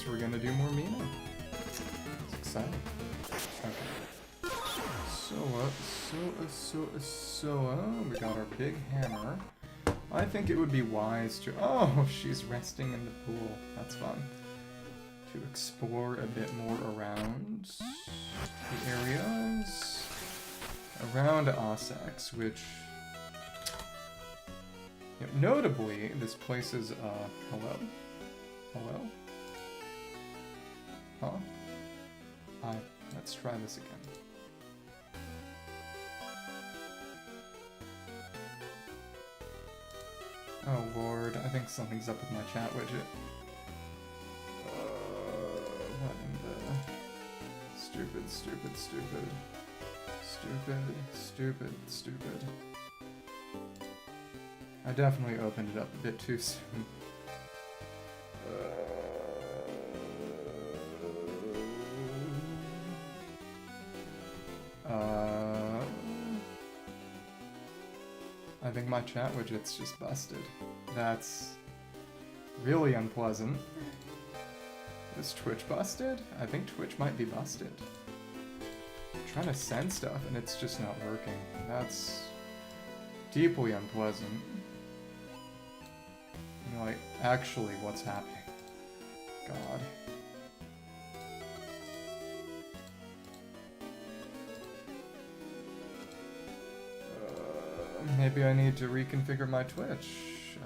guess we're gonna do more Mina. It's exciting. Okay. We got our big hammer. I think it would be wise to... Oh, she's resting in the pool. That's fun. To explore a bit more around the areas around Ossex, which... You know, notably, this place is, hello? Hello? Huh? Let's try this again. Oh lord, I think something's up with my chat widget. What in the... Stupid. I definitely opened it up a bit too soon. I think my chat widget's just busted. That's really unpleasant. Is Twitch busted? I think Twitch might be busted. I'm trying to send stuff and it's just not working. That's deeply unpleasant. You know, like, actually, what's happening? God. Maybe I need to reconfigure my Twitch.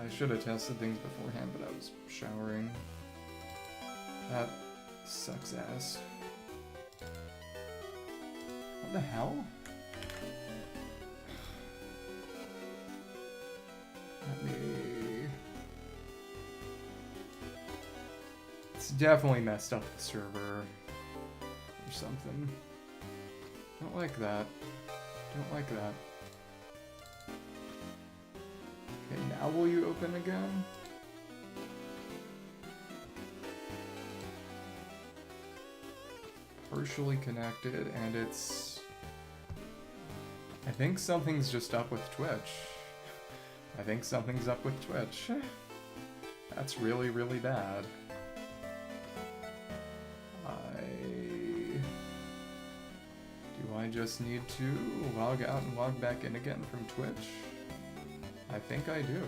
I should have tested things beforehand, but I was showering. That sucks ass. What the hell? Let me... It's definitely messed up the server. Or something. Don't like that. Don't like that. Okay, now will you open again? Partially connected, and it's... I think something's just up with Twitch. I think something's up with Twitch. That's really, really bad. Do I just need to log out and log back in again from Twitch? I think I do.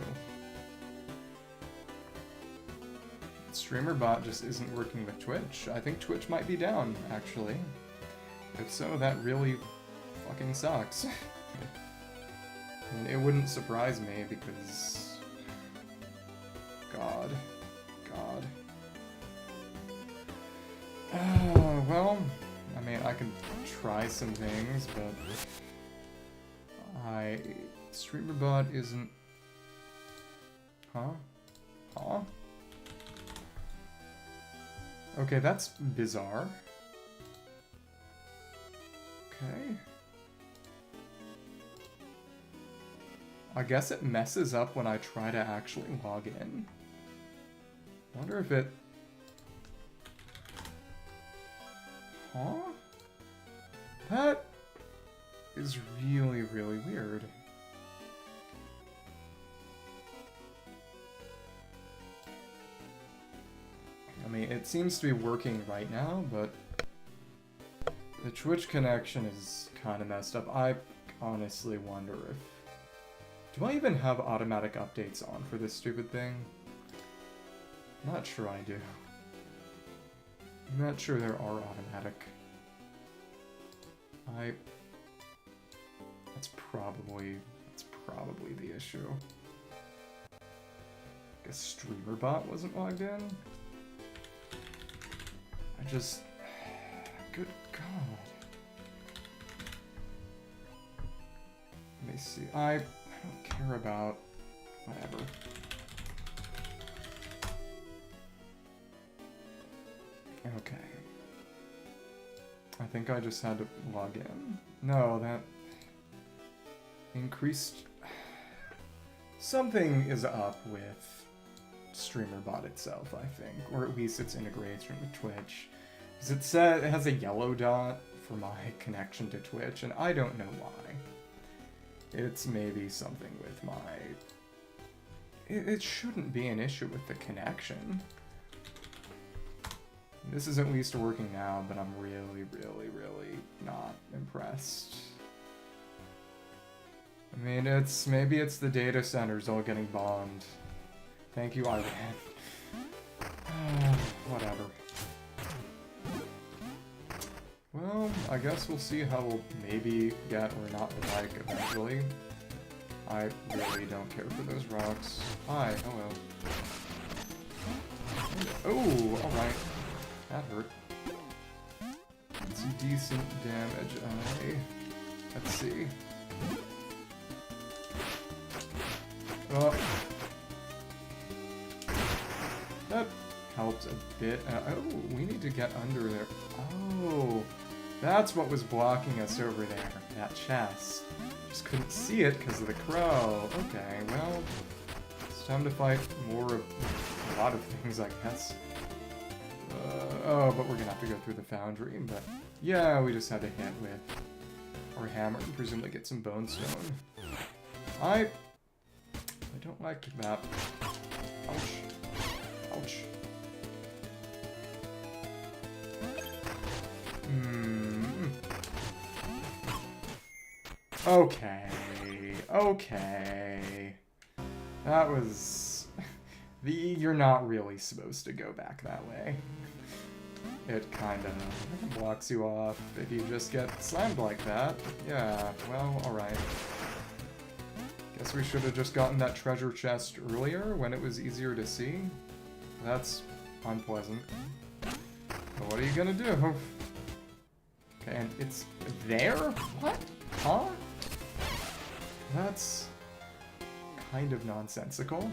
StreamerBot just isn't working with Twitch. I think Twitch might be down, actually. If so, that really fucking sucks. And it wouldn't surprise me because... God. Well, I mean, I can try some things, but... StreamerBot isn't... Huh? Okay, that's bizarre. Okay. I guess it messes up when I try to actually log in. Wonder if it... Huh? That is really, really weird. I mean, it seems to be working right now, but the Twitch connection is kind of messed up. I honestly wonder if... Do I even have automatic updates on for this stupid thing? I'm not sure I do. I'm not sure there are automatic. That's probably the issue. I guess StreamerBot wasn't logged in? Good God. Let me see. I don't care about... Whatever. Okay. I think I just had to log in. No, that... Increased... Something is up with StreamerBot itself, I think. Or at least its integration with Twitch. Because it has a yellow dot for my connection to Twitch, and I don't know why. It's maybe something with my... It shouldn't be an issue with the connection. This is at least working now, but I'm really, really, really not impressed. I mean, maybe it's the data centers all getting bombed. Thank you, Iran. Whatever. Well, I guess we'll see how we'll maybe get or not like eventually. I really don't care for those rocks. Hi, hello. Oh, alright. That hurt. Let's see, decent damage. Let's see. Oh. That helps a bit. Oh, we need to get under there. Oh, that's what was blocking us over there. That chest. Just couldn't see it because of the crow. Okay, well, it's time to fight more of a lot of things, I guess. Oh, but we're gonna have to go through the foundry. But yeah, we just had to hit with our hammer and presumably get some bone stone. I don't like that. Ouch. Ouch. Okay. Okay. That was... You're not really supposed to go back that way. It kinda blocks you off if you just get slammed like that. Yeah, well, alright. Guess we should have just gotten that treasure chest earlier when it was easier to see. That's unpleasant. But what are you gonna do? Okay, and it's there? What? Huh? That's kind of nonsensical.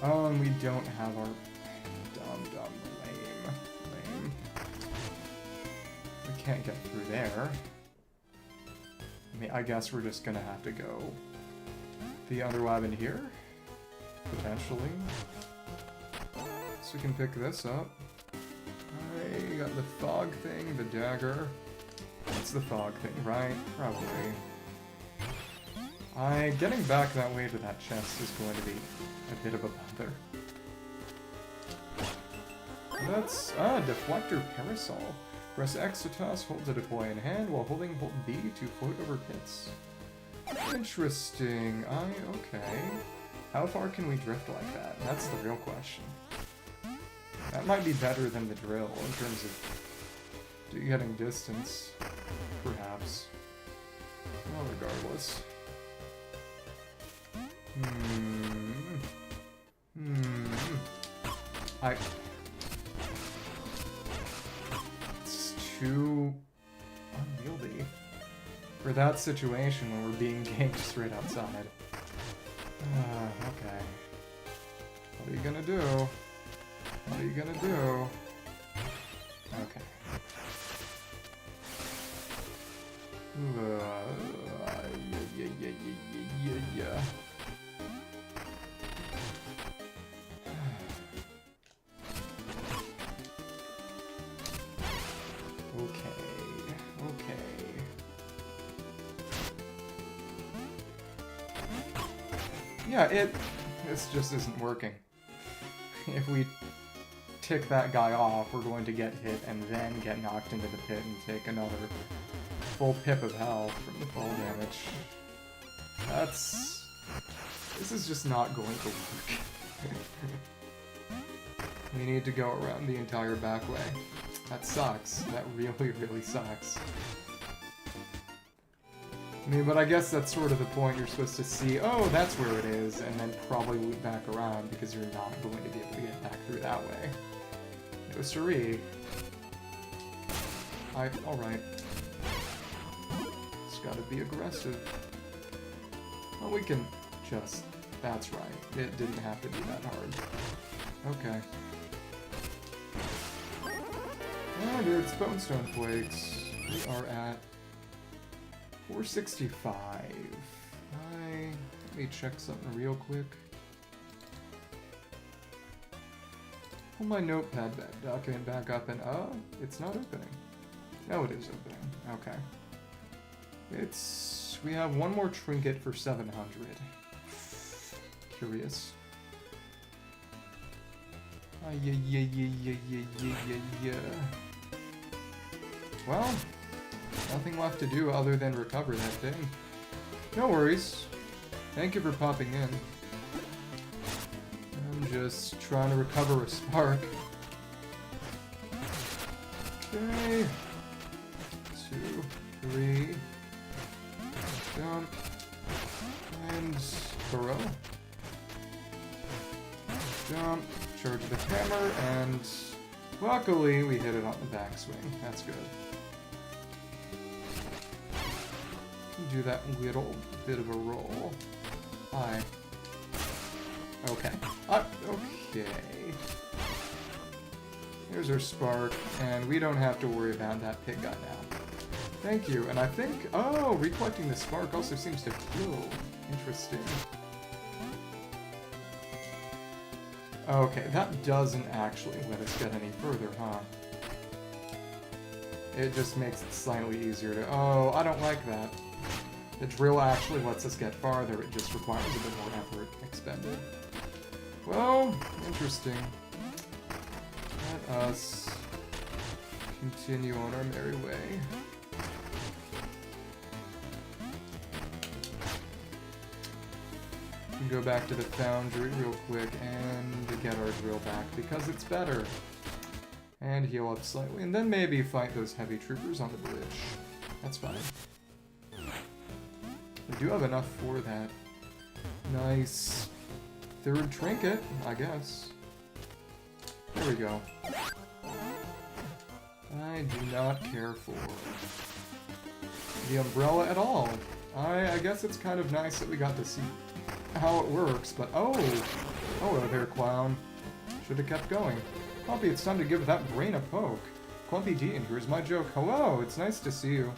Oh, and we don't have our dumb lame. We can't get through there. I mean, I guess we're just gonna have to go the other weapon here, potentially. So we can pick this up. I got the fog thing, the dagger. It's the fog thing, right? Probably. Getting back that way to that chest is going to be a bit of a bother. That's, deflector parasol. Press X to toss, hold to deploy in hand, while holding hold B to float over pits. Interesting. Okay. How far can we drift like that? That's the real question. That might be better than the drill in terms of getting distance, perhaps. Well, regardless. It's too unwieldy for that situation when we're being ganked straight outside. Okay. What are you gonna do? What are you gonna do? Okay. Yeah. Okay. Yeah, this just isn't working. If we tick that guy off, we're going to get hit and then get knocked into the pit and take another full pip of health from the fall damage. This is just not going to work. We need to go around the entire back way. That sucks. That really, really sucks. I mean, but I guess that's sort of the point. You're supposed to see, oh, that's where it is, and then probably loop back around because you're not going to be able to get back through that way. No siree. Alright. Just gotta be aggressive. Well, we can just... That's right. It didn't have to be that hard. Okay. Oh, dude, it's Bonestone Flakes. We are at 465. Let me check something real quick. Pull my notepad document back up and, it's not opening. No, it is opening. Okay. We have one more trinket for 700. Curious. Yeah. Well, nothing left to do other than recover that thing. No worries. Thank you for popping in. I'm just trying to recover a spark. Okay. 2, 3. Jump. And burrow. Jump. Charge the hammer, and luckily we hit it on the backswing. That's good. Do that little bit of a roll. Hi. Okay. Okay. Here's our spark, and we don't have to worry about that pig guy now. Thank you, and I think... Oh, recollecting the spark also seems to heal. Interesting. Okay, that doesn't actually let us get any further, huh? It just makes it slightly easier to... Oh, I don't like that. The drill actually lets us get farther, it just requires a bit more effort expended. Well, interesting. Let us continue on our merry way. We can go back to the foundry real quick and get our drill back, because it's better. And heal up slightly, and then maybe fight those heavy troopers on the bridge. That's fine. We do have enough for that. Nice third trinket, I guess. There we go. I do not care for the umbrella at all. I guess it's kind of nice that we got to see how it works, but oh! Hello there, clown. Should have kept going. Clumpy, it's time to give that brain a poke. Clumpy D, and here's my joke. Hello, it's nice to see you.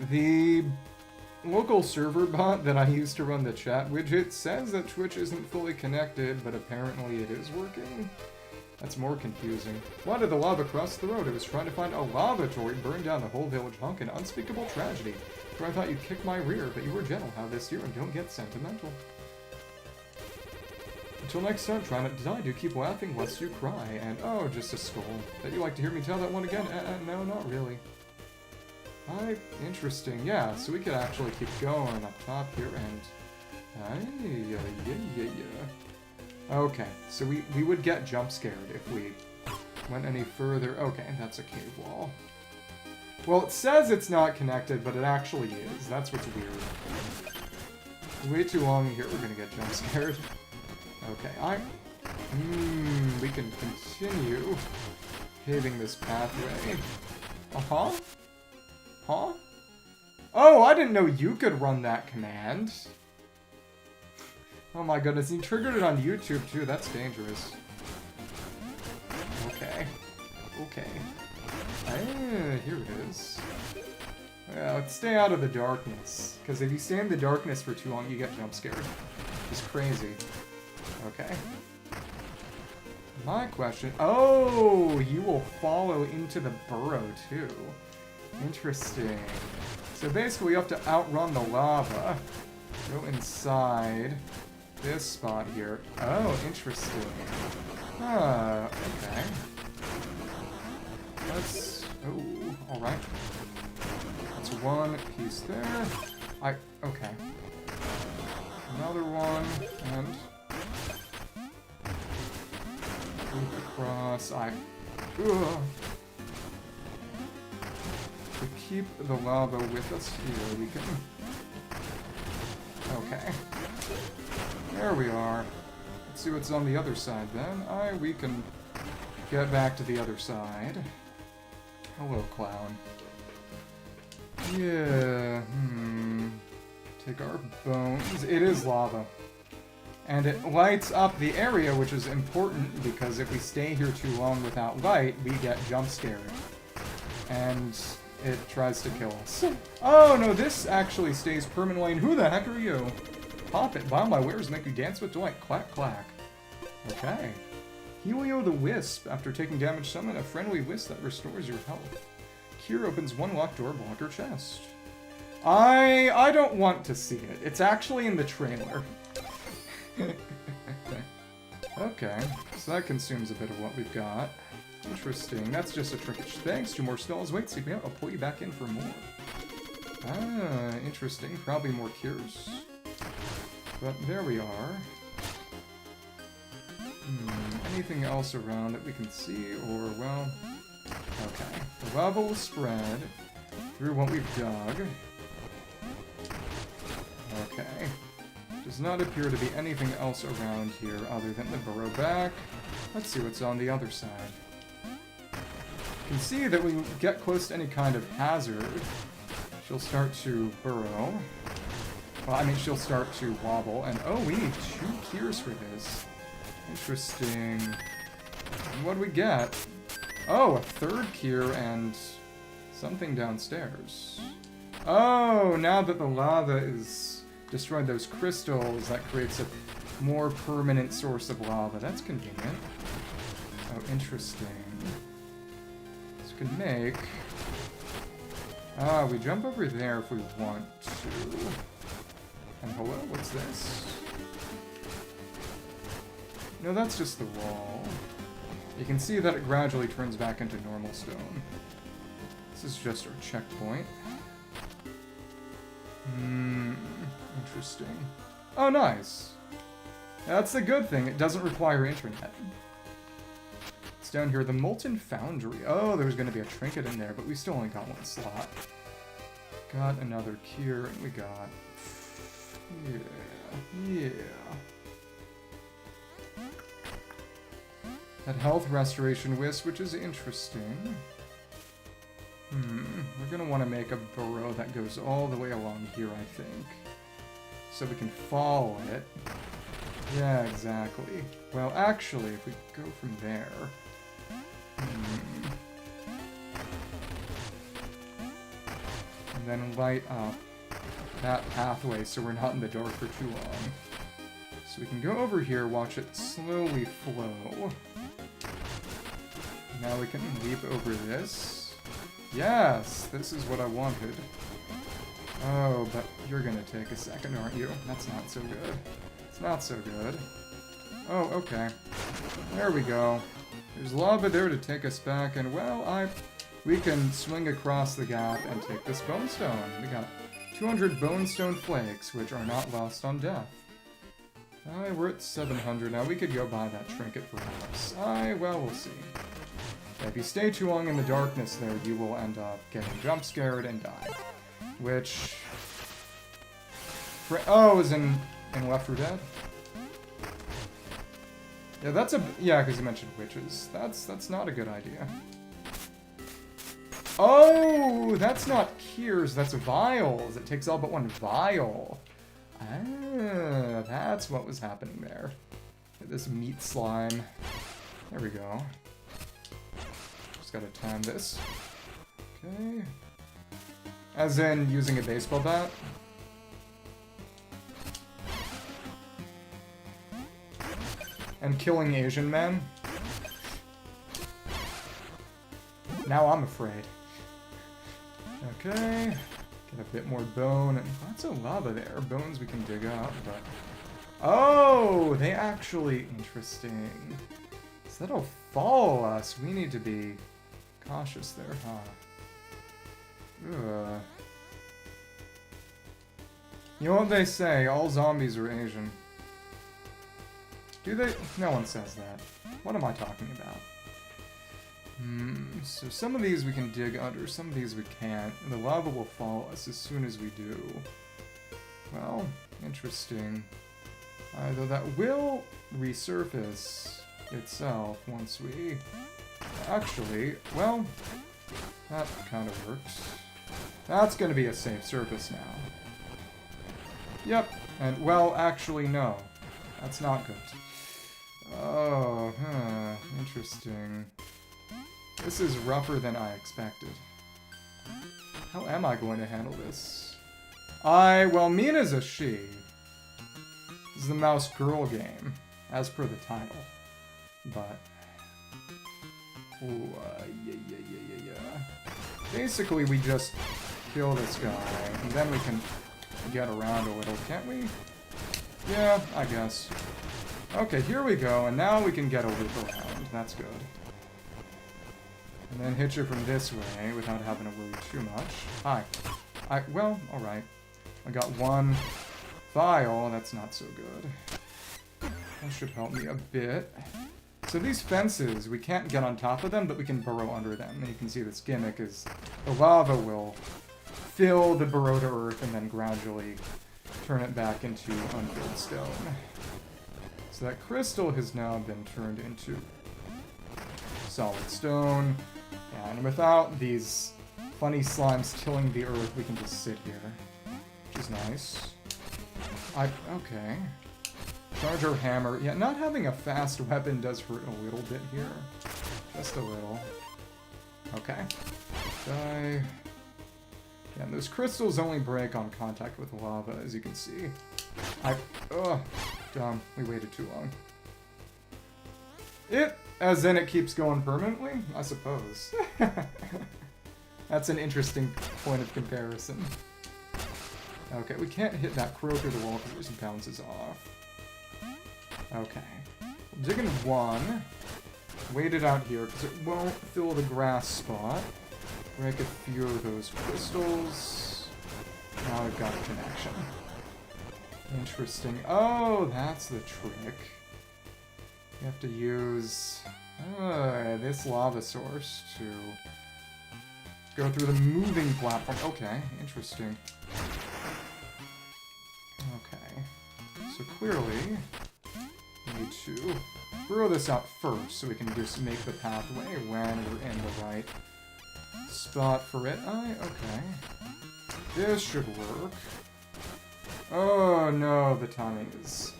The local server bot that I use to run the chat widget says that Twitch isn't fully connected, but apparently it is working. That's more confusing. Why did the lava cross the road? It was trying to find a lavatory, burn down the whole village hunk, an unspeakable tragedy. So I thought you'd kick my rear, but you were gentle. How this year, and don't get sentimental. Until next time, try not to die. Do keep laughing lest you cry. And oh, just a skull. Bet you like to hear me tell that one again? No, not really. Interesting. Yeah, so we could actually keep going up top here and... yeah. Okay, so we would get jump scared if we went any further. Okay, that's a cave wall. Well, it says it's not connected, but it actually is. That's what's weird. Way too long here, we're gonna get jump scared. Okay, we can continue paving this pathway. Uh-huh? Huh? Oh, I didn't know you could run that command. Oh my goodness, he triggered it on YouTube too, that's dangerous. Okay. Here it is. Yeah, let's stay out of the darkness. Because if you stay in the darkness for too long, you get jump scared. It's crazy. Okay. My question... Oh, you will follow into the burrow too. Interesting. So basically you have to outrun the lava. Go inside this spot here. Oh, interesting. Okay. Let's... Oh, alright. That's one piece there. Okay. Another one, and... Move across. To keep the lava with us here, we can... Okay. There we are. Let's see what's on the other side then. We can get back to the other side. Hello, clown. Yeah, Take our bones. It is lava. And it lights up the area, which is important because if we stay here too long without light, we get jump scared. And it tries to kill us. Oh no, this actually stays permanently. And who the heck are you? Pop it. Wow, my wares make you dance with delight. Clack, clack. Okay. Helio the Wisp. After taking damage, summon a friendly wisp that restores your health. Cure opens one locked door, blocker chest. I don't want to see it. It's actually in the trailer. Okay, so that consumes a bit of what we've got. Interesting. That's just a trinket. Thanks. 2 more stalls. Wait, see, I'll pull you back in for more. Ah, interesting. Probably more cures. But there we are. Anything else around that we can see, or, well... Okay. The lava will spread through what we've dug. Okay. Does not appear to be anything else around here other than the burrow back. Let's see what's on the other side. You can see that when we get close to any kind of hazard, she'll start to burrow. Well, I mean, she'll start to wobble, and oh, we need 2 cures for this. Interesting. And what do we get? Oh, a 3rd cure and something downstairs. Oh, now that the lava is destroyed those crystals, that creates a more permanent source of lava. That's convenient. Oh, interesting. This could make... we jump over there if we want to. And hello, what's this? No, that's just the wall. You can see that it gradually turns back into normal stone. This is just our checkpoint. Interesting. Oh, nice. That's the good thing. It doesn't require internet. It's down here. The Molten Foundry. Oh, there's going to be a trinket in there, but we still only got 1 slot. Got another cure, and we got... Yeah. That health restoration wisp, which is interesting. We're gonna want to make a burrow that goes all the way along here, I think. So we can follow it. Yeah, exactly. Well, actually, if we go from there... And then light up that pathway so we're not in the dark for too long. So we can go over here, watch it slowly flow. Now we can leap over this. Yes, this is what I wanted. Oh, but you're gonna take a second, aren't you? That's not so good. It's not so good. Oh, okay. There we go. There's lava there to take us back, and well, we can swing across the gap and take this bone stone. We got 200 bone stone flakes, which are not lost on death. We're at 700 now. We could go buy that trinket perhaps. Well, we'll see. If you stay too long in the darkness there, you will end up getting jump scared and die. Which... Oh, is in Left 4 Dead? Yeah, that's a... Yeah, because you mentioned witches. That's not a good idea. Oh, that's not cures, that's vials. It takes all but 1 vial. Ah, that's what was happening there. This meat slime. There we go. Just gotta time this. Okay. As in using a baseball bat. And killing Asian men. Now I'm afraid. Okay. Get a bit more bone. And lots of lava there. Bones we can dig up, but... Oh! They actually... Interesting. So that'll follow us. We need to be cautious there, huh? Ugh. You know what they say? All zombies are Asian. Do they? No one says that. What am I talking about? So some of these we can dig under, some of these we can't. And the lava will follow us as soon as we do. Well, interesting. Though that will resurface itself once we... Actually, well, that kind of works. That's going to be a safe surface now. Yep, and well, actually no. That's not good. Oh, interesting. This is rougher than I expected. How am I going to handle this? Well, Mina's a she. This is the mouse girl game, as per the title. But... Ooh, yeah. Basically, we just kill this guy, and then we can get around a little, can't we? Yeah, I guess. Okay, here we go, and now we can get a loop around. That's good. And then hit you from this way without having to worry too much. Hi. Well, alright. I got one file, that's not so good. That should help me a bit. So these fences, we can't get on top of them, but we can burrow under them. And you can see this gimmick is the lava will fill the burrow to earth and then gradually turn it back into unfilled stone. So that crystal has now been turned into solid stone. And without these funny slimes tilling the earth, we can just sit here. Which is nice. Okay. Charge our hammer. Yeah, not having a fast weapon does hurt a little bit here. Just a little. Okay. Die. Yeah, and those crystals only break on contact with lava, as you can see. Ugh. Dumb. We waited too long. As in it keeps going permanently? I suppose. That's an interesting point of comparison. Okay, we can't hit that crow through the wall because it just bounces off. Okay. We'll dig in one. Wait it out here because it won't fill the grass spot. Break a few of those crystals. Now we've got a connection. Interesting. Oh, that's the trick. You have to use this lava source to go through the moving platform. Okay, interesting. Okay. So clearly, we need to burrow this out first so we can just make the pathway when we're in the right spot for it. Okay. This should work. Oh no, the timing is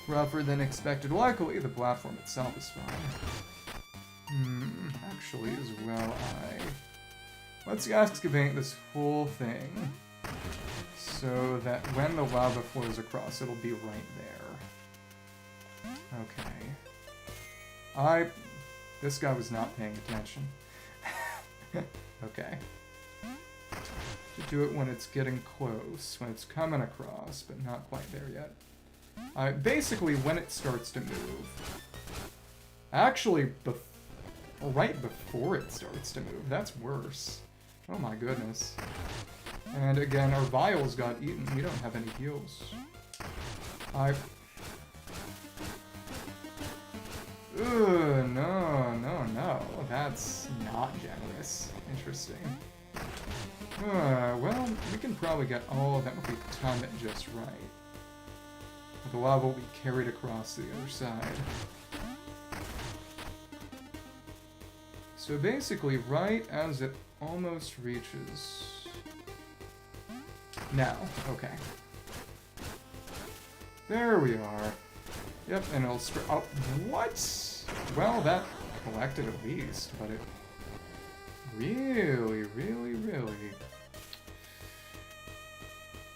rougher than expected. Luckily, the platform itself is fine. Actually, as well, let's excavate this whole thing so that when the lava flows across, it'll be right there. Okay. This guy was not paying attention. Okay. To do it when it's getting close, when it's coming across, but not quite there yet. Basically, when it starts to move. Actually, right before it starts to move. That's worse. Oh my goodness. And again, our vials got eaten. We don't have any heals. No. That's not generous. Interesting. Well, we can probably get all of them if we time it just right. The lava will be carried across the other side. So basically, right as it almost reaches... Now, okay. There we are. Yep, and it'll oh, what? Well, that collected at least, but it... Really...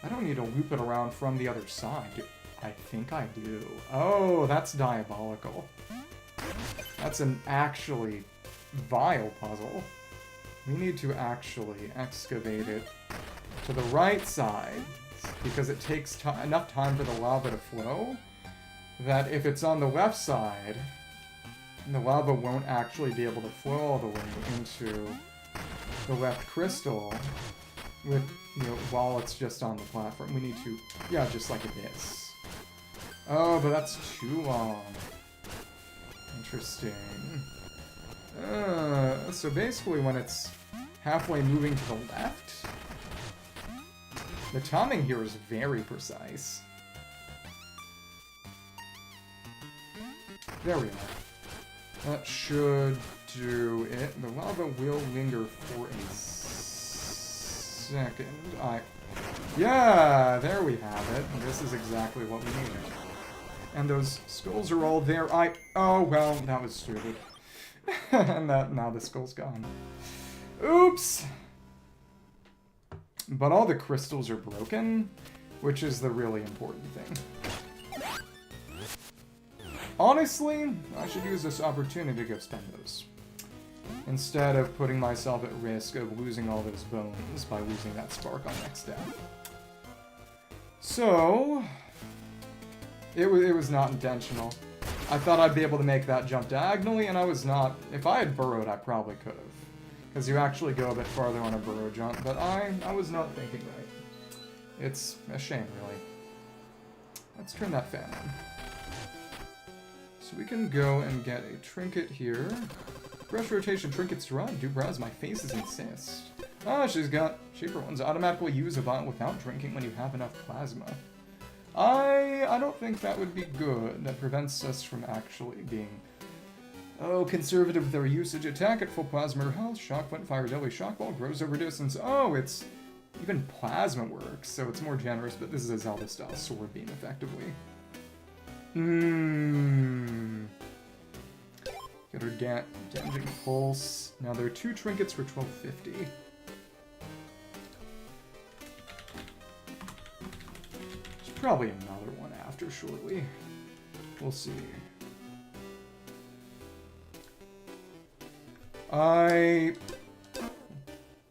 I don't need to loop it around from the other side. I think I do. Oh, that's diabolical. That's an actually vile puzzle. We need to actually excavate it to the right side, because it takes enough time for the lava to flow, that if it's on the left side, the lava won't actually be able to flow all the way into the left crystal with, while it's just on the platform. We need to, yeah, just like this. Oh, but that's too long. Interesting. So basically when it's halfway moving to the left, the timing here is very precise. There we are. That should do it. The lava will linger for a second. Yeah, there we have it. This is exactly what we needed. And those skulls are all there. Oh, well, that was stupid. And now the skull's gone. Oops! But all the crystals are broken, which is the really important thing. Honestly, I should use this opportunity to go spend those, instead of putting myself at risk of losing all those bones by losing that spark on next death. So, it was not intentional. I thought I'd be able to make that jump diagonally, and I was not. If I had burrowed, I probably could have. Because you actually go a bit farther on a burrow jump, but I was not thinking right. It's a shame, really. Let's turn that fan on. So we can go and get a trinket here. Brush rotation trinkets to run. Do browse, my faces insist. Ah, she's got cheaper ones. Automatically use a vial without drinking when you have enough plasma. I don't think that would be good. That prevents us from actually being, conservative with our usage. Attack at full plasma health. Shock flint, fire deadly shock ball, grows over distance. Oh, it's even plasma works, so it's more generous, but this is a Zelda-style sword beam, effectively. Get our damaging pulse. Now there are 2 trinkets for 1250. There's probably another one after shortly. We'll see.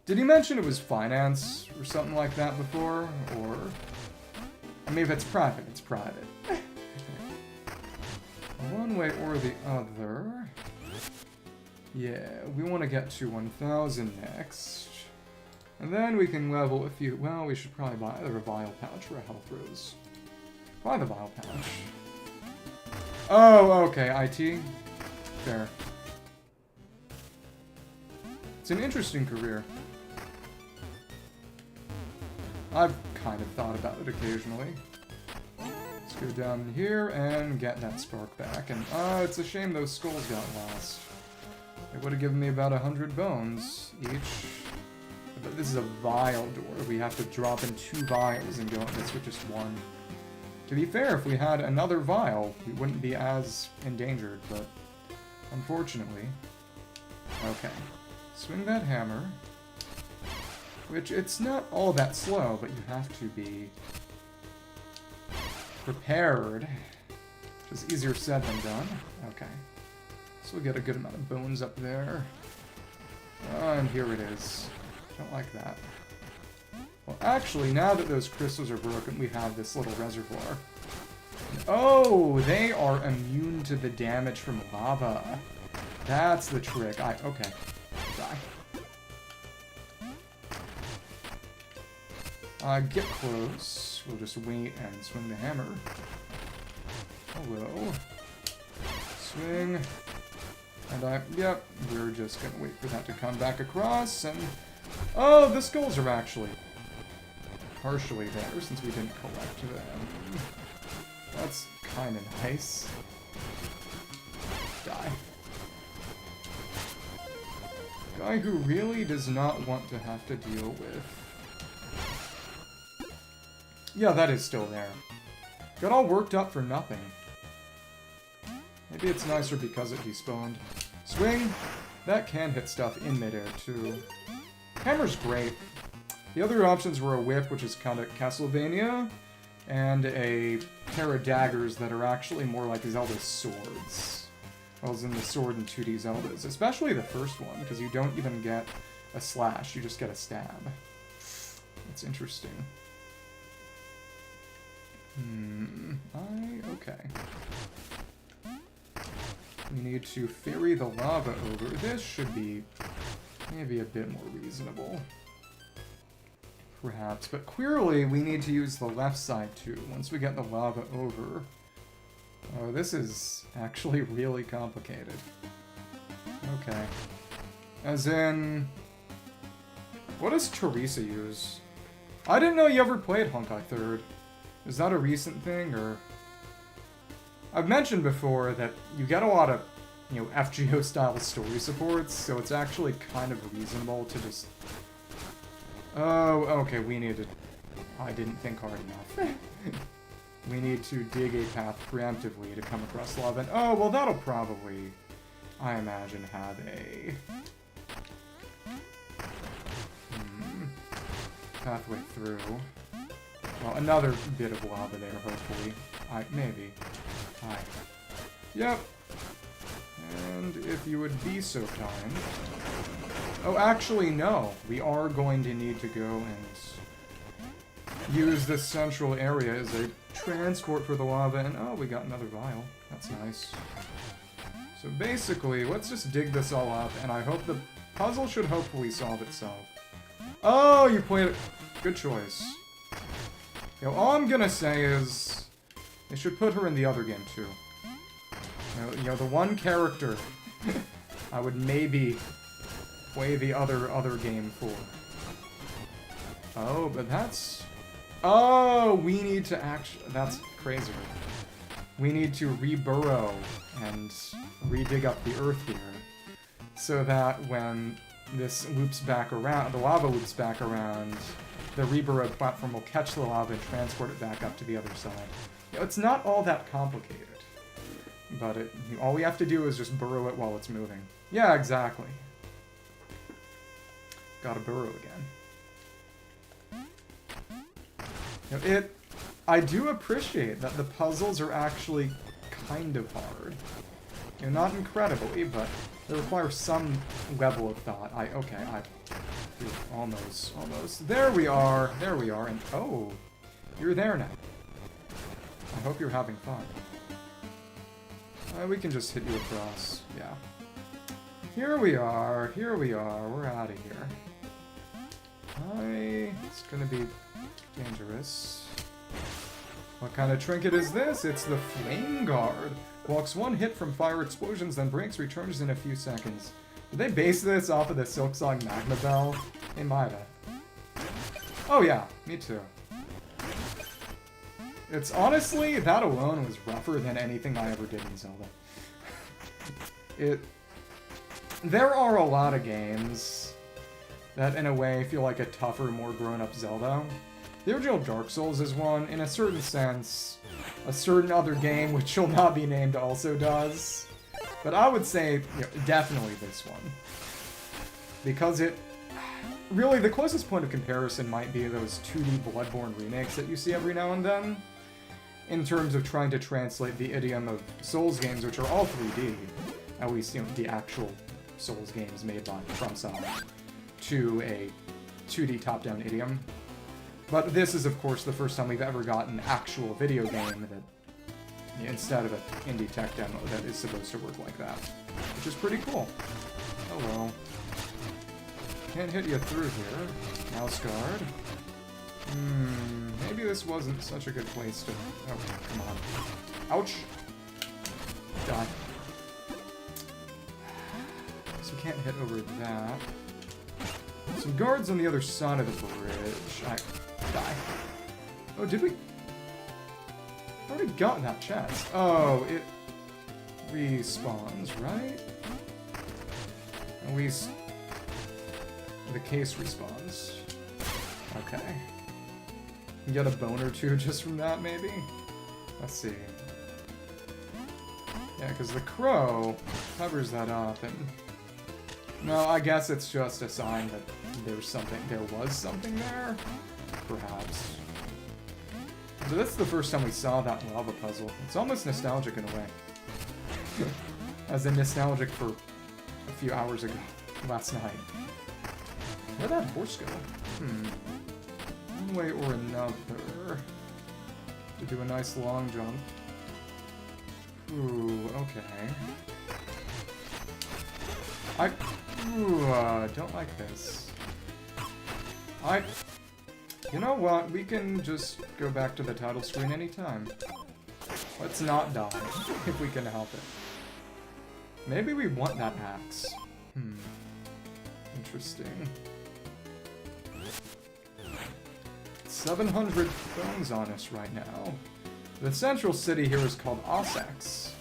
Did he mention it was finance or something like that before? Or... I mean, if it's private, it's private. One way or the other. Yeah, we want to get to 1000 next. And then we can level a few... Well, we should probably buy either a vial pouch or a health rose. Buy the vial pouch. Oh, okay, IT. Fair. It's an interesting career. I've kind of thought about it occasionally. Let's go down here and get that spark back. And, it's a shame those skulls got lost. It would have given me about 100 bones each. But this is a vial door. We have to drop in 2 vials and go on this with just 1. To be fair, if we had another vial, we wouldn't be as endangered, but unfortunately. Okay. Swing that hammer. Which, it's not all that slow, but you have to be prepared. Which is easier said than done. Okay. So we'll get a good amount of bones up there. And here it is. Don't like that. Well, actually, now that those crystals are broken, we have this little reservoir. Oh, they are immune to the damage from lava. That's the trick. Okay. Die. Get close. We'll just wait and swing the hammer. Hello. Swing. And yep, we're just gonna wait for that to come back across, and... Oh, the skulls are actually partially there, since we didn't collect them. That's kinda nice. Die. Guy who really does not want to have to deal with... Yeah, that is still there. Got all worked up for nothing. Maybe it's nicer because it despawned. Swing! That can hit stuff in midair, too. Hammer's great. The other options were a whip, which is kind of Castlevania, and a pair of daggers that are actually more like Zelda's swords. Well, as in the sword in 2D Zeldas. Especially the first one, because you don't even get a slash, you just get a stab. That's interesting. Okay. We need to ferry the lava over. This should be maybe a bit more reasonable. Perhaps. But clearly, we need to use the left side, too, once we get the lava over. Oh, this is actually really complicated. Okay. As in... What does Teresa use? I didn't know you ever played Honkai 3rd. Is that a recent thing, or... I've mentioned before that you get a lot of, FGO-style story supports, so it's actually kind of reasonable to just... Oh, okay, we need to... I didn't think hard enough. We need to dig a path preemptively to come across lava. And, oh, well, that'll probably, I imagine, have a... pathway through. Well, another bit of lava there, hopefully. Maybe. Yep. And if you would be so kind... Oh, actually, no. We are going to need to go and use this central area as a transport for the lava, and oh, we got another vial. That's nice. So basically, let's just dig this all up, and I hope the puzzle should hopefully solve itself. Oh, you played it. Good choice. You know, all I'm gonna say is they should put her in the other game too. You know the one character I would maybe play the other game for. Oh, but that's... Oh, we need to actually... That's crazy. We need to re-burrow and re-dig up the earth here, so that when this loops back around, the lava loops back around, the re-burrowed platform will catch the lava and transport it back up to the other side. You know, it's not all that complicated, but all we have to do is just burrow it while it's moving. Yeah, exactly. Gotta burrow again. You know, I do appreciate that the puzzles are actually kind of hard. You know, not incredibly, but they require some level of thought. Almost. There we are, and oh, you're there now. I hope you're having fun. We can just hit you across, yeah. Here we are, we're out of here. It's gonna be dangerous. What kind of trinket is this? It's the Flame Guard. Blocks one hit from fire explosions, then breaks, returns in a few seconds. Did they base this off of the Silksong Magma Bell? They might have. Oh yeah, me too. It's honestly, that alone was rougher than anything I ever did in Zelda. There are a lot of games that in a way feel like a tougher, more grown-up Zelda. The original Dark Souls is one. In a certain sense, a certain other game, which shall not be named, also does. But I would say, definitely this one. Because really, the closest point of comparison might be those 2D Bloodborne remakes that you see every now and then, in terms of trying to translate the idiom of Souls games, which are all 3D, at least, the actual Souls games made by FromSoft, to a 2D top-down idiom. But this is, of course, the first time we've ever gotten an actual video game that, instead of an indie tech demo, that is supposed to work like that. Which is pretty cool. Oh well. Can't hit you through here. Mouse guard. Maybe this wasn't such a good place to... Okay, come on. Ouch! Die. So we can't hit over that. Some guards on the other side of the bridge. Die. Oh, did we... I already got that chest. Oh, it respawns, right? At least the case respawns. Okay. You get a bone or two just from that, maybe? Let's see. Yeah, because the crow covers that up, and... No, I guess it's just a sign that there was something there? Perhaps. So that's the first time we saw that lava puzzle. It's almost nostalgic in a way. As in nostalgic for a few hours ago, last night. Where'd that horse go? One way or another. To do a nice long jump. Ooh, okay. Don't like this. You know what? We can just go back to the title screen anytime. Let's not die, if we can help it. Maybe we want that axe. Interesting. 700 bones on us right now. The central city here is called Ossex,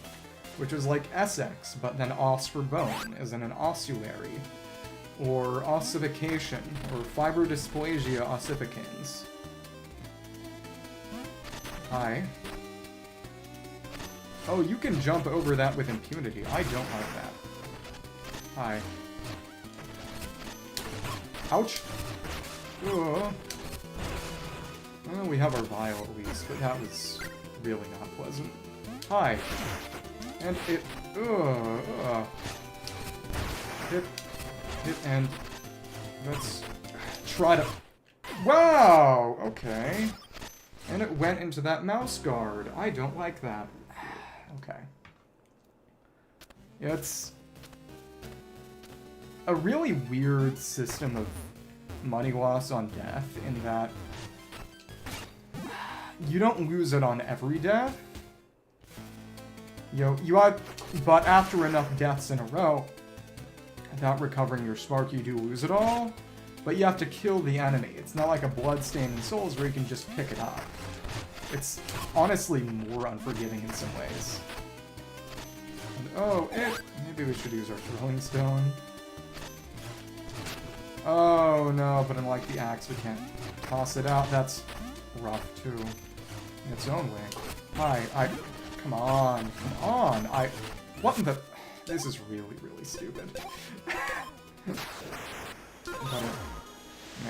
which is like Essex, but then os for bone, as in an ossuary, or ossification, or fibrodysplasia ossificans. Hi. Oh, you can jump over that with impunity. I don't like that. Hi. Ouch! Ugh. Well, we have our vial at least, but that was really not pleasant. Hi. And it... Hit, and... Let's try to Wow! Okay. And it went into that mouse guard. I don't like that. Okay. Yeah, it's a really weird system of money loss on death in that you don't lose it on every death. But after enough deaths in a row, without recovering your spark, you do lose it all. But you have to kill the enemy. It's not like a Bloodstain in Souls where you can just pick it up. It's honestly more unforgiving in some ways. And, oh, maybe we should use our Throwing Stone. Oh no, but unlike the axe, we can't toss it out. That's rough too, in its own way. Come on. What in the... This is really, really stupid.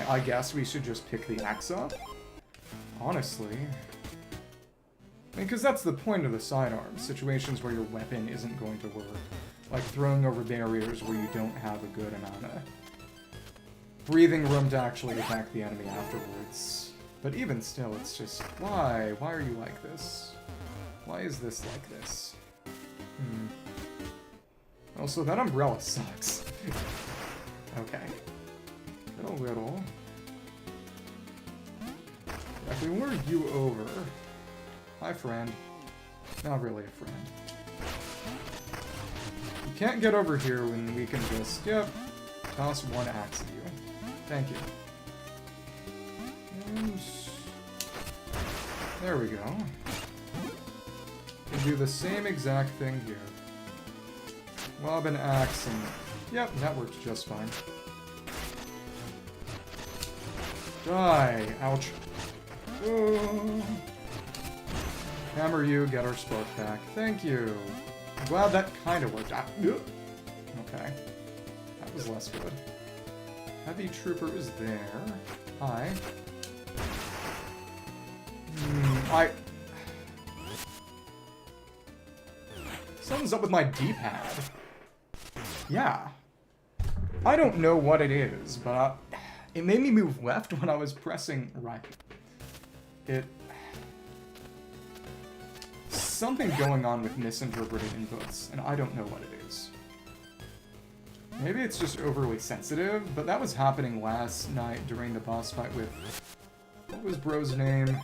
I guess we should just pick the axe up. Honestly. Because that's the point of the sidearm. Situations where your weapon isn't going to work. Like throwing over barriers where you don't have a good amount of breathing room to actually attack the enemy afterwards. But even still, it's just... Why? Why are you like this? Why is this like this? Also, that umbrella sucks. Okay. Get a little. If we lure you over... Hi, friend. Not really a friend. You can't get over here when we can just, toss one axe at you. Thank you. And... There we go. We'll do the same exact thing here. Lob an axe and... Yep, that worked just fine. Die! Ouch. Oh. Hammer you, get our spark back. Thank you. I'm glad that kind of worked out. Okay. That was less good. Heavy Trooper is there. Hi. Something's up with my D-pad. Yeah. I don't know what it is, but it made me move left when I was pressing right. Something going on with misinterpreted inputs, and I don't know what it is. Maybe it's just overly sensitive, but that was happening last night during the boss fight with... What was bro's name?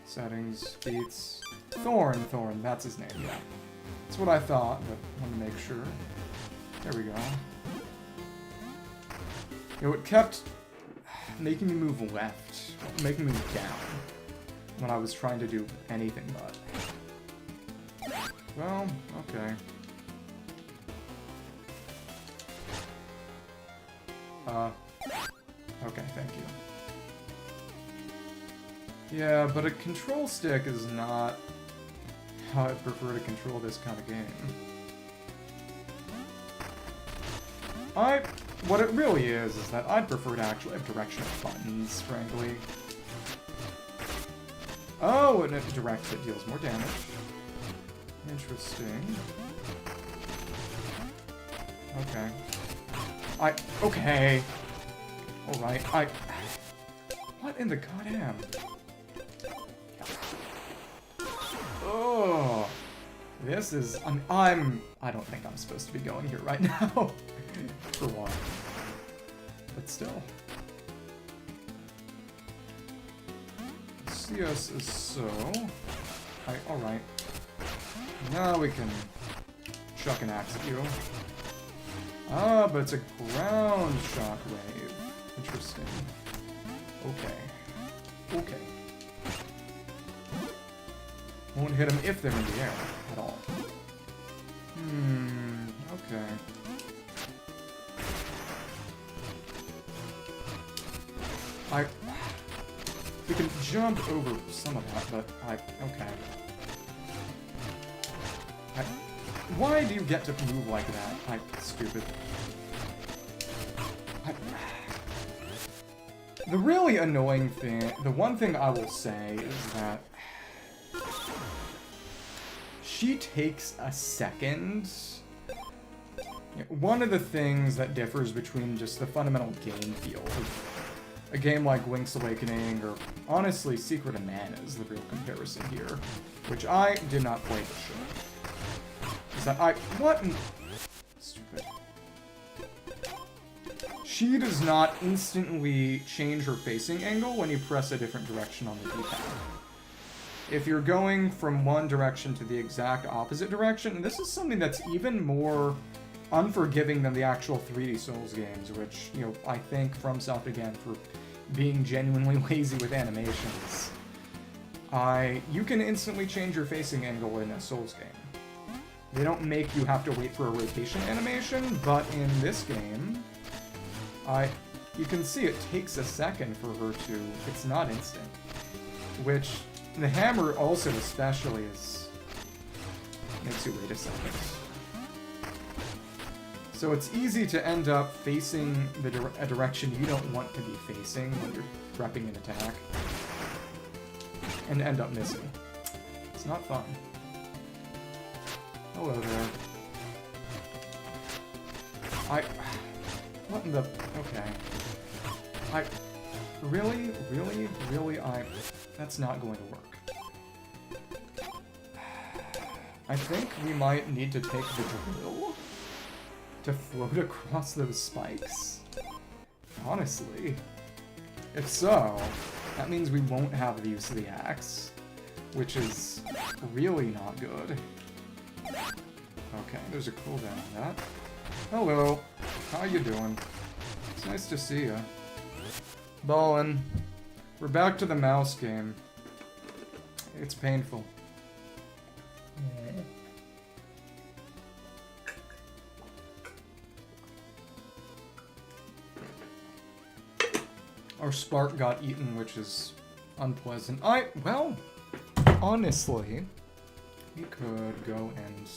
Settings, beats... Thorn, that's his name, yeah. That's what I thought, but I want to make sure. There we go. It kept making me move left, making me move down, when I was trying to do anything but. Well, okay. Okay, thank you. Yeah, but a control stick is not how I prefer to control this kind of game. What it really is that I'd prefer to actually have directional buttons, frankly. Oh, and a direct hit deals more damage. Interesting. Okay. Okay. Alright, What in the goddamn? Oh, this is... I don't think I'm supposed to be going here right now. For one. But still. See us as so. Alright. Now we can chuck an axe at you. Ah, but it's a ground shockwave. Interesting. Okay. Won't hit them if they're in the air at all. Okay. We can jump over some of that, but okay. Why do you get to move like that? Stupid. The really annoying thing, the one thing I will say is that she takes a second One of the things that differs between just the fundamental game feel of a game like Link's Awakening, or honestly Secret of Mana is the real comparison here, which I did not play for sure. Is that what? Stupid. She does not instantly change her facing angle when you press a different direction on the D-pad. If you're going from one direction to the exact opposite direction, and this is something that's even more unforgiving than the actual 3D Souls games, which, you know, I think FromSoft again for being genuinely lazy with animations. You can instantly change your facing angle in a Souls game. They don't make you have to wait for a rotation animation, but in this game, you can see it takes a second for her to, it's not instant. Which, the hammer also especially makes you wait a second. So it's easy to end up facing a direction you don't want to be facing when you're prepping an attack. And end up missing. It's not fun. Hello there. What in the... Okay. Really? That's not going to work. I think we might need to take the drill to float across those spikes. Honestly. If so, that means we won't have the use of the axe, which is really not good. Okay, there's a cooldown on that. Hello. How you doing? It's nice to see ya. Ballin'. We're back to the mouse game. It's painful. Our spark got eaten, which is unpleasant. Well, honestly, we could go and...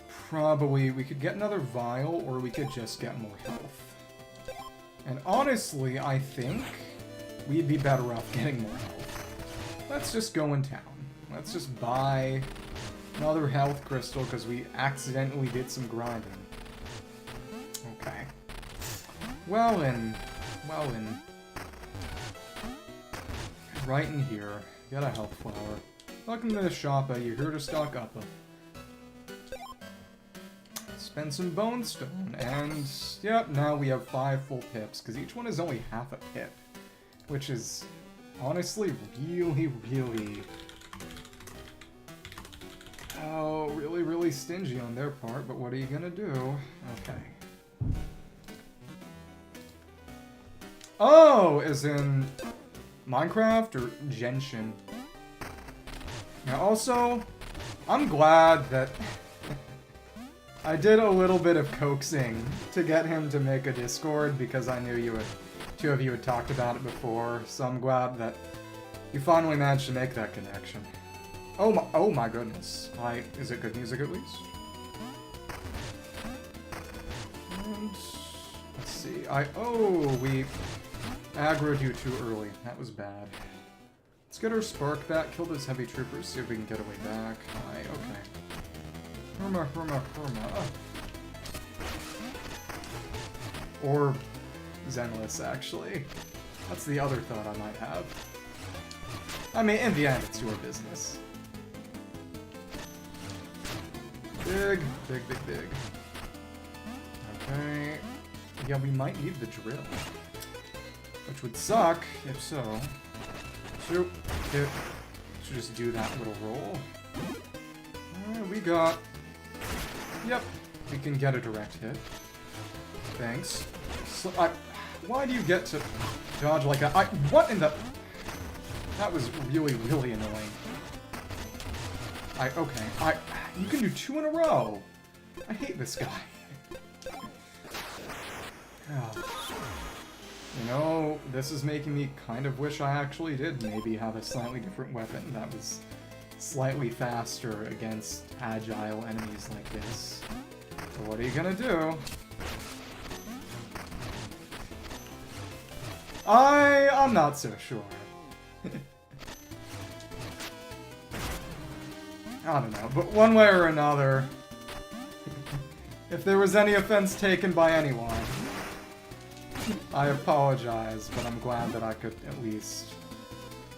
Probably, we could get another vial, or we could just get more health. And honestly, I think we'd be better off getting more health. Let's just go in town. Let's just buy another health crystal, because we accidentally did some grinding. Okay. Well in. Right in here. Got a health flower. Welcome to the shop, you're here to stock up. Spend some bone stone, and yep, now we have 5 full pips, because each one is only half a pip. Which is honestly really really stingy on their part, but what are you gonna do? Okay. Oh, as in Minecraft or Genshin? Now also, I'm glad that I did a little bit of coaxing to get him to make a Discord because I knew two of you had talked about it before, so I'm glad that you finally managed to make that connection. Oh my goodness. Is it good music at least? And let's see. We aggroed you too early. That was bad. Let's get our spark back, kill those heavy troopers, see if we can get away back. Okay. Herma. Or Zenless, actually. That's the other thought I might have. I mean, in the end, it's your business. Big. Okay. Yeah, we might need the drill. Which would suck, if so. Shoot just do that little roll. We got... Yep, we can get a direct hit. Thanks. So, why do you get to dodge like that? What in the... That was really annoying. Okay. You can do 2 in a row! I hate this guy. You know, this is making me kind of wish I actually did maybe have a slightly different weapon that was slightly faster against agile enemies like this. But what are you gonna do? I'm not so sure. I don't know, but one way or another, If there was any offense taken by anyone, I apologize, but I'm glad that I could at least,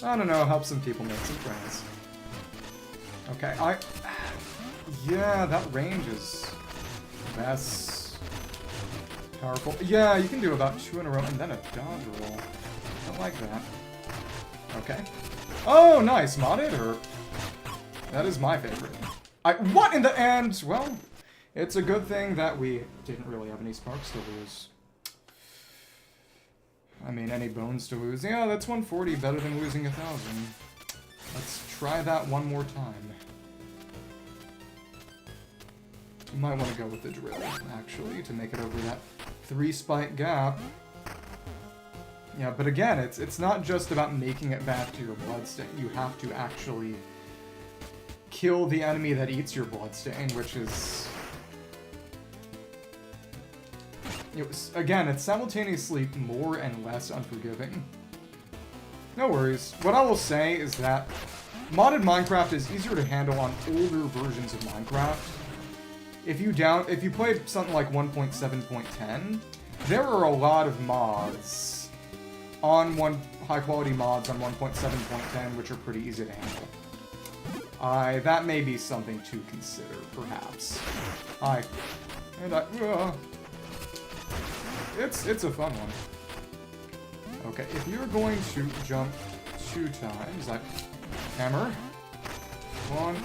I don't know, help some people make some friends. Okay, yeah, that range is best. Powerful. Yeah, you can do about 2 in a row and then a dodge roll. I like that. Okay. Oh, nice. Modded, or... That is my favorite. What in the end? Well, it's a good thing that we didn't really have any sparks to lose. I mean, any bones to lose. Yeah, that's 140, better than losing 1,000. Let's try that one more time. You might want to go with the drill, actually, to make it over that 3-spike gap. Yeah, but again, it's not just about making it back to your bloodstain. You have to actually kill the enemy that eats your bloodstain, which is... Again, it's simultaneously more and less unforgiving. No worries. What I will say is that modded Minecraft is easier to handle on older versions of Minecraft. If you played something like 1.7.10, there are a lot of mods on high-quality mods on 1.7.10 which are pretty easy to handle. That may be something to consider, perhaps. It's a fun one. Okay, if you're going to jump 2 times, hammer. 1,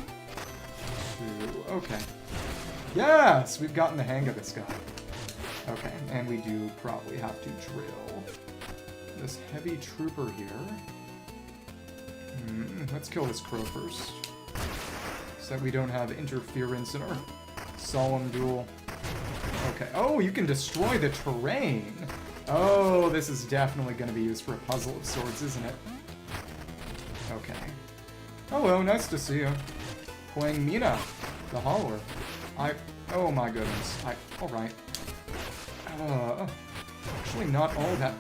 2, okay. Yes! We've gotten the hang of this guy. Okay, and we do probably have to drill this heavy trooper here. Let's kill this crow first, so that we don't have interference in our solemn duel. Okay. Oh, you can destroy the terrain! Oh, this is definitely going to be used for a puzzle of sorts, isn't it? Okay. Hello, nice to see you. Playing Mina, the Hauler. Oh my goodness. Alright. Actually not all that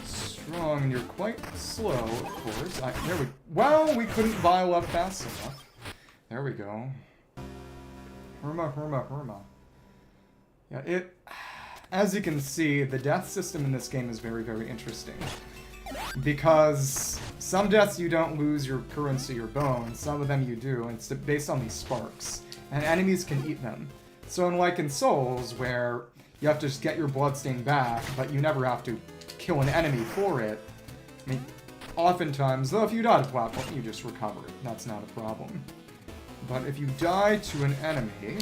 strong, and you're quite slow, of course. Well, we couldn't vial up fast enough. There we go. Herma. Yeah, as you can see, the death system in this game is very, very interesting. Because some deaths you don't lose your currency or bones, some of them you do, and it's based on these sparks. And enemies can eat them. So unlike in Souls, where you have to just get your bloodstain back, but you never have to kill an enemy for it, I mean, oftentimes, though if you die to platform, you just recover it. That's not a problem. But if you die to an enemy,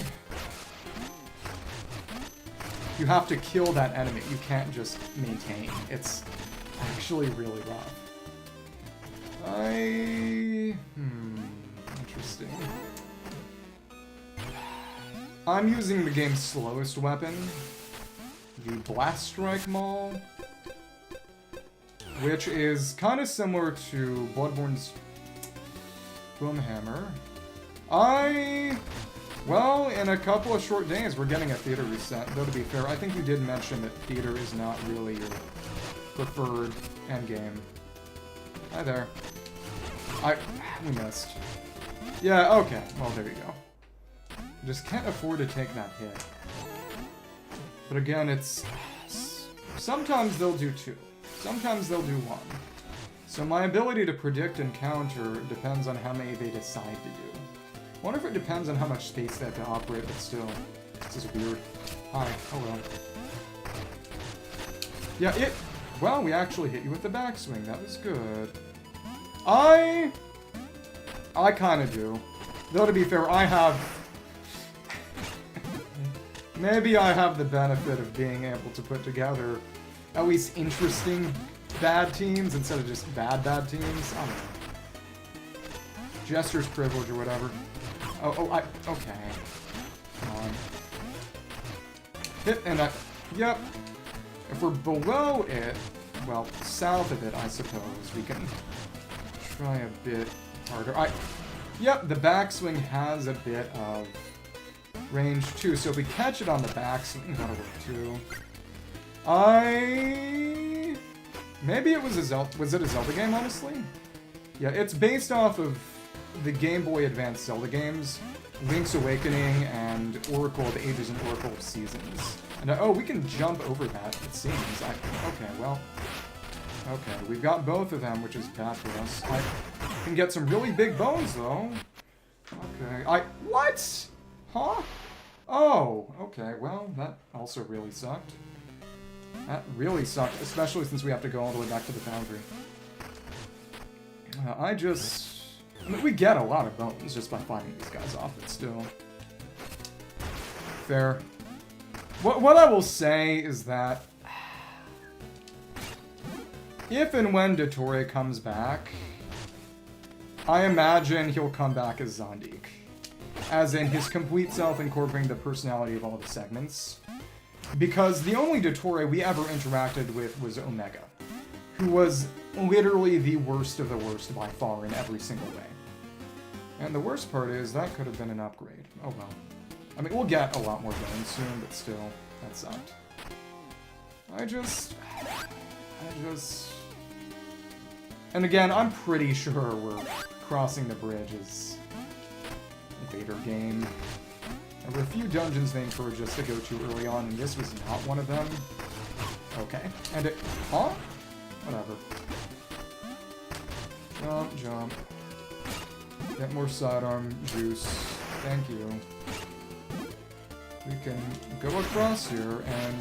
you have to kill that enemy. You can't just maintain. It's actually really rough. Interesting. I'm using the game's slowest weapon, the Blast Strike Maul, which is kind of similar to Bloodborne's Boom Hammer. Well, in a couple of short days, we're getting a theater reset. Though, to be fair, I think you did mention that theater is not really your preferred endgame. Hi there. We missed. Yeah, okay. Well, there you go. Just can't afford to take that hit. But again, it's... Sometimes they'll do 2. Sometimes they'll do 1. So my ability to predict and counter depends on how many they decide to do. I wonder if it depends on how much space they have to operate, but still. This is weird. Hi. Hello. Yeah, well, we actually hit you with the backswing. That was good. I kind of do. Though, to be fair, I have... Maybe I have the benefit of being able to put together at least interesting bad teams instead of just bad teams. I don't know. Jester's privilege or whatever. Okay. Come on. Hit and yep. If we're below it, well, south of it, I suppose, we can try a bit harder. Yep, the backswing has a bit of range too, so if we catch it on the backswing, that'll work too. Maybe it was was it a Zelda game, honestly? Yeah, it's based off of the Game Boy Advance Zelda games, Link's Awakening and Oracle of Ages and Oracle of Seasons. And oh, we can jump over that, it seems. Okay, well... Okay, we've got both of them, which is bad for us. I can get some really big bones, though. Okay, what? Huh? Oh, okay, well, that also really sucked. That really sucked, especially since we have to go all the way back to the foundry. I mean, we get a lot of bones just by fighting these guys off, but still. Fair. What I will say is that if and when Dottore comes back, I imagine he'll come back as Zondik. As in his complete self incorporating the personality of all the segments. Because the only Dottore we ever interacted with was Omega, who was literally the worst of the worst by far in every single way. And the worst part is that could have been an upgrade. Oh well. I mean, we'll get a lot more bones soon, but still, that sucked. I just... And again, I'm pretty sure we're crossing the bridge as later game. There were a few dungeons they encouraged us to go to early on, and this was not one of them. Okay. And it... Huh? Whatever. Jump, jump. Get more sidearm juice. Thank you. We can go across here and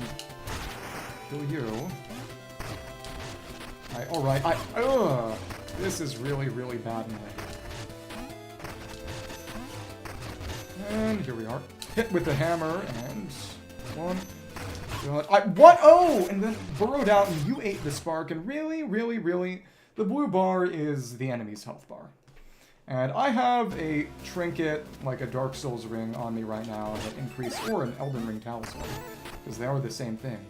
kill you. Alright, ugh! This is really, really bad in a way. And here we are. Hit with the hammer, and... One... what? Oh! And then burrowed out, and you ate the spark, and really, really, really... The blue bar is the enemy's health bar. And I have a trinket, like a Dark Souls ring, on me right now that increases... Or an Elden Ring talisman, because they are the same thing.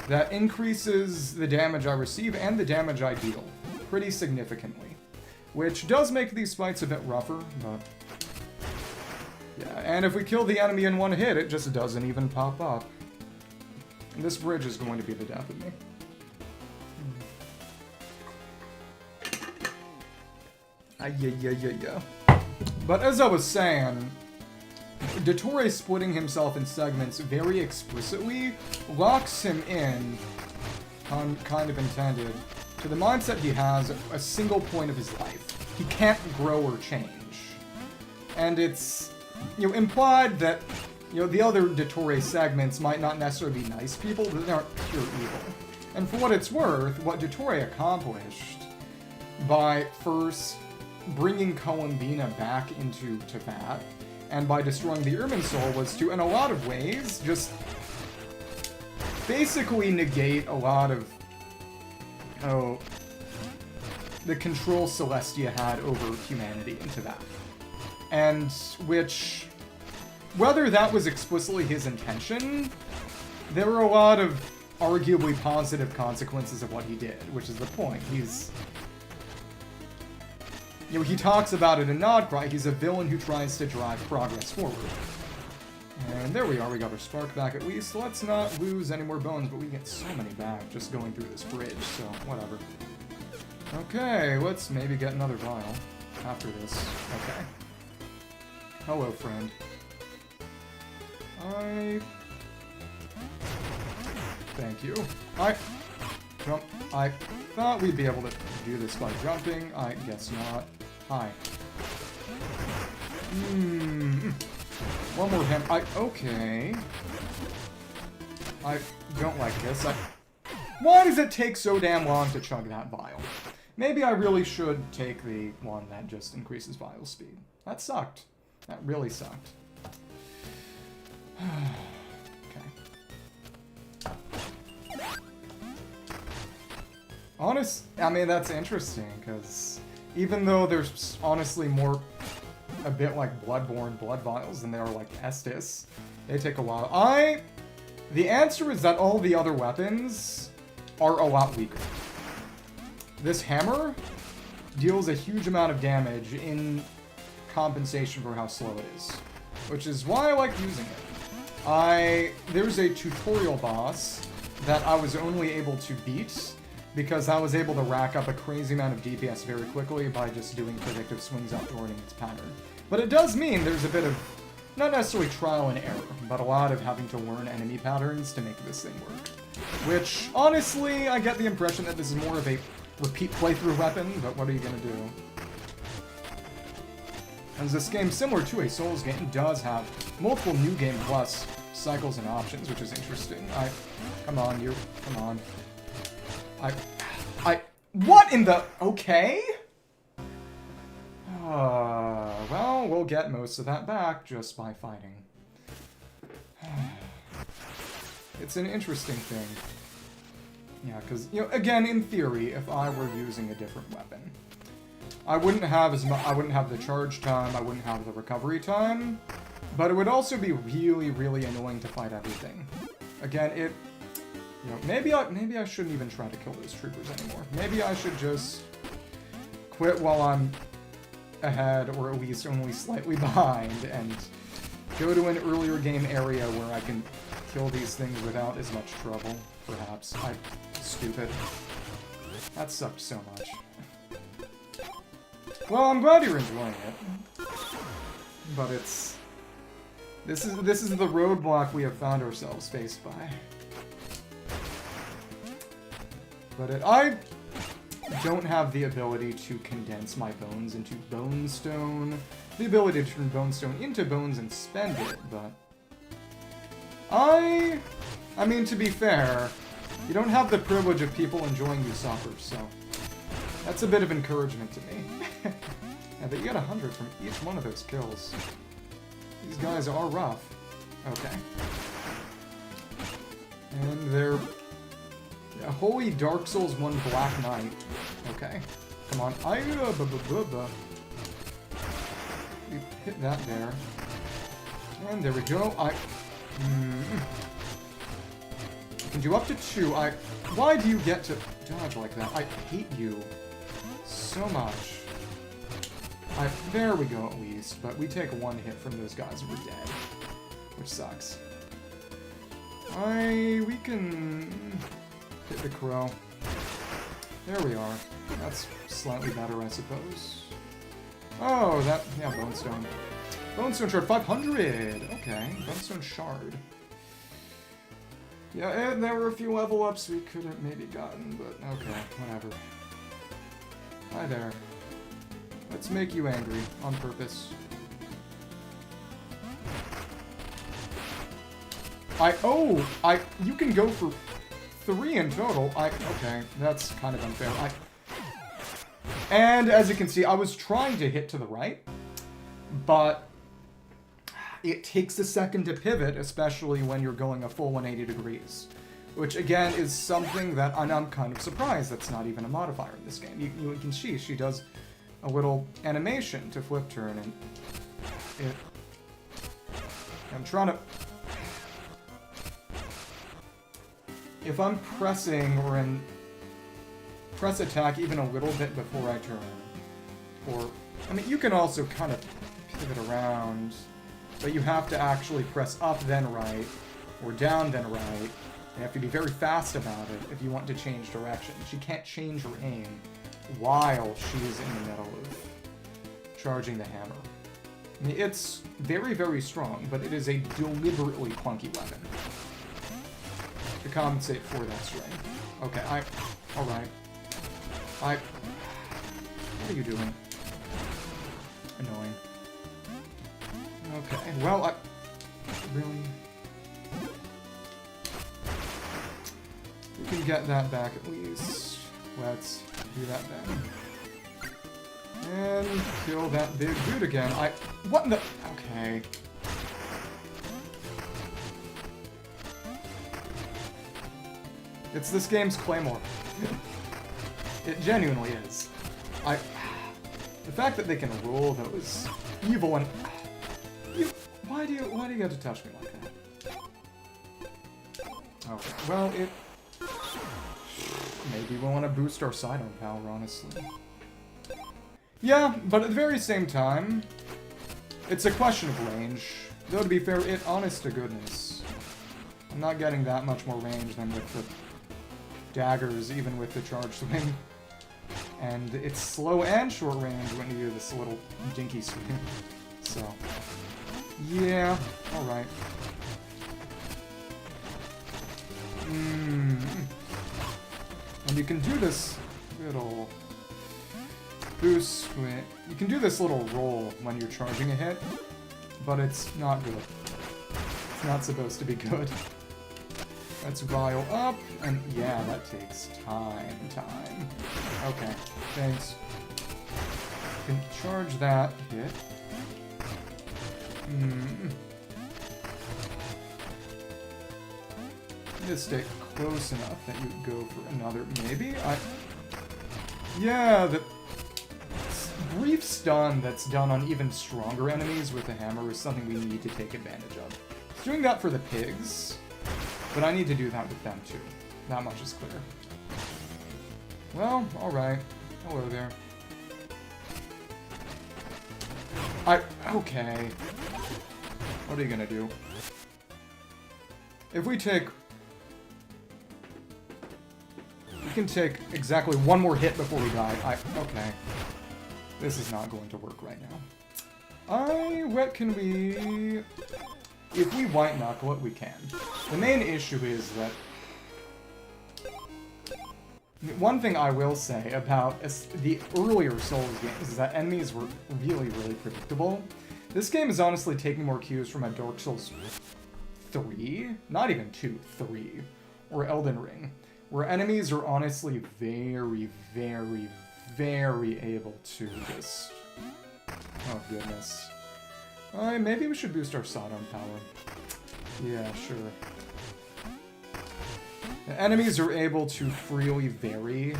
That increases the damage I receive and the damage I deal pretty significantly. Which does make these fights a bit rougher, but... Yeah, and if we kill the enemy in one hit, it just doesn't even pop up. And this bridge is going to be the death of me. Yeah. But as I was saying, Dottore splitting himself in segments very explicitly locks him in, kind of intended, to the mindset he has a single point of his life. He can't grow or change. And it's, implied that, the other Dottore segments might not necessarily be nice people, but they aren't pure evil. And for what it's worth, what Dottore accomplished by first bringing Columbina back into Tibet, and by destroying the Irminsul, was to, in a lot of ways, just basically negate a lot of, the control Celestia had over humanity in Tibet. And which, whether that was explicitly his intention, there were a lot of arguably positive consequences of what he did, which is the point. He's... he talks about it in Nodcry. He's a villain who tries to drive progress forward. And there we are, we got our spark back at least. Let's not lose any more bones, but we get so many back just going through this bridge, so whatever. Okay, let's maybe get another vial after this. Okay. Hello, friend. Thank you. Jump. I thought we'd be able to do this by jumping. I guess not. Hi. One more him. Okay. I don't like this. Why does it take so damn long to chug that vial? Maybe I really should take the one that just increases vial speed. That sucked. That really sucked. I mean, that's interesting, because even though there's honestly more, a bit like Bloodborne blood vials than there are like Estus, they take a while. The answer is that all the other weapons are a lot weaker. This hammer deals a huge amount of damage in compensation for how slow it is, which is why I like using it. There's a tutorial boss that I was only able to beat because I was able to rack up a crazy amount of DPS very quickly by just doing predictive swings outboarding its pattern. But it does mean there's a bit of not necessarily trial and error, but a lot of having to learn enemy patterns to make this thing work. Which, honestly, I get the impression that this is more of a repeat playthrough weapon, but what are you gonna do? As this game, similar to a Souls game, does have multiple New Game Plus cycles and options, which is interesting. Come on, you. Come on. What in the... Okay? Well, we'll get most of that back just by fighting. It's an interesting thing. Yeah, because, you know, again, in theory, if I were using a different weapon, I wouldn't have I wouldn't have the charge time, I wouldn't have the recovery time, but it would also be really, really annoying to fight everything. Again, you know, maybe I shouldn't even try to kill those troopers anymore. Maybe I should just quit while I'm ahead, or at least only slightly behind, and go to an earlier game area where I can kill these things without as much trouble, perhaps. Stupid. That sucked so much. Well, I'm glad you're enjoying it. But this is the roadblock we have found ourselves faced by. But I don't have the ability to condense my bones into bone stone. The ability to turn bone stone into bones and spend it, but... I mean, to be fair, you don't have the privilege of people enjoying you suffer, so... That's a bit of encouragement to me. Yeah, but you get 100 from each one of those kills. These guys are rough. Okay. And they're... Holy Dark Souls 1 Black Knight. Okay. Come on. We hit that there. And there we go. You can do up to 2. Why do you get to dodge like that? I hate you so much. There we go at least, but we take 1 hit from those guys and we're dead. Which sucks. We can hit the crow. There we are. That's slightly better, I suppose. Oh, yeah, Bone Stone. Bone Stone Shard, 500! Okay, Bone Stone Shard. Yeah, and there were a few level ups we could have maybe gotten, but okay, whatever. Hi there. Let's make you angry, on purpose. You can go for 3 in total. Okay, that's kind of unfair. And as you can see, I was trying to hit to the right, but it takes a second to pivot, especially when you're going a full 180 degrees. Which, again, is something that I'm kind of surprised that's not even a modifier in this game. You can see she does a little animation to flip turn, and I'm trying to... If I'm pressing or in press attack even a little bit before I turn, or... I mean, you can also kind of pivot around, but you have to actually press up then right, or down then right. You have to be very fast about it if you want to change direction. She can't change her aim while she's in the middle of charging the hammer. I mean, it's very, very strong, but it is a deliberately clunky weapon to compensate for that strength. Okay, alright. What are you doing? Annoying. Okay, well, really? We can get that back at least. Let's do that then. And kill that big dude again. What in the... Okay. It's this game's Claymore. It genuinely is. The fact that they can roll those evil and... Why do you have to touch me like that? Okay, well, maybe we want to boost our sidearm power, honestly. Yeah, but at the very same time, it's a question of range. Though, to be fair, honest to goodness, I'm not getting that much more range than with the daggers, even with the charge swing. And it's slow and short range when you do this little dinky swing. So, Yeah, alright. And you can do this little boost when... You can do this little roll when you're charging a hit, but it's not good. It's not supposed to be good. Let's rile up, and yeah, that takes time. Okay, thanks. You can charge that hit. Just stay close enough that you go for another, maybe? Yeah, the brief stun that's done on even stronger enemies with the hammer is something we need to take advantage of. It's doing that for the pigs, but I need to do that with them too. That much is clear. Well, alright. Hello there. Okay. What are you gonna do? If we take... We can take exactly one more hit before we die. Okay. This is not going to work right now. What can we... If we white knuckle it, we can. The main issue is that... One thing I will say about the earlier Souls games is that enemies were really, really predictable. This game is honestly taking more cues from a Dark Souls 3, not even 2, 3, or Elden Ring, where enemies are honestly very, very, very able to just... Oh, goodness. Maybe we should boost our Sodom power. Yeah, sure. The enemies are able to freely vary.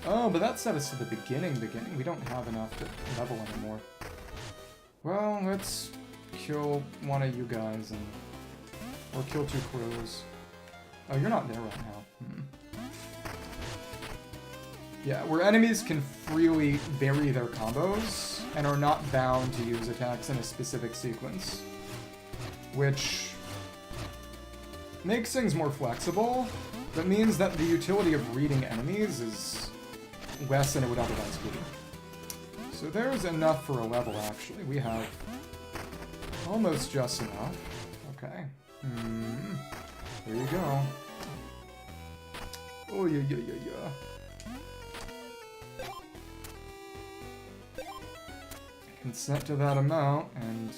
Oh, but that set us to the beginning. We don't have enough to level anymore. Well, let's kill one of you guys and... Or kill 2 crows. Oh, you're not there right now. Yeah, where enemies can freely vary their combos and are not bound to use attacks in a specific sequence. Which makes things more flexible, but means that the utility of reading enemies is less than it would otherwise be. So there's enough for a level, actually. We have almost just enough. Okay. There you go. Oh, yeah. Consent to that amount, and...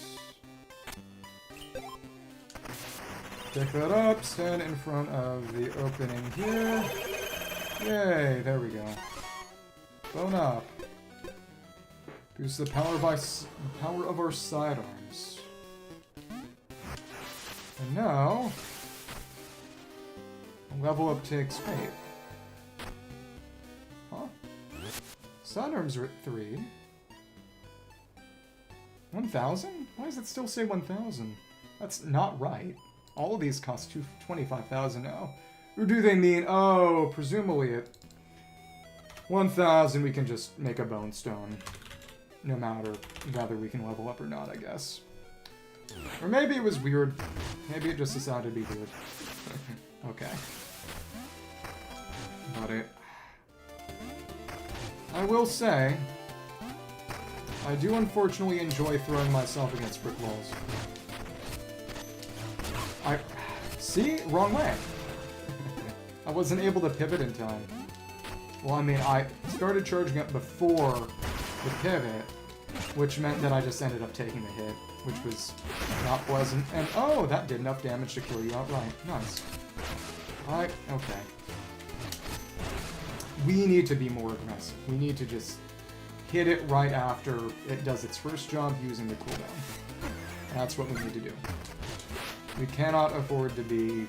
Pick that up, stand in front of the opening here. Yay, there we go. Bone up. Boost the power of our sidearms. And now... Level up takes... Wait. Huh? Sidearms are at 3. 1,000? Why does it still say 1,000? That's not right. All of these cost 25,000 now. Or do they mean... Oh, presumably at 1,000 we can just make a bone stone. No matter whether we can level up or not, I guess. Or maybe it was weird. Maybe it just decided to be weird. Okay. But I will say... I do unfortunately enjoy throwing myself against brick walls. See? Wrong way. I wasn't able to pivot in time. Well, I mean, I started charging up before the pivot, which meant that I just ended up taking the hit, which was not pleasant. And, oh, that did enough damage to kill you outright. Nice. Okay. We need to be more aggressive. We need to just hit it right after it does its first job using the cooldown. That's what we need to do. We cannot afford to be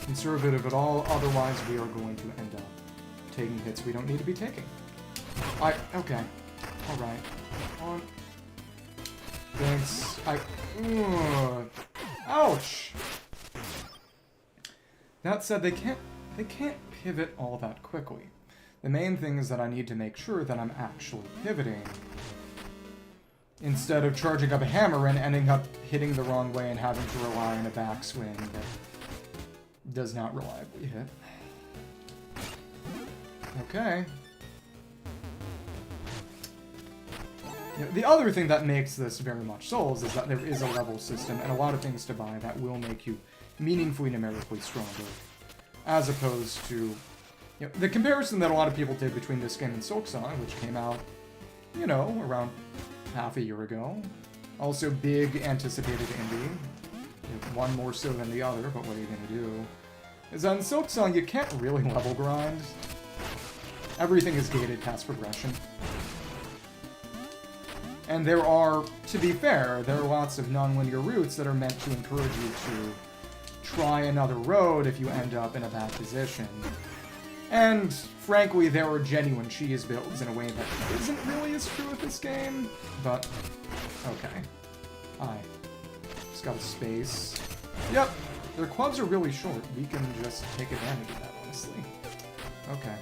conservative at all, otherwise we are going to end up taking hits we don't need to be taking. Okay. Alright. On. Thanks. Ouch! That said, they can't pivot all that quickly. The main thing is that I need to make sure that I'm actually pivoting instead of charging up a hammer and ending up hitting the wrong way and having to rely on a backswing that does not reliably hit. The other thing that makes this very much Souls is that there is a level system and a lot of things to buy that will make you meaningfully numerically stronger. As opposed to, the comparison that a lot of people did between this game and Silksong, which came out, around half a year ago. Also big anticipated indie. One more so than the other, but what are you going to do? Is on Silksong, you can't really level grind. Everything is gated past progression. And there are, to be fair, there are lots of non-linear routes that are meant to encourage you to try another road if you end up in a bad position. And, frankly, there are genuine cheese builds in a way that isn't really as true with this game, but, okay. Just got a space. Yep, their clubs are really short. We can just take advantage of that, honestly. Okay.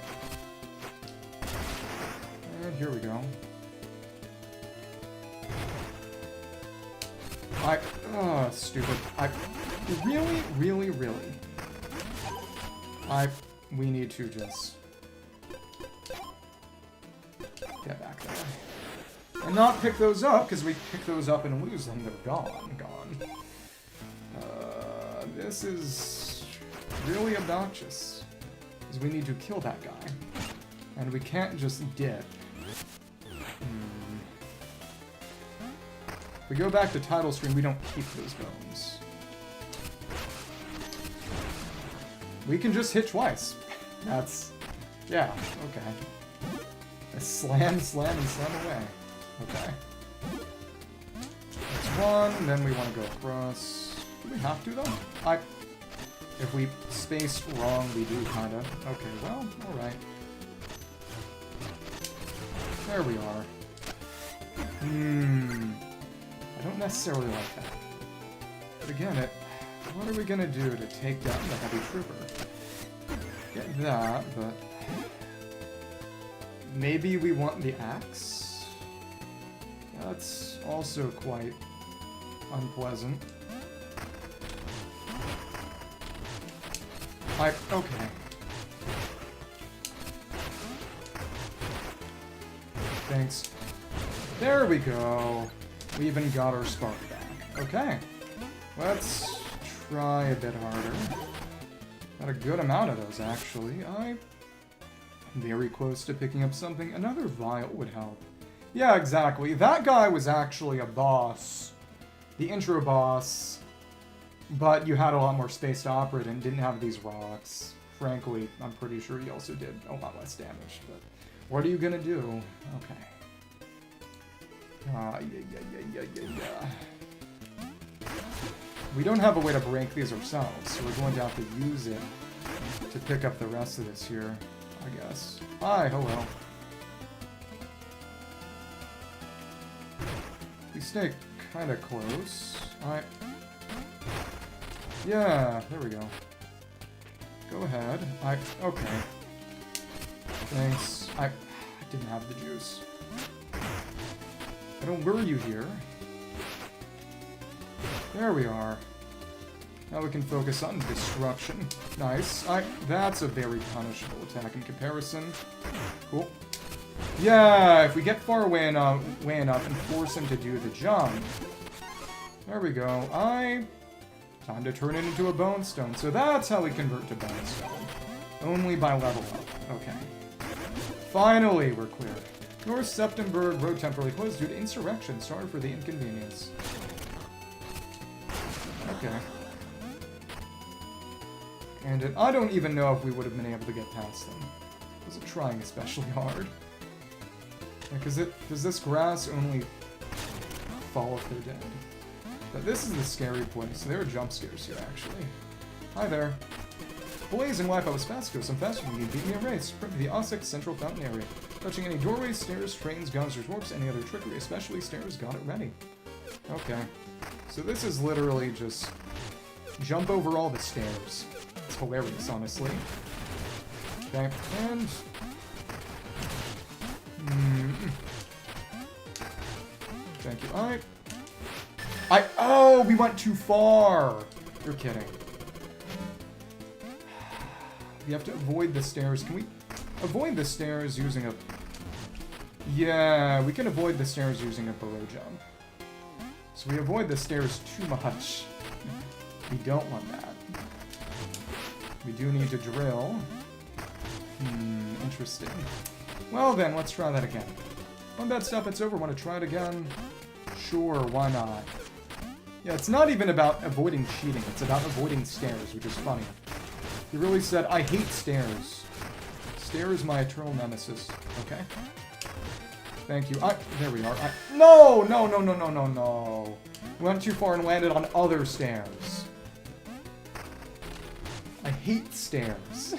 And here we go. Stupid. Really. We need to just get back there. And not pick those up, because we pick those up and lose them. They're gone. This is really obnoxious. Because we need to kill that guy. And we can't just dip. If we go back to title screen, we don't keep those bones. We can just hit twice. That's... yeah, okay. Slam, and slam away. Okay. That's one, then we want to go across. Do we have to, though? If we spaced wrong, we do, kinda. Okay, well, alright. There we are. I don't necessarily like that. But again, what are we gonna do to take down the heavy trooper? Get that, but... maybe we want the axe? That's also quite unpleasant. Okay. Thanks. There we go. We even got our spark back. Okay. Let's try a bit harder. Got a good amount of those, actually. I'm very close to picking up something. Another vial would help. Yeah, exactly. That guy was actually a boss. The intro boss. But you had a lot more space to operate and didn't have these rocks. Frankly, I'm pretty sure he also did a lot less damage. But what are you gonna do? Okay. Yeah. We don't have a way to break these ourselves, so we're going to have to use it to pick up the rest of this here, I guess. Hi, hello. We stay kind of close. Yeah, there we go. Go ahead. Okay. Thanks. I didn't have the juice. I don't lure you here. There we are. Now we can focus on destruction. Nice. That's a very punishable attack in comparison. Cool. Yeah, if we get far away enough and force him to do the jump. There we go. Time to turn it into a bone stone. So that's how we convert to bone stone. Only by level up. Okay. Finally, we're clear. North Septemberg Road temporarily closed due to insurrection. Sorry for the inconvenience. Okay. And I don't even know if we would have been able to get past them. I wasn't trying especially hard. Does this grass only fall if they're dead? But this is the scary place. There are jump scares here, actually. Hi there. Blaze and wipe, I was fast, go some faster than you. Beat me a race. Sprint to the Ossex Central Fountain area. Touching any doorways, stairs, trains, gonzers, warps, any other trickery, especially stairs, got it ready. Okay. So this is literally just jump over all the stairs. It's hilarious, honestly. Okay, and... Thank you. Oh, we went too far! You're kidding. We have to avoid the stairs. Can we avoid the stairs using a Yeah, we can avoid the stairs using a burrow jump. So we avoid the stairs too much. We don't want that. We do need to drill. Interesting. Well then, let's try that again. One bad step, it's over. Want to try it again? Sure, why not? Yeah, it's not even about avoiding cheating. It's about avoiding stairs, which is funny. He really said, I hate stairs. Stairs my eternal nemesis. Okay. Thank you. There we are. No! No, no, no, no, no, no. Went too far and landed on other stairs. I hate stairs.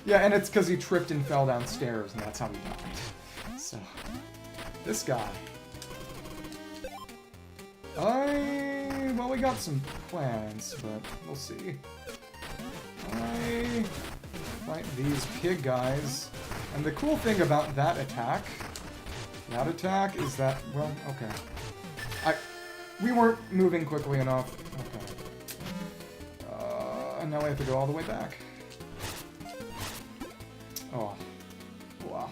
Yeah, and it's because he tripped and fell downstairs, and that's how he died. So, this guy. Well, we got some plans, but we'll see. I fight these pig guys. And the cool thing about that attack is that, well, okay. We weren't moving quickly enough. Okay. And now we have to go all the way back. Oh. Wow.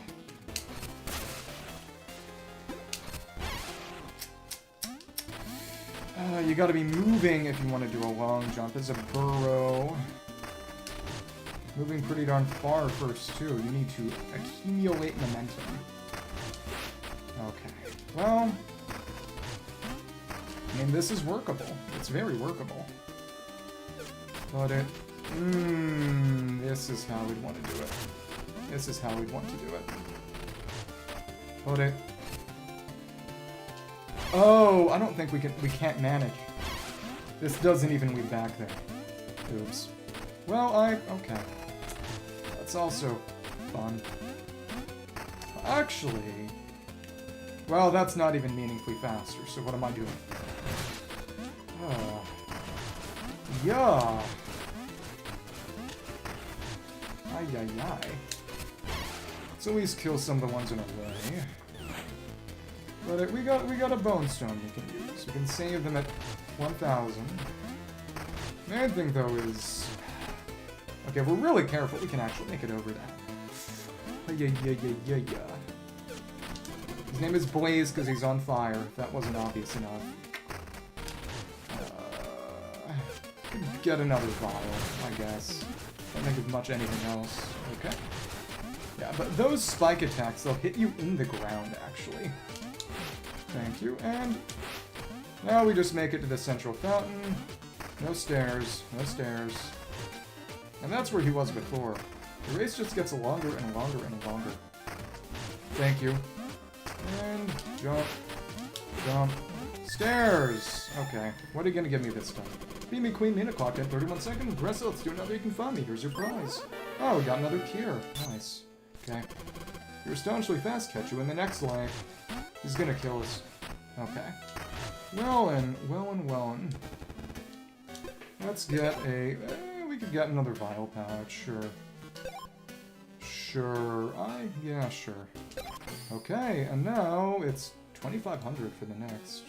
You gotta be moving if you want to do a long jump. As a burrow. Moving pretty darn far first, too. You need to accumulate momentum. Okay. Well, I mean, this is workable. It's very workable. But this is how we'd want to do it. This is how we'd want to do it. But oh, I don't think we can't manage. This doesn't even lead back there. Oops. Well, okay. That's also fun. Actually, well, that's not even meaningfully faster, so what am I doing? Yeah. Ay, ay, ay. Let's at least kill some of the ones in our way. But we got a bone stone we can use. We can save them at 1,000. Main thing though is, okay, if we're really careful, we can actually make it over that. Yeah. His name is Blaze because he's on fire. If that wasn't obvious enough. Get another vial, I guess. Can't think of much anything else. Okay. Yeah, but those spike attacks, they'll hit you in the ground, actually. Thank you, and now we just make it to the central fountain. No stairs, no stairs. And that's where he was before. The race just gets longer and longer and longer. Thank you. And jump. Jump. Stairs! Okay, what are you gonna give me this time? Beat me Queen Mina clocked in 31 seconds. Press it, let's do another you can find me. Here's your prize. Oh, we got another tier. Nice. Okay. You're astonishingly fast, catch you in the next life. He's gonna kill us. Okay. Well and. Let's get a... we could get another vial pouch, sure. Sure. Yeah, sure. Okay, and now it's 2,500 for the next.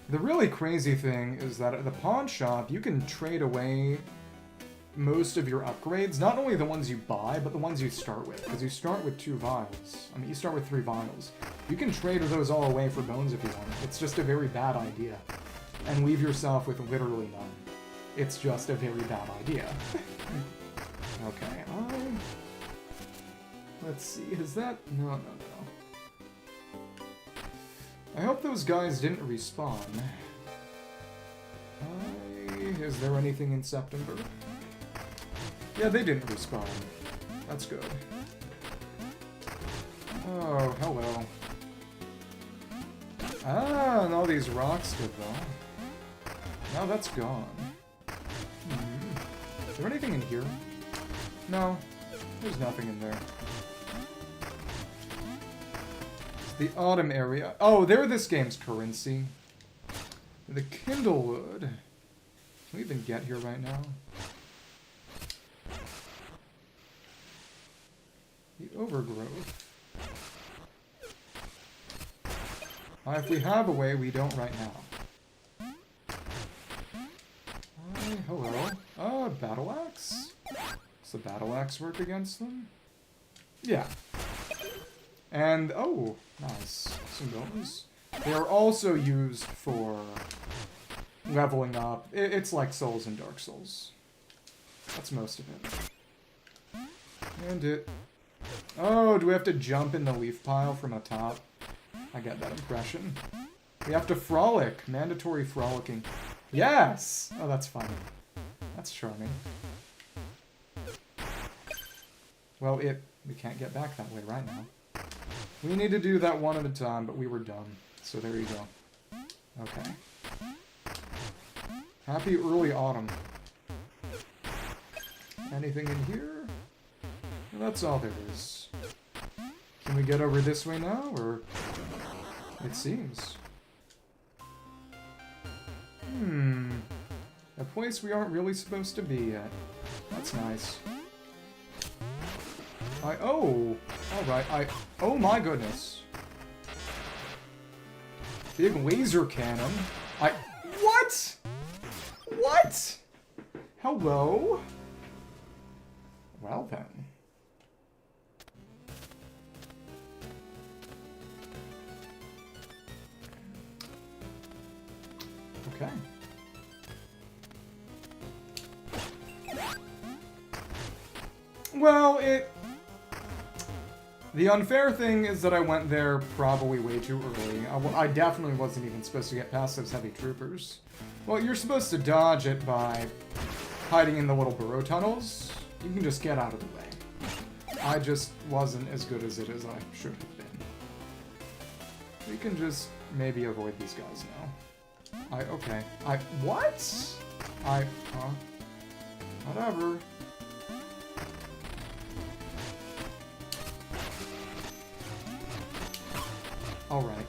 The really crazy thing is that at the pawn shop, you can trade away most of your upgrades. Not only the ones you buy, but the ones you start with. Because you start with 2 vials. I mean, you start with 3 vials. You can trade those all away for bones if you want. It's just a very bad idea. And leave yourself with literally none. It's just a very bad idea. Okay, let's see, is that... No. I hope those guys didn't respawn. Is there anything in September? Yeah, they didn't respawn. That's good. Oh, hello. Ah, and all these rocks did though. Now that's gone. Is there anything in here? No, there's nothing in there. The autumn area. Oh, they're this game's currency. The Kindlewood. Can we even get here right now? The Overgrowth. If we have a way, we don't right now. Hello. battle axe? Does the battle axe work against them? Yeah. And, oh, nice. Some bones. They are also used for leveling up. It's like Souls and Dark Souls. That's most of it. And it... Oh, do we have to jump in the leaf pile from atop? I get that impression. We have to frolic. Mandatory frolicking. Yes! Oh, that's fun. That's charming. Well, we can't get back that way right now. We need to do that one at a time, but we were done. So there you go. Okay. Happy early autumn. Anything in here? Well, that's all there is. Can we get over this way now, or... It seems. A place we aren't really supposed to be yet. That's nice. Oh! Alright, oh my goodness. Big laser cannon. What?! What?! Hello? Well then. Okay. Well, the unfair thing is that I went there probably way too early. I definitely wasn't even supposed to get past those heavy troopers. Well, you're supposed to dodge it by hiding in the little burrow tunnels. You can just get out of the way. I just wasn't as good as it as I should have been. We can just maybe avoid these guys now. Okay. What? Whatever. Alright.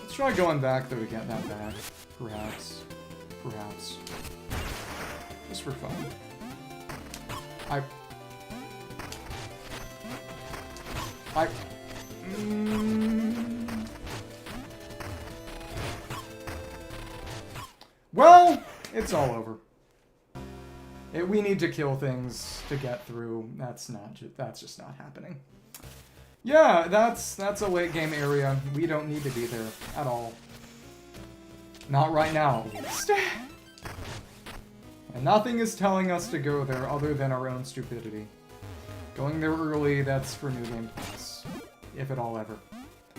Let's try going back, though, to get that back. Perhaps. Perhaps. Just for fun. Well, it's all over. We need to kill things to get through. That's just not happening. Yeah, that's a late game area. We don't need to be there at all. Not right now, at least. And nothing is telling us to go there other than our own stupidity. Going there early, that's for New Game Plus. If at all ever.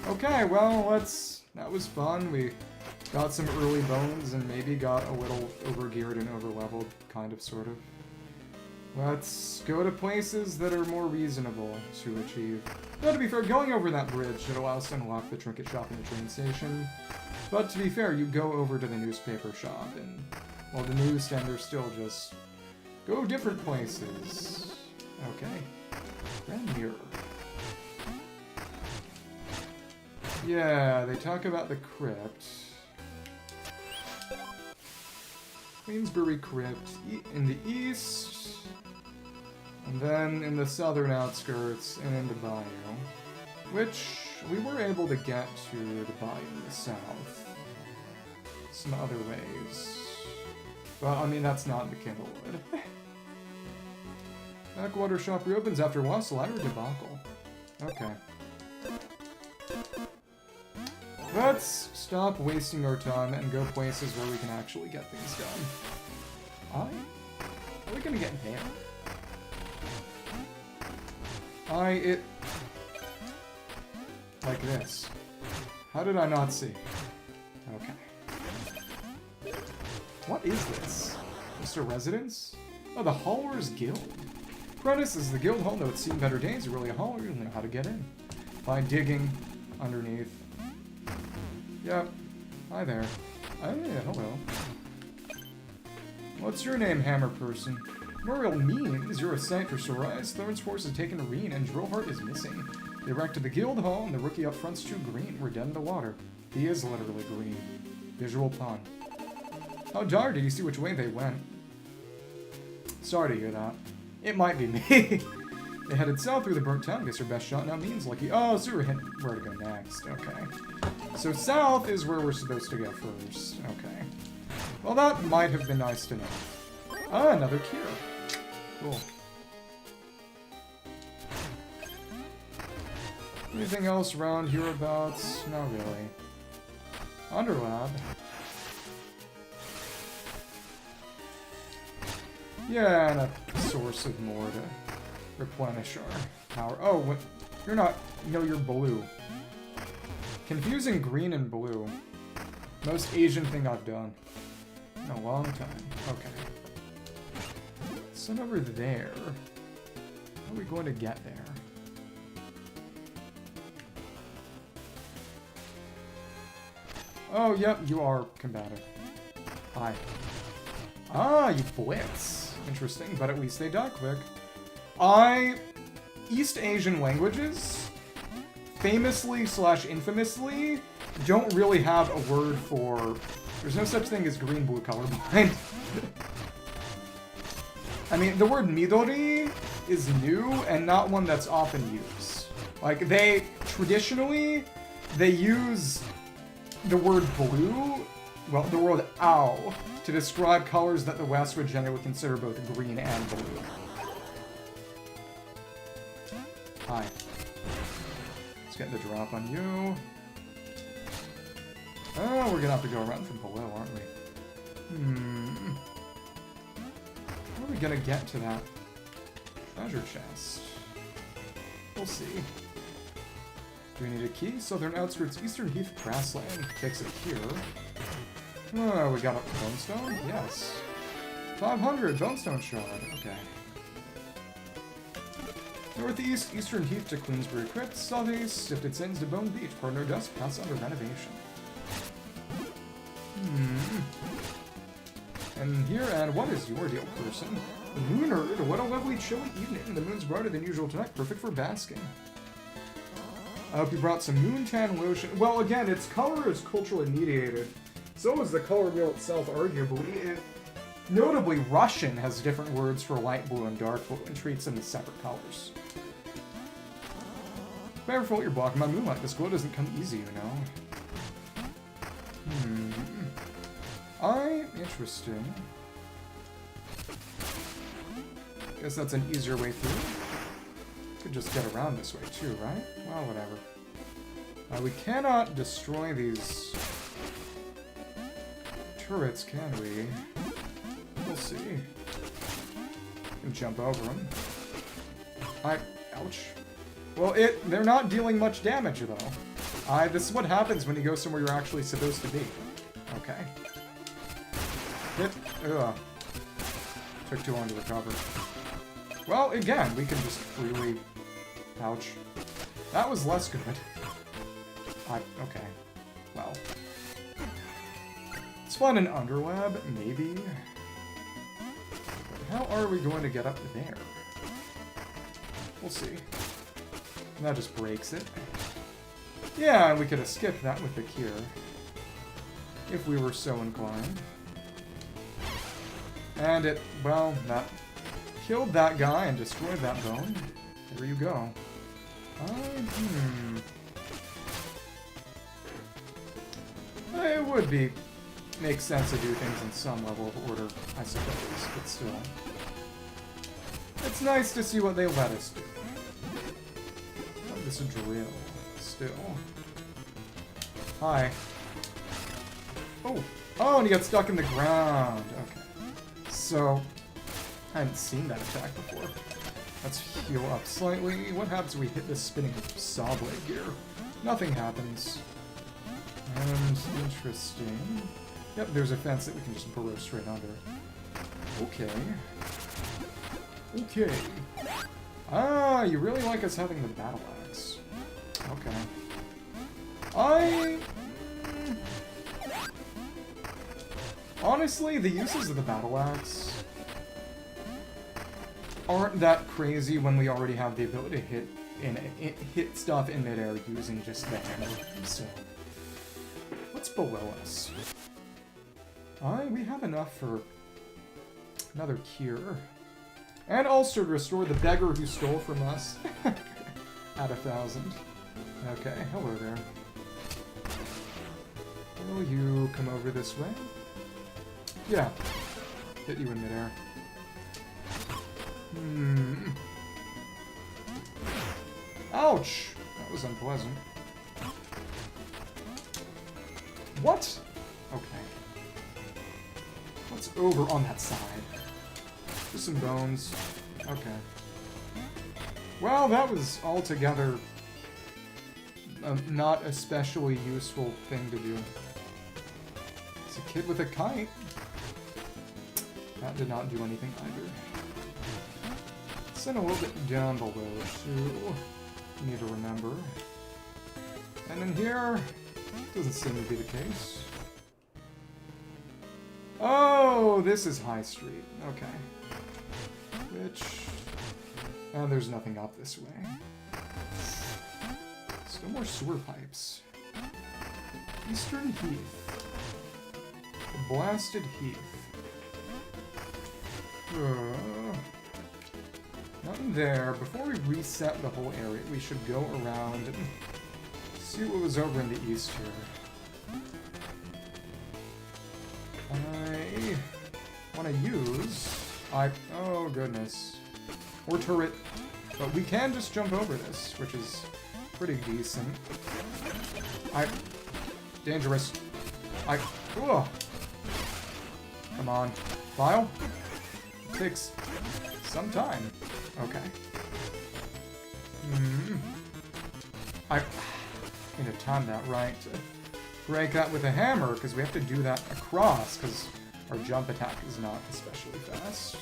Okay, well, that was fun. We got some early bones and maybe got a little overgeared and overleveled, kind of, sort of. Let's go to places that are more reasonable to achieve. Though, to be fair, going over that bridge should allow us to unlock the trinket shop in the train station. But to be fair, you go over to the newspaper shop, and, well, the newsstanders still just go different places. Okay. Grand Mirror. Yeah, they talk about the crypt. Queensbury Crypt in the east. And then in the southern outskirts and in the bayou, which we were able to get to the bayou in the south some other ways. Well, I mean, that's not in the Kindlewood. Backwater shop reopens after Wasselider debacle. Okay. Let's stop wasting our time and go places where we can actually get things done. Are we gonna get there? Like this. How did I not see? Okay. What is this? Just a residence? Oh, the Hauler's Guild. Apprentice is the guild hall, though it's seen better days. You're really a hauler, you know how to get in. By digging underneath. Yep. Hi there. Oh, yeah, hello. What's your name, hammer person? Muriel means you're a sight for sore eyes. Thorn's force has taken Arene, and Drillheart is missing. They erected the guild hall, and the rookie up front's too green. We're dead in the water. He is literally green. Visual pun. How dire did you see which way they went? Sorry to hear that. It might be me. They headed south through the burnt town. Guess your best shot now means lucky. Oh, so we're hitting where to go next. Okay. So south is where we're supposed to go first. Okay. Well, that might have been nice to know. Ah, another cure. Cool. Anything else around hereabouts? Not really. Underlab. Yeah, and a source of more to replenish our power. Oh, what? You're not... No, you're blue. Confusing green and blue. Most Asian thing I've done in a long time. Okay. Send over there. How are we going to get there? Oh, yep, you are combative. Hi. Ah, you blitz. Interesting, but at least they die quick. East Asian languages, famously / infamously, don't really have a word for... There's no such thing as green-blue colorblind. I mean, the word Midori is new and not one that's often used. Like, traditionally, they use the word blue, well, the word ao, to describe colors that the West would generally consider both green and blue. Hi. Let's get the drop on you. Oh, we're gonna have to go around from below, aren't we? How are we gonna get to that treasure chest? We'll see. Do we need a key? Southern outskirts, Eastern Heath grassland. Takes it here. Oh, we got a bonestone? Yes. 500 bonestone shard. Okay. Northeast, Eastern Heath to Queensbury Crypt. Southeast, Sifted Sands to Bone Beach. Partner Dust, pass under renovation. And here, and what is your deal, person? Moonerd, what a lovely chilly evening. The moon's brighter than usual tonight, perfect for basking. I hope you brought some moontan lotion. Well, again, its color is culturally mediated. So is the color wheel itself, arguably. Notably, Russian has different words for light blue and dark blue and treats them as separate colors. Careful, you're blocking my moonlight. This glow doesn't come easy, you know. Interesting. Guess that's an easier way through. Could just get around this way too, right? Well, whatever. We cannot destroy these turrets, can we? We'll see. We can jump over them. Ouch. Well, they're not dealing much damage, though. This is what happens when you go somewhere you're actually supposed to be. Okay. Ugh. Took too long to recover. Well, again, we can just freely... Ouch. That was less good. Okay. Well. Let's find an underlab, maybe? But how are we going to get up there? We'll see. And that just breaks it. Yeah, and we could have skipped that with the cure. If we were so inclined. And that killed that guy and destroyed that bone. There you go. It would make sense to do things in some level of order, I suppose, but still. It's nice to see what they let us do. This drill, still. Hi. Oh, and he got stuck in the ground. Okay. So, I hadn't seen that attack before. Let's heal up slightly. What happens if we hit this spinning saw blade here? Nothing happens. And interesting. Yep, there's a fence that we can just burrow straight under. Okay. Okay. Ah, you really like us having the battle axe. Okay. Honestly, the uses of the battle axe aren't that crazy when we already have the ability to hit stuff in midair using just the hammer. So, what's below us? We have enough for another cure. And also restore the beggar who stole from us. At 1,000. Okay, hello there. Will you come over this way? Yeah. Hit you in midair. Ouch! That was unpleasant. What? Okay. What's over on that side? Just some bones. Okay. Well, that was altogether not especially useful thing to do. It's a kid with a kite. That did not do anything either. Send a little bit down below, too. Need to remember. And in here, doesn't seem to be the case. Oh, this is High Street. Okay. Which... there's nothing up this way. Still more sewer pipes. Eastern Heath. The Blasted Heath. Nothing there. Before we reset the whole area, we should go around and see what was over in the east here. I want to use... oh, goodness. Or turret. But we can just jump over this, which is pretty decent. Dangerous. Ugh. Come on. File? Takes some time. Okay. I need to time that right. Break that with a hammer, because we have to do that across, because our jump attack is not especially fast.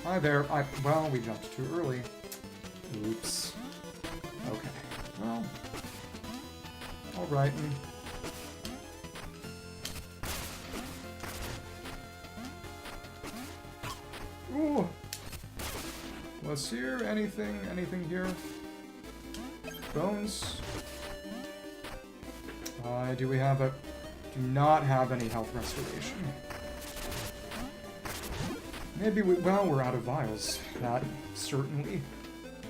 Hi there. Well, we jumped too early. Oops. Okay. Well. Alright. Ooh. What's here? Anything? Anything here? Bones? Do we have a... Do not have any health restoration. Maybe we... Well, we're out of vials. That certainly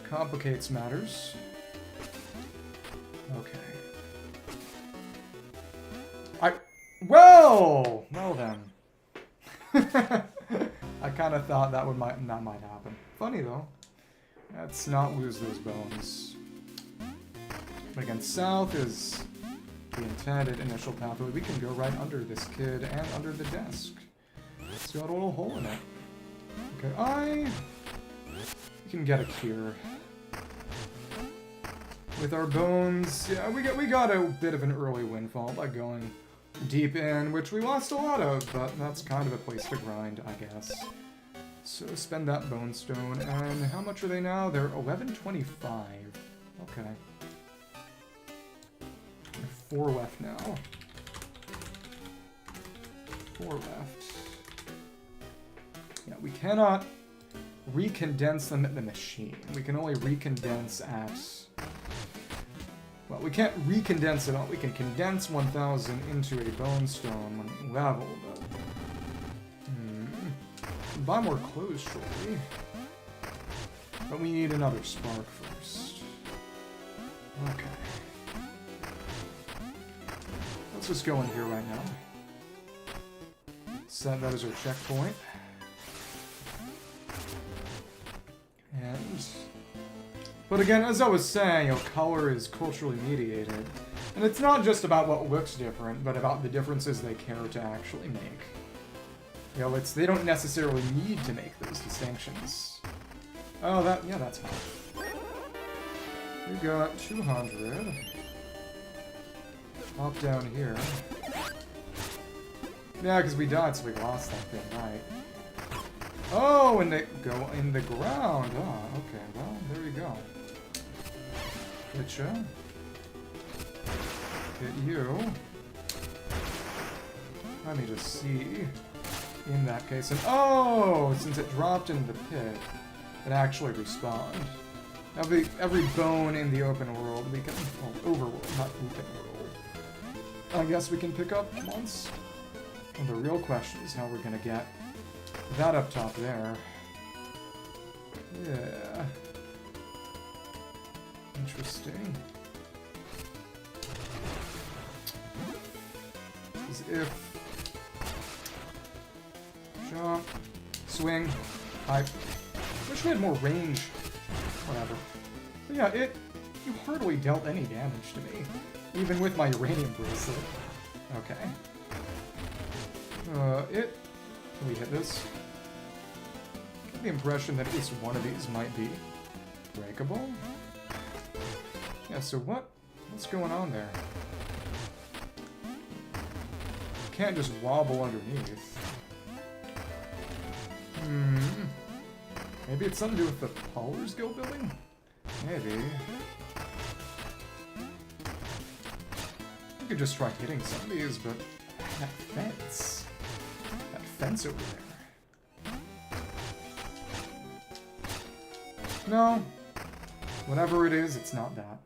complicates matters. Okay. Well then. I kind of thought that might happen. Funny though. Let's not lose those bones. But again, south is the intended initial pathway. We can go right under this kid and under the desk. It's got a little hole in it. Okay, we can get a cure. With our bones, yeah, we got a bit of an early windfall by going deep in, which we lost a lot of, but that's kind of a place to grind, I guess. So spend that bone stone, and how much are they now? They're 1125. Okay. 4 left now. 4 left. Yeah, we cannot recondense them at the machine. We can only recondense at... Well, we can't recondense it all. We can condense 1,000 into a bone stone when level, but... Buy more clothes shortly. But we need another spark first. Okay. Let's just go in here right now. Set that as our checkpoint. But again, as I was saying, color is culturally mediated. And it's not just about what looks different, but about the differences they care to actually make. They don't necessarily need to make those distinctions. Oh, that's fine. We got 200. Hop down here. Yeah, because we died, so we lost that thing, right? Oh, and they go in the ground. Oh, okay, well, there we go. Getcha. Get you. Let me just see. In that case, and oh, since it dropped in the pit, it actually respawned. Every bone in the open world, we can... Oh, overworld, not open world. I guess we can pick up once. And the real question is how we're gonna get that up top there. Yeah. Interesting. As if... Jump. Swing. Pipe. Wish we had more range. Whatever. But yeah, you hardly dealt any damage to me. Even with my uranium bracelet. Okay. Can we hit this? I get the impression that at least one of these might be breakable. Yeah, so what's going on there? Can't just wobble underneath. Maybe it's something to do with the Polars Guild building? Maybe. You could just try hitting some of these, but that fence. That fence over there. No. Whatever it is, it's not that.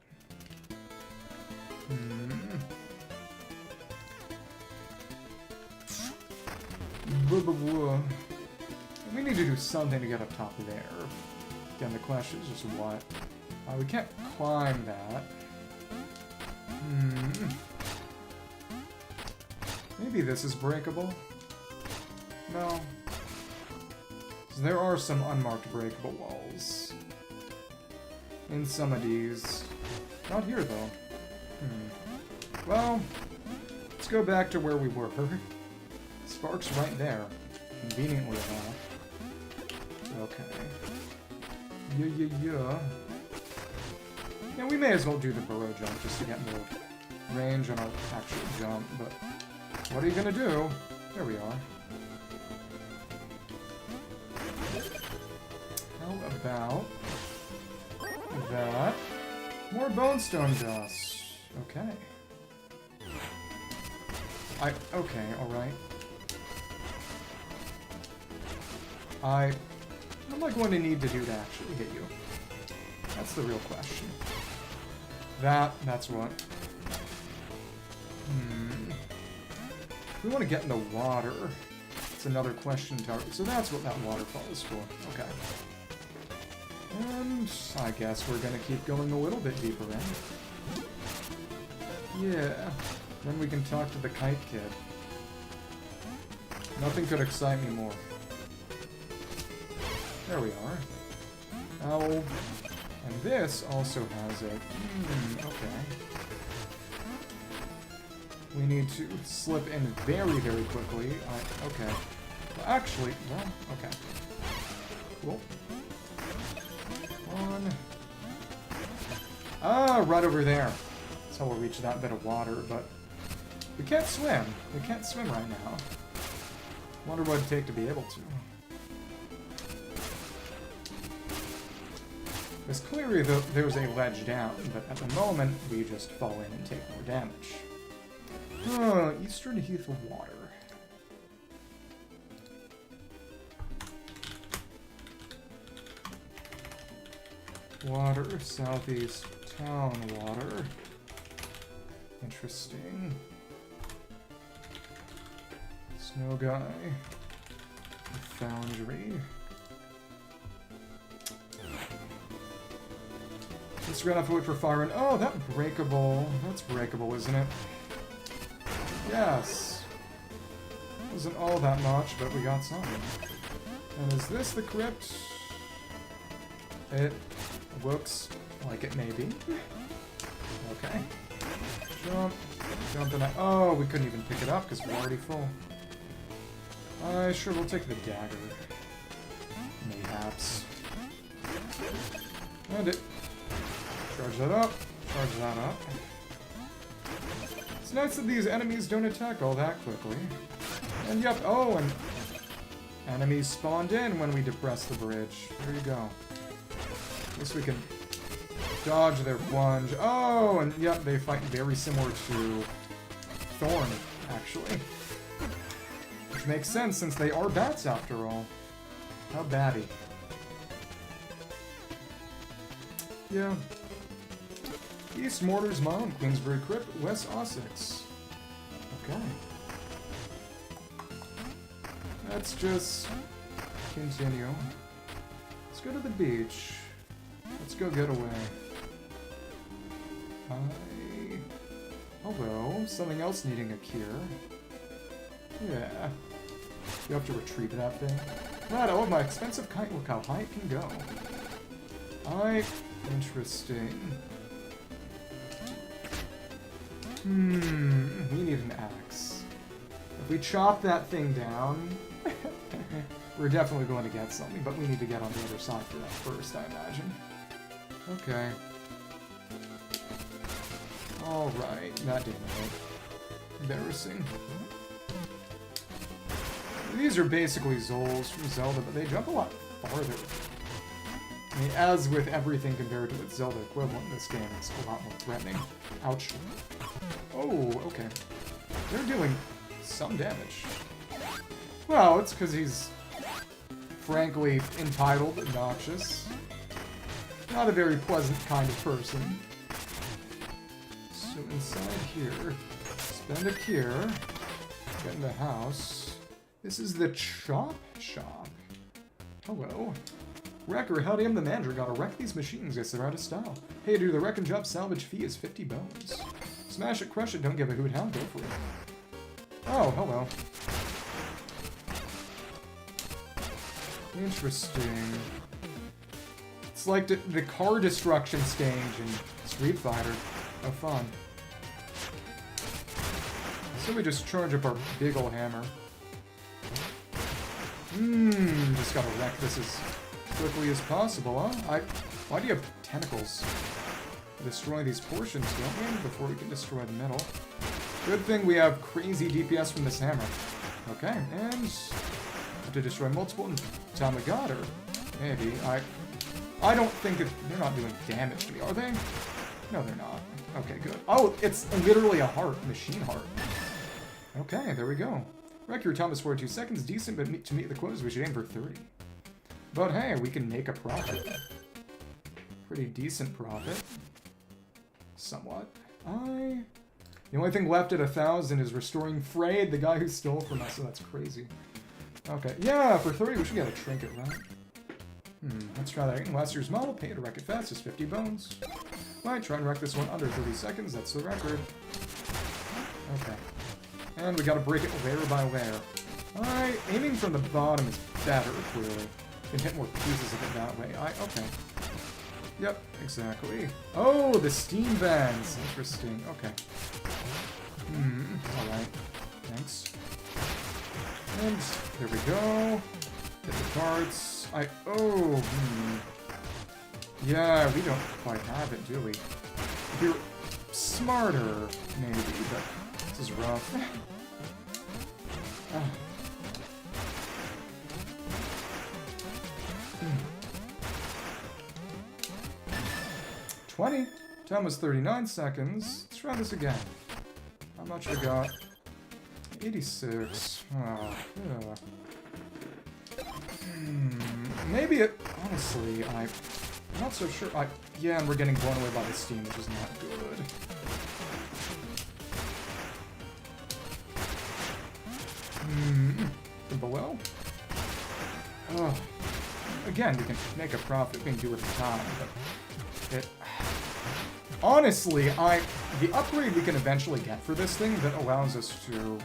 We need to do something to get up top of there. Again, the question is just what? We can't climb that. Maybe this is breakable? No. So there are some unmarked breakable walls. In some of these. Not here, though. Well, let's go back to where we were. Spark's right there. Conveniently enough. Okay. Yeah. Yeah, we may as well do the burrow jump just to get more range on our actual jump, but what are you gonna do? There we are. How about that? More bonestone dust. Okay. Okay, alright. What am I going to need to do to actually hit you? That's the real question. That's what. We want to get in the water. It's another question target. So that's what that waterfall is for. Okay. And I guess we're going to keep going a little bit deeper in. Yeah. Then we can talk to the kite kid. Nothing could excite me more. There we are. Owl. And this also has it. Okay. We need to slip in very, very quickly. Okay. Well, actually, well, okay. Cool. One. Ah, right over there. That's how we'll reach that bit of water, but we can't swim. We can't swim right now. Wonder what it'd take to be able to. It's clearly there's a ledge down, but at the moment, we just fall in and take more damage. Eastern Heath of Water. Water, southeast town water. Interesting. Snow guy. Foundry. Let's run off and wait for fire and oh, that breakable. That's breakable, isn't it? Yes. Wasn't all that much, but we got some. And is this the crypt? It looks like it may be. Okay. Jump. Jump and oh, we couldn't even pick it up because we're already full. Sure, we'll take the dagger. Mayhaps. And it. Charge that up. Charge that up. It's nice that these enemies don't attack all that quickly. And yep, oh, and enemies spawned in when we depress the bridge. There you go. At least we can dodge their plunge. Oh, and yep, they fight very similar to Thorn, actually. Which makes sense since they are bats after all. How batty. Yeah. East Mortar's Mom, Queensbury Crypt, West Ossex. Okay. Let's just continue. Let's go to the beach. Let's go get away. Although, something else needing a cure. Yeah. You have to retrieve that thing. Right, oh, my expensive kite. Look how high it can go. Interesting. We need an axe. If we chop that thing down, we're definitely going to get something, but we need to get on the other side for that first, I imagine. Okay. Alright, that didn't hit. Embarrassing. These are basically Zols from Zelda, but they jump a lot farther. I mean, as with everything compared to its Zelda equivalent in this game, it's a lot more threatening. Ouch. Oh, okay. They're doing some damage. Well, it's because he's frankly entitled, obnoxious. Not a very pleasant kind of person. So inside here, spend a cure, get in the house. This is the chop shop. Hello. Wrecker, howdy, I'm the manager. Gotta wreck these machines, guess they're out of style. Hey dude, the wreck and job salvage fee is 50 bones. Smash it, crush it, don't give a hoot, how, go for it. Oh, hello. Interesting. It's like the car destruction stage in Street Fighter. Oh, fun. So we just charge up our big ol' hammer. Just gotta wreck this as quickly as possible, huh? Why do you have tentacles? Destroy these portions, don't we? Before we can destroy the metal. Good thing we have crazy DPS from this hammer. Okay, and have to destroy multiple Tamagotchi. Maybe. I don't think they're not doing damage to me, are they? No, they're not. Okay, good. Oh, it's literally a heart, machine heart. Okay, there we go. Wreck your time is 42 seconds, decent, but to meet the quotas, we should aim for 30. But hey, we can make a profit. Pretty decent profit. Somewhat. The only thing left at 1,000 is restoring Frayed, the guy who stole from us, so that's crazy. Okay, yeah, for 30 we should get a trinket, right? Let's try that again. Last year's model, pay to wreck it fast, is 50 bones. Might try and wreck this one under 30 seconds, that's the record. Okay. And we gotta break it layer by layer. Alright, aiming from the bottom is better, clearly. Can hit more pieces of it that way. Okay. Yep, exactly. Oh, the steam vents! Interesting, okay. Alright. Thanks. And there we go. Hit the parts. Yeah, we don't quite have it, do we? If we were smarter, maybe, but this is rough. 20. Time was 39 seconds. Let's try this again. How much we got? 86. Oh, yeah. Maybe it... Honestly, I'm not so sure. Yeah, and we're getting blown away by the steam, which is not good. From below? Oh. Again, we can make a profit. We can do it in time, but... it... Honestly, the upgrade we can eventually get for this thing that allows us to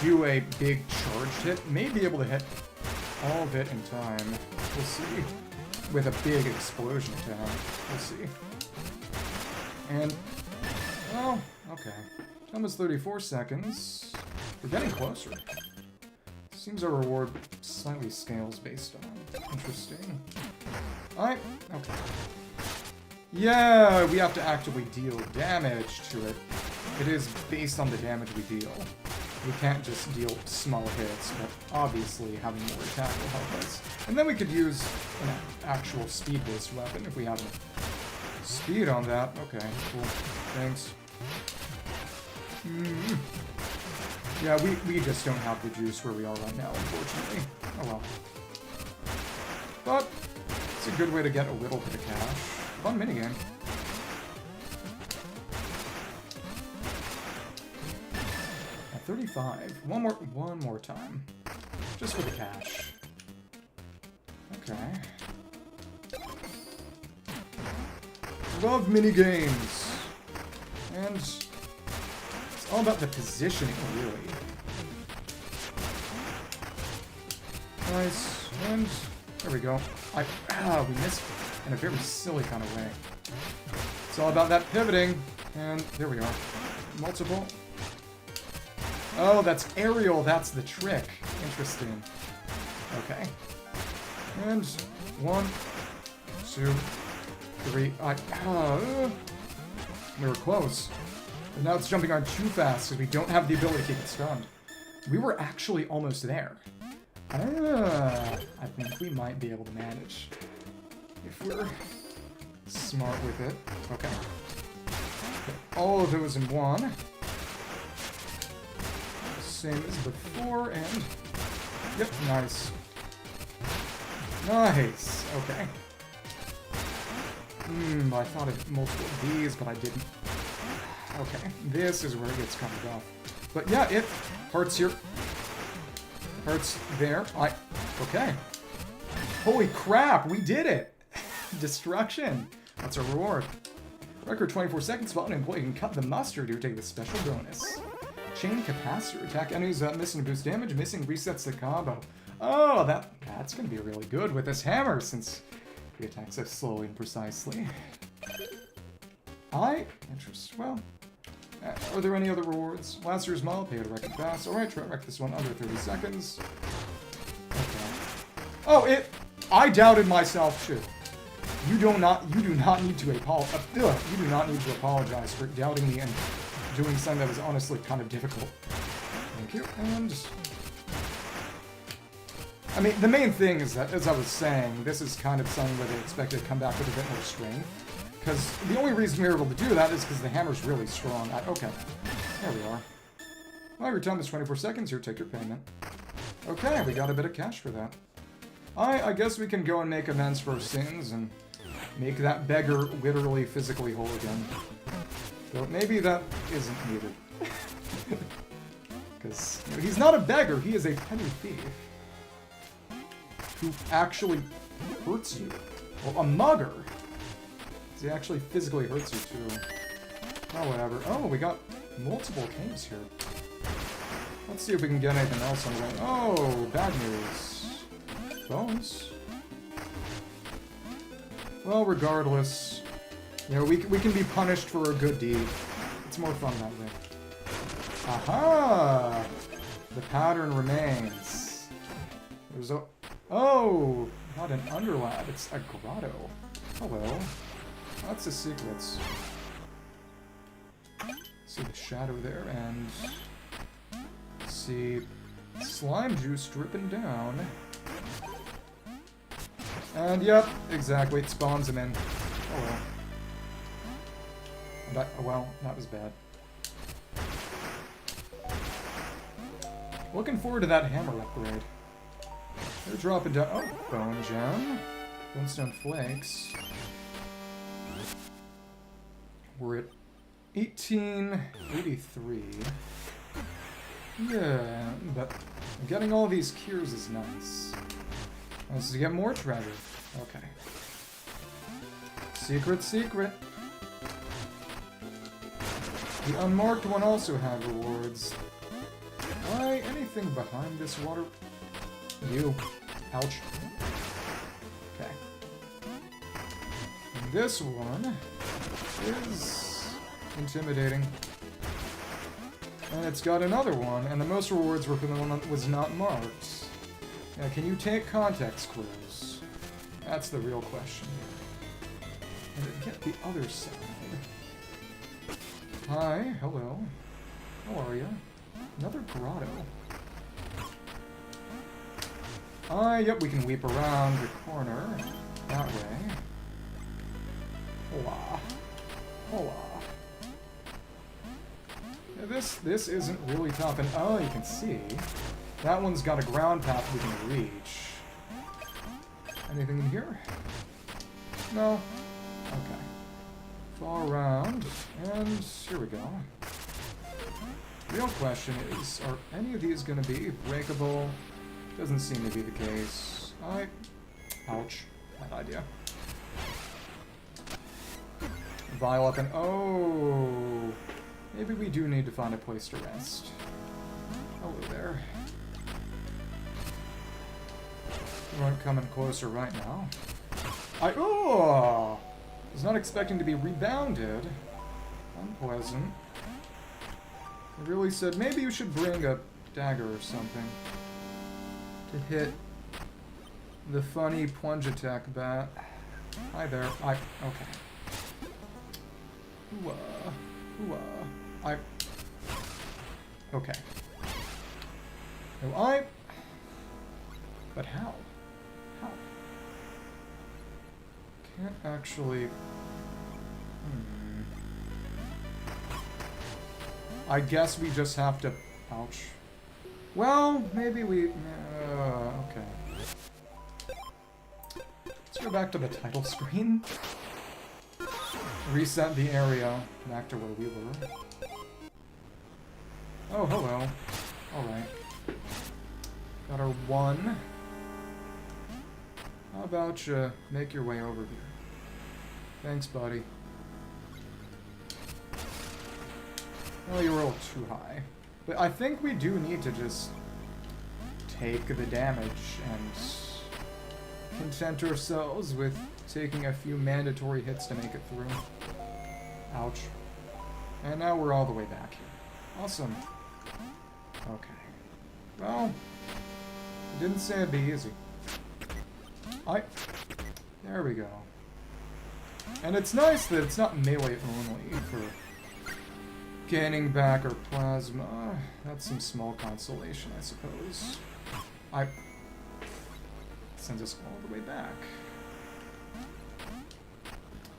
do a big charged hit may be able to hit all of it in time. We'll see. With a big explosion attack. We'll see. And, well, okay. Time is 34 seconds. We're getting closer. Seems our reward slightly scales based on. Interesting. Alright, okay. Yeah, we have to actively deal damage to it. It is based on the damage we deal. We can't just deal small hits, but obviously having more attack will help us. And then we could use an actual speed-based weapon if we have speed on that. Okay, cool. Thanks. Yeah, we just don't have the juice where we are right now, unfortunately. Oh well. But it's a good way to get a little bit of cash. Fun minigame. At 35. One more time. Just for the cash. Okay. Love mini games. And it's all about the positioning, really. Nice. And there we go. We missed in a very silly kind of way. It's all about that pivoting. And there we are. Multiple. Oh, that's aerial. That's the trick. Interesting. Okay. And 1, 2, 3. We were close. But now it's jumping on too fast because we don't have the ability to keep it stunned. We were actually almost there. I think we might be able to manage if we're smart with it. Okay. Put all of those in one. Same as before, and... Yep, nice. Nice! Okay. I thought of multiple of these, but I didn't. Okay, this is where it gets kind of rough. But yeah, it hurts here. Hurts there. Okay. Holy crap, we did it! Destruction. That's a reward. Record 24 seconds spot. An employee can cut the mustard to take the special bonus. Chain capacitor. Attack enemies missing to boost damage. Missing resets the combo. Oh, that's gonna be really good with this hammer since he attacks so slowly and precisely. Well, are there any other rewards? Last year's model, pay to wreck it fast. Alright, try to wreck this one under 30 seconds. Okay. Oh, I doubted myself too. You do not need to apologize for doubting me and doing something that was honestly kind of difficult. Thank you, and... I mean, the main thing is that, as I was saying, this is kind of something where they expected to come back with a bit more strength. Because the only reason we were able to do that is because the hammer's really strong. Okay, there we are. Well, your time is 24 seconds. Here, take your payment. Okay, we got a bit of cash for that. I guess we can go and make amends for our sins and make that beggar literally physically whole again. Though maybe that isn't needed. Because he's not a beggar, he is a petty thief. Who actually hurts you. Well, a mugger. He actually physically hurts you too. Oh, whatever. Oh, we got multiple caves here. Let's see if we can get anything else on the way. Oh, bad news. Bones. Well, regardless, you know, we can be punished for a good deed. It's more fun that way. Aha! The pattern remains. There's a... Oh! Not an underlab, it's a grotto. Hello. That's the secrets. See the shadow there, and... see slime juice dripping down. And yep, exactly, it spawns him in. Oh well. And well, that was bad. Looking forward to that hammer upgrade. They're dropping down. Oh, bone gem. Bonestone flakes. We're at 1883. Yeah, but getting all these cures is nice. Nice to get more treasure. Okay. Secret, secret. The unmarked one also had rewards. Why, anything behind this water? You. Ouch. Okay. And this one is intimidating. And it's got another one, and the most rewards were for the one that was not marked. Now, can you take context clues? That's the real question here. And get the other side. Hi, hello. How are you? Another grotto. Yep, we can weep around the corner. That way. Hola. Hola. Yeah, this isn't really tough, and oh, you can see. That one's got a ground path we can reach. Anything in here? No? Okay. Fall around, and here we go. Real question is, are any of these going to be breakable? Doesn't seem to be the case. Ouch. Bad idea. Vile up and... Oh! Maybe we do need to find a place to rest. Hello there. You aren't coming closer right now. Oh! Was not expecting to be rebounded. Unpleasant. I really said maybe you should bring a dagger or something to hit the funny plunge attack bat. Hi there. Okay. Okay. No, But how? How? Can't actually... I guess we just have to... Ouch. Well, maybe we... okay. Let's go back to the title screen. Reset the area back to where we were. Oh, hello. Alright. Got our 1. How about you make your way over here? Thanks, buddy. Oh, you were a little too high. But I think we do need to just take the damage and content ourselves with taking a few mandatory hits to make it through. Ouch. And now we're all the way back here. Awesome. Okay. Well, I didn't say it'd be easy. There we go. And it's nice that it's not melee only for gaining back our plasma. That's some small consolation, I suppose. Sends us all the way back.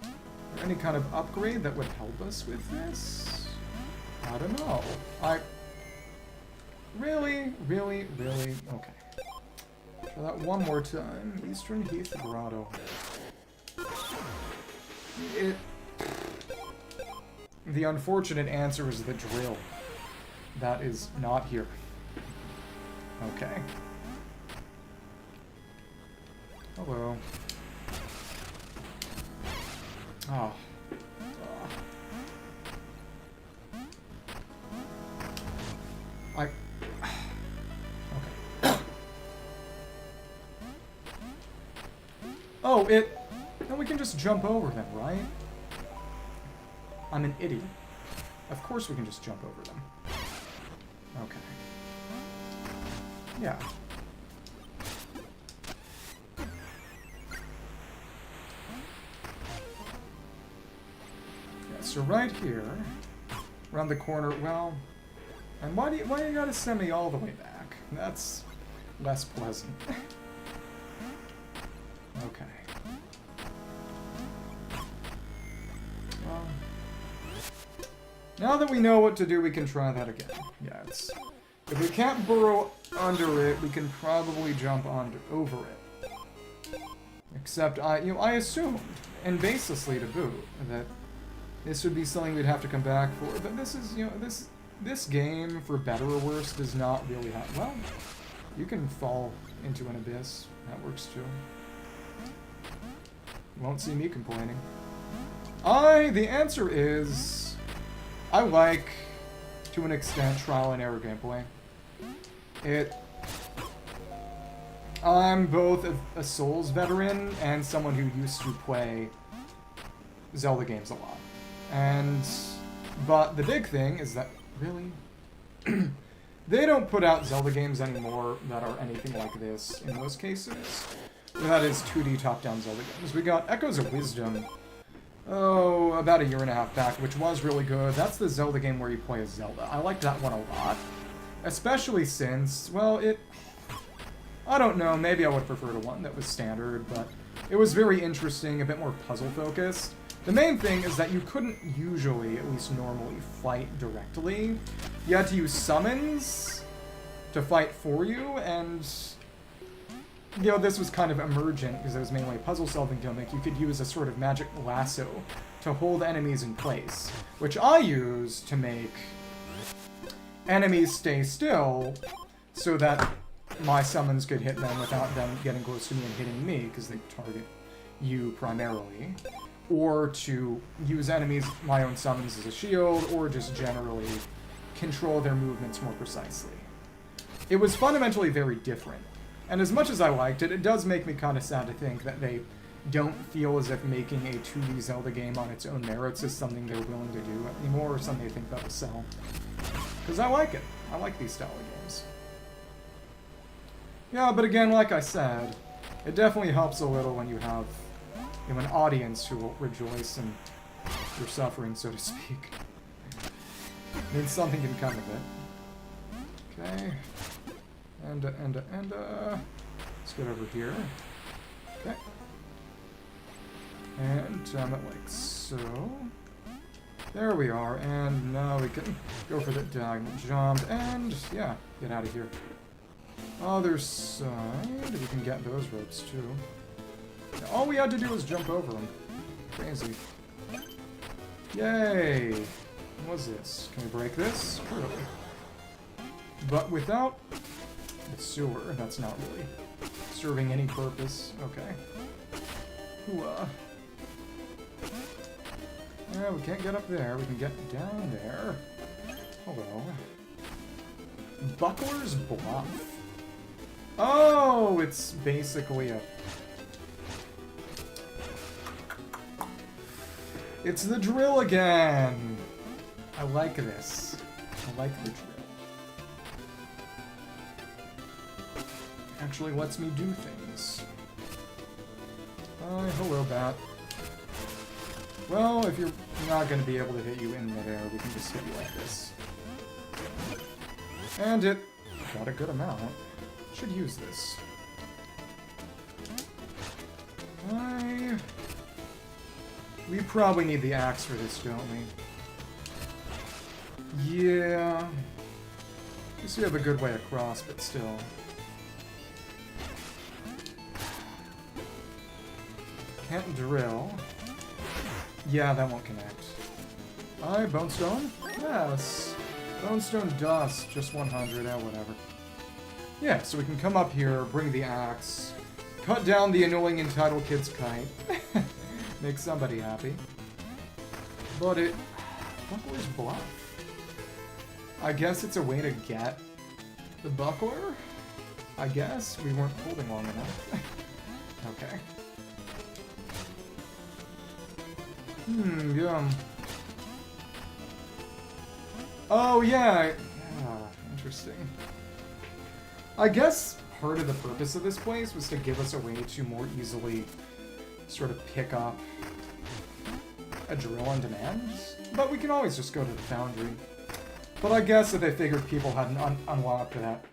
Is there any kind of upgrade that would help us with this? I don't know. Really? Okay. Try that one more time. Eastern Heath Grotto. The unfortunate answer is the drill. That is not here. Okay. Hello. Oh. Okay. Oh, then we can just jump over them, right? I'm an idiot. Of course we can just jump over them. Okay. Yeah. So right here, around the corner, well, and why do you gotta send me all the way back? That's less pleasant. Okay. Well, now that we know what to do, we can try that again. Yeah, if we can't burrow under it, we can probably jump over it. Except I assumed, and baselessly to boot, that this would be something we'd have to come back for, but this is, this game, for better or worse, does not really have... Well, you can fall into an abyss. That works too. You won't see me complaining. The answer is... I like, to an extent, trial and error gameplay. I'm both a Souls veteran and someone who used to play Zelda games a lot. But the big thing is that, really? They don't put out Zelda games anymore that are anything like this in most cases. That is 2D top-down Zelda games. We got Echoes of Wisdom, about a year and a half back, which was really good. That's the Zelda game where you play as Zelda. I liked that one a lot. Especially since, well, I don't know, maybe I would prefer to one that was standard, but it was very interesting, a bit more puzzle-focused. The main thing is that you couldn't usually, at least normally, fight directly. You had to use summons to fight for you, and this was kind of emergent because it was mainly a puzzle-solving gimmick. You could use a sort of magic lasso to hold enemies in place, which I use to make enemies stay still so that my summons could hit them without them getting close to me and hitting me, because they target you primarily. Or to use enemies, my own summons as a shield, or just generally control their movements more precisely. It was fundamentally very different. And as much as I liked it, it does make me kind of sad to think that they don't feel as if making a 2D Zelda game on its own merits is something they're willing to do anymore, or something they think that'll sell. Because I like it. I like these style of games. Yeah, but again, like I said, it definitely helps a little when you have an audience who will rejoice in your suffering, so to speak. I mean, something can come of it. Okay. Let's get over here. Okay. And jam it like so. There we are, and now we can go for the diagonal jump, and yeah, get out of here. Other side, we can get those ropes too. All we had to do was jump over them. Crazy. Yay! What was this? Can we break this? Clearly. But without the sewer, that's not really serving any purpose. Okay. Hooah. Yeah, we can't get up there. We can get down there. Hello. Buckler's Bluff. Oh, it's basically a... It's the drill again! I like this. I like the drill. Actually lets me do things. Hello, bat. Well, if you're not going to be able to hit you in midair, we can just hit you like this. And it got a good amount. Should use this. We probably need the axe for this, don't we? Yeah. At least we have a good way across, but still. Can't drill. Yeah, that won't connect. Bonestone? Yes. Bonestone dust, just 100, whatever. Yeah, so we can come up here, bring the axe, cut down the annoying entitled kid's kite. Make somebody happy. But it... Buckler's Bluff. I guess it's a way to get the buckler? I guess? We weren't holding long enough. Okay. Yeah. Oh, yeah. Interesting. I guess part of the purpose of this place was to give us a way to more easily sort of pick up a drill on demand. But we can always just go to the foundry. But I guess that they figured people hadn't unlocked that.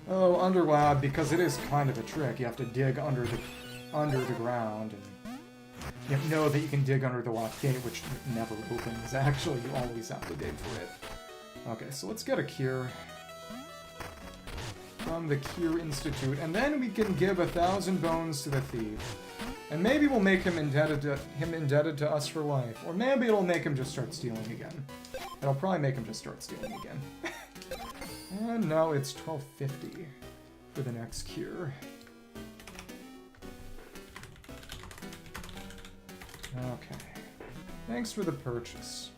Oh, underlab, because it is kind of a trick. You have to dig under the ground, and you know that you can dig under the locked gate, which never opens. Actually, you always have to dig for it. Okay, so let's get a cure from the Cure Institute, and then we can give 1,000 bones to the thief. And maybe we'll make him indebted to us for life. Or maybe it'll make him just start stealing again. It'll probably make him just start stealing again. And now it's 1250 for the next cure. Okay. Thanks for the purchase.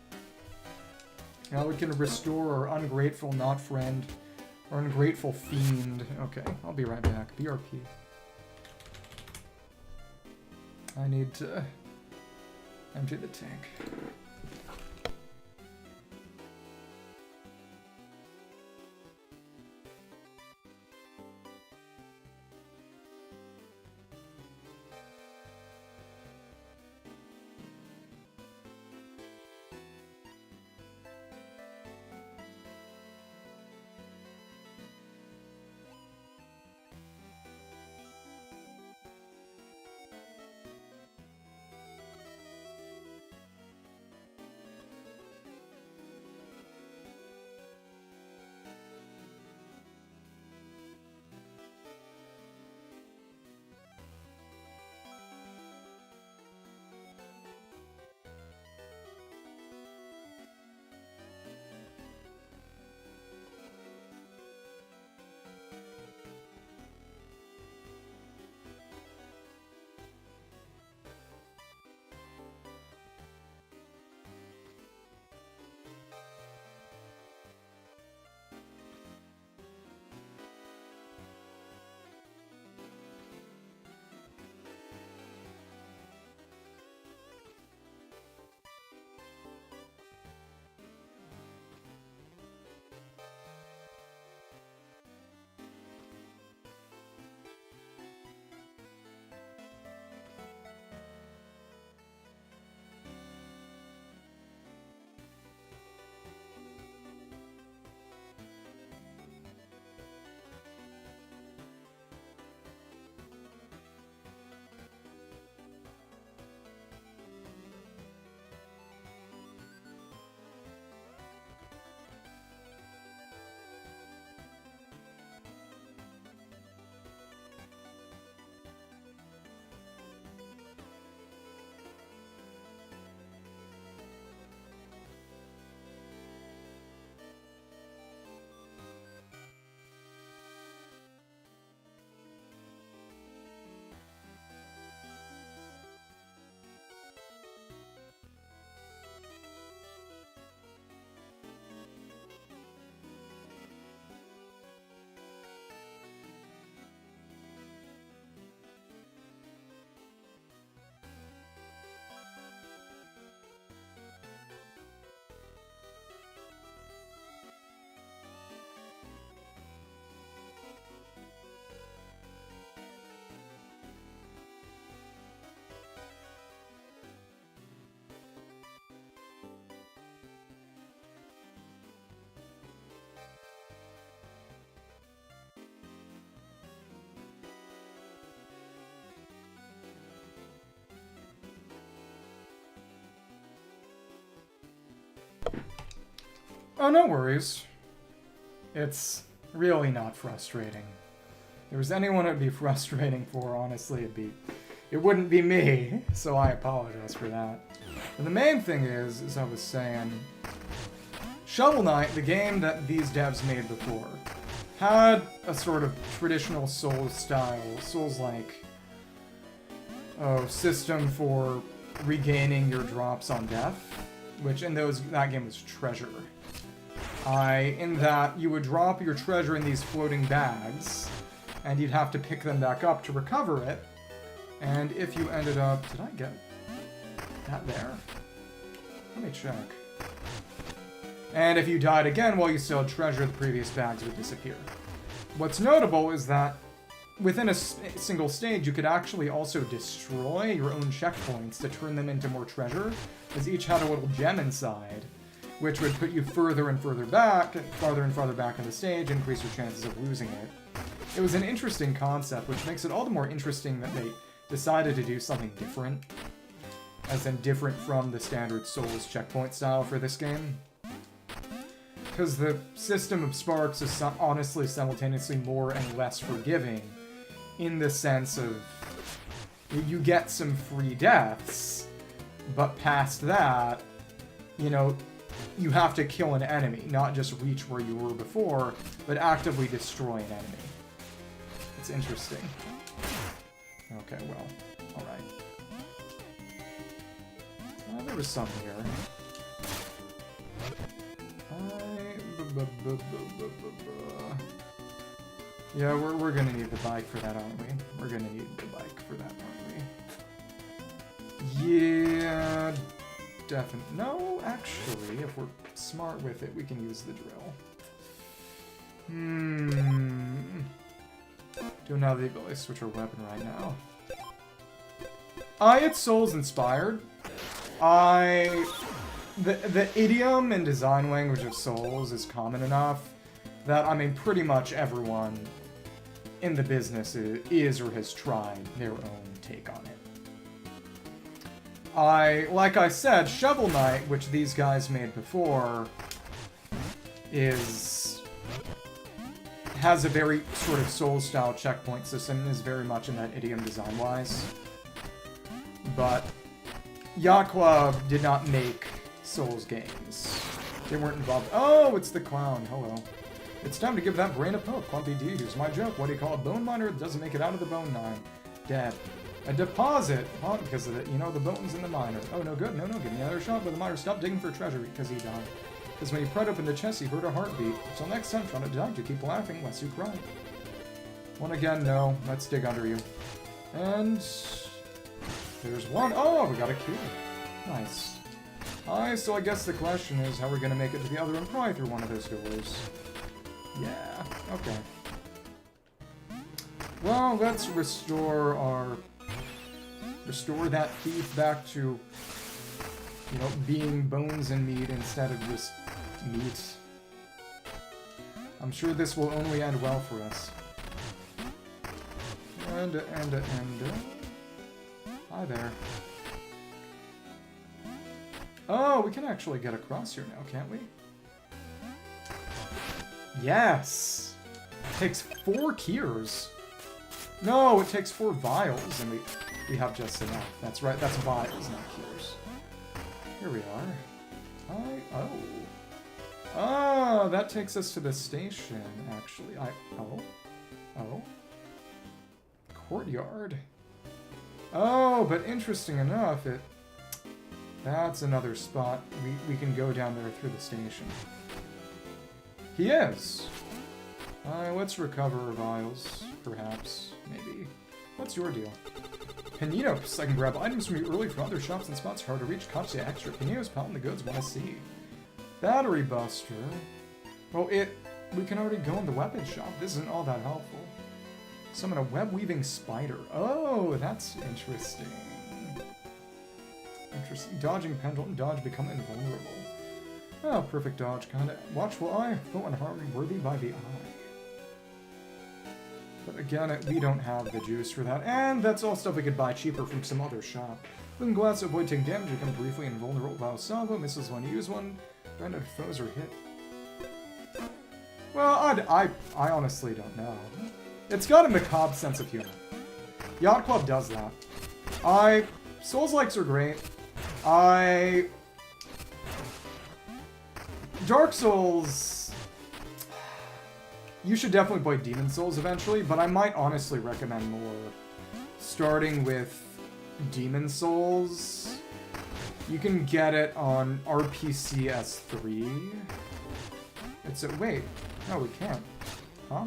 Now we can restore our ungrateful not friend, or ungrateful fiend. Okay, I'll be right back. BRP. I need to empty the tank. Oh, no worries. It's really not frustrating. If there was anyone it would be frustrating for, honestly, it wouldn't be me, so I apologize for that. And the main thing is, as I was saying, Shovel Knight, the game that these devs made before, had a sort of traditional Souls-style, Souls-like, system for regaining your drops on death, which in that game was treasure. In that you would drop your treasure in these floating bags, and you'd have to pick them back up to recover it. And if you ended up... Did I get that there? Let me check. And if you died again while you still had treasure, the previous bags would disappear. What's notable is that within a single stage, you could actually also destroy your own checkpoints to turn them into more treasure, as each had a little gem inside, which would put you further and further back in the stage, increase your chances of losing it. It was an interesting concept, which makes it all the more interesting that they decided to do something different, as in different from the standard Souls checkpoint style for this game. Because the system of sparks is honestly simultaneously more and less forgiving, in the sense of you get some free deaths, but past that, you know, you have to kill an enemy, not just reach where you were before, but actively destroy an enemy. It's interesting. Okay, well, alright. There was some here. Yeah, we're gonna need the bike for that, aren't we? We're gonna need the bike for that, aren't we? Yeah, definitely. No, actually, if we're smart with it, we can use the drill. Don't have the ability to switch our weapon right now. It's Souls inspired. The idiom and design language of Souls is common enough that, I mean, pretty much everyone in the business is or has tried their own take on it. Like I said, Shovel Knight, which these guys made before, has a very sort of Souls-style checkpoint system and is very much in that idiom design-wise. But Yacht Club did not make Souls games. They weren't involved. Oh, it's the clown. Hello. It's time to give that brain a poke. Clumpy D, here's my joke. What do you call a bone miner that doesn't make it out of the bone mine? Dead. A deposit. Well, because of it, you know, the bone's in the miner. Oh, no good. No, give me another shot. But the miner stopped digging for treasure because he died. Because when he pried open the chest, he heard a heartbeat. Until next time, try not to die. You keep laughing lest you cry. One again, no. Let's dig under you. And there's one. Oh, we got a kill. Nice. So I guess the question is how we're gonna make it to the other end, probably through one of those doors. Yeah, okay. Well, let's restore that thief back to, you know, being bones and meat instead of just meat. I'm sure this will only end well for us. And hi there. Oh, we can actually get across here now, can't we? Yes! It takes 4 cures. No, it takes 4 vials, and we have just enough. That's right, that's vials, not cures. Here we are. Oh, that takes us to the station, actually. Oh. Courtyard. Oh, but interesting enough, that's another spot. We can go down there through the station. He is! Let's recover vials, perhaps, maybe. What's your deal? Paninos! I can grab items from you early from other shops and spots hard to reach. Cops say extra. Paninos pelting the goods when I see. Battery Buster. Well, we can already go in the weapon shop. This isn't all that helpful. Summon a web-weaving spider. Oh, that's interesting. Interesting. Dodging pendulum, dodge, become invulnerable. Oh, perfect dodge, kinda. Watchful eye, foe unharmed, worthy by the eye. But again, we don't have the juice for that, and that's all stuff we could buy cheaper from some other shop. Looking glass to avoid taking damage, become briefly invulnerable while salvo, missiles when you use one, random foes are hit. Well, I honestly don't know. It's got a macabre sense of humor. Yacht Club does that. Souls-likes are great. Dark Souls... You should definitely play Demon Souls eventually, but I might honestly recommend more starting with Demon Souls. You can get it on RPCS3. It's a... Wait. No, we can't. Huh?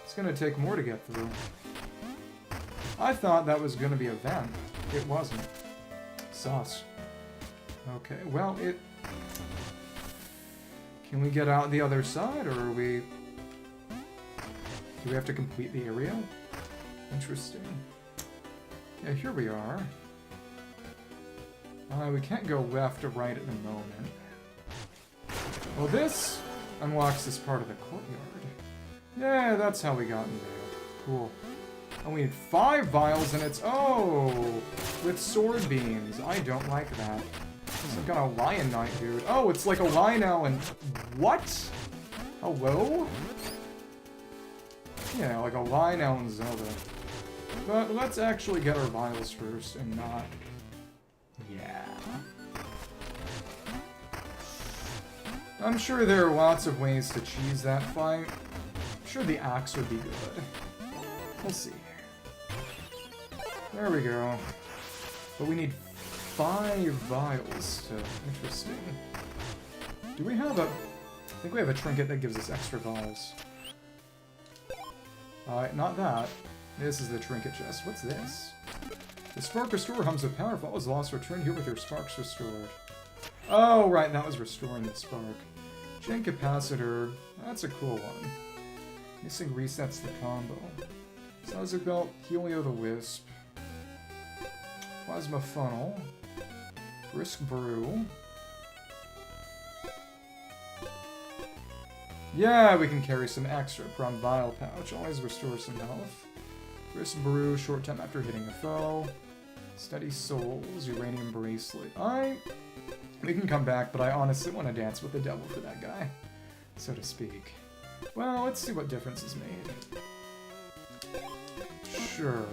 It's gonna take more to get through. I thought that was gonna be a vent. It wasn't. Sus. Okay, well, it... Can we get out the other side, or are we... Do we have to complete the area? Interesting. Yeah, here we are. We can't go left or right at the moment. Well, this unlocks this part of the courtyard. Yeah, that's how we got in there. Cool. And we need 5 vials, and it's... Oh! With sword beams. I don't like that. It's like got a lion knight, dude. Oh, it's like a Lionel and... What? Hello? Yeah, like a Lionel and Zelda. But let's actually get our vials first and not... Yeah. I'm sure there are lots of ways to cheese that fight. I'm sure the axe would be good. We'll see. There we go. But we need 5 vials to... Interesting. Do we have a... I think we have a trinket that gives us extra vials. Not that. This is the trinket chest. What's this? The spark restore hums with power. If all is lost, return here with your sparks restored. Oh, right, that was restoring the spark. Chain capacitor. That's a cool one. Missing resets the combo. Sizer belt, Helio the Wisp. Plasma funnel. Brisk brew. Yeah, we can carry some extra from vial pouch. Always restore some health. Brisk brew, short time after hitting a foe. Steady souls, uranium bracelet. We can come back, but I honestly want to dance with the devil for that guy, so to speak. Well, let's see what difference is made. Sure.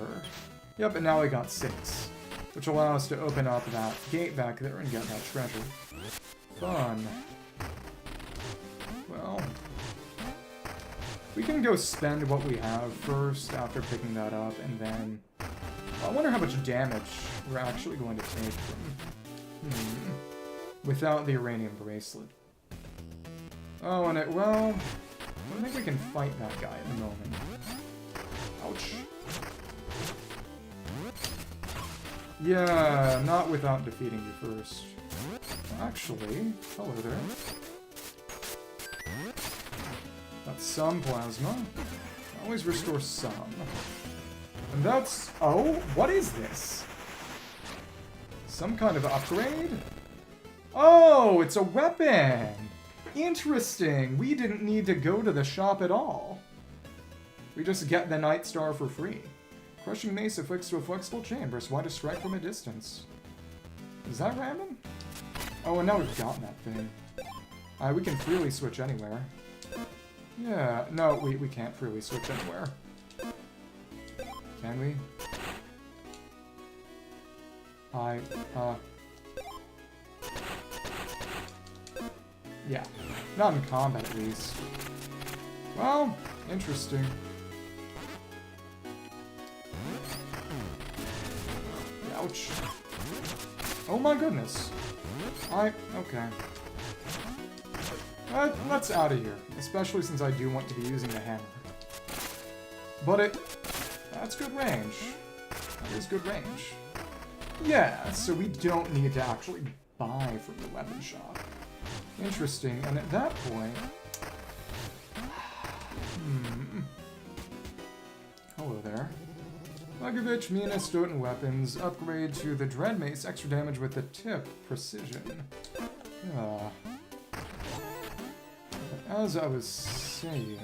Yep, and now we got 6, which allows us to open up that gate back there and get that treasure. Fun. Well, we can go spend what we have first after picking that up, and then... I wonder how much damage we're actually going to take from... without the uranium bracelet. Oh, and well... I don't think we can fight that guy at the moment. Ouch. Yeah, not without defeating you first. Actually, hello there. That's some plasma. Always restore some. And that's... Oh, what is this? Some kind of upgrade? Oh, it's a weapon! Interesting. We didn't need to go to the shop at all. We just get the Night Star for free. Crushing Mace afflicts to a flexible chain. Bursts wide to strike from a distance. Is that random? Oh, and now we've got that thing. We can freely switch anywhere. Yeah, no, we can't freely switch anywhere. Can we? Yeah. Not in combat, at least. Well, interesting. Ouch. Oh my goodness. Okay. Let's out of here. Especially since I do want to be using the hammer. But that's good range. That is good range. Yeah, so we don't need to actually buy from the weapon shop. Interesting, and at that point... Hello there. Lagovich, Mina, Stoughton weapons. Upgrade to the Dread Mace. Extra damage with the tip. Precision. As I was saying...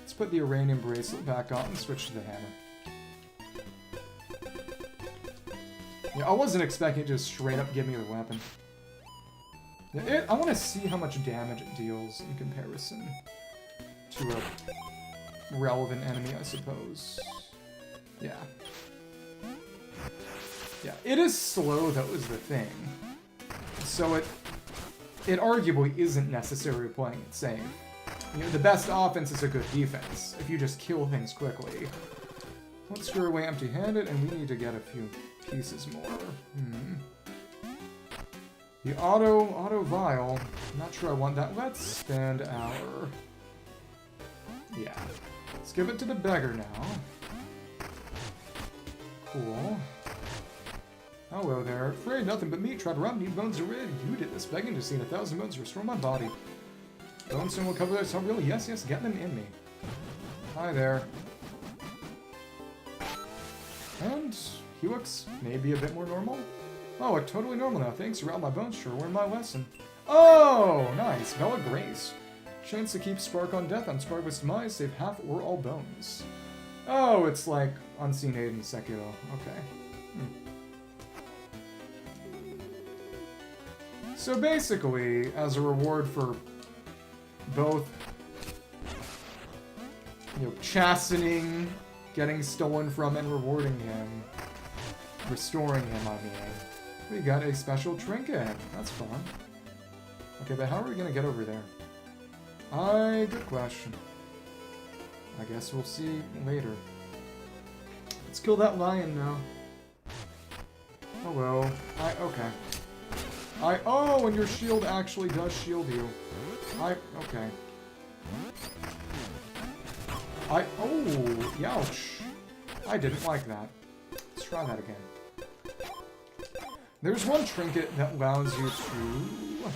Let's put the uranium bracelet back on and switch to the hammer. Yeah, I wasn't expecting it to just straight up give me the weapon. I want to see how much damage it deals in comparison to a relevant enemy, I suppose. Yeah. Yeah, it is slow, though, is the thing. So it arguably isn't necessarily playing it safe. You know, the best offense is a good defense, if you just kill things quickly. Let's screw away empty-handed, and we need to get a few pieces more. The auto vial. Not sure I want that. Let's spend our... Yeah. Let's give it to the beggar now. Cool. Hello there. Afraid nothing but meat. Try to rob me. Bones are red. You did this. Begging to see 1,000 bones restore my body. Bones soon will cover this. Oh, really? Yes, yes. Get them in me. Hi there. And he looks maybe a bit more normal. Oh, I'm totally normal now. Thanks. Around my bones. Sure learned my lesson. Oh, nice. Bella Grace. Chance to keep Spark on death. On Spark with demise. Save half or all bones. Oh, it's like Unseen Aid and Sekiro. Okay. So basically, as a reward for both, you know, chastening, getting stolen from, and rewarding him, restoring him, I mean, we got a special trinket. That's fun. Okay, but how are we gonna get over there? Good question. I guess we'll see later. Let's kill that lion now. Hello. Okay. Oh, and your shield actually does shield you. Okay. Oh, ouch. I didn't like that. Let's try that again. There's one trinket that allows you to...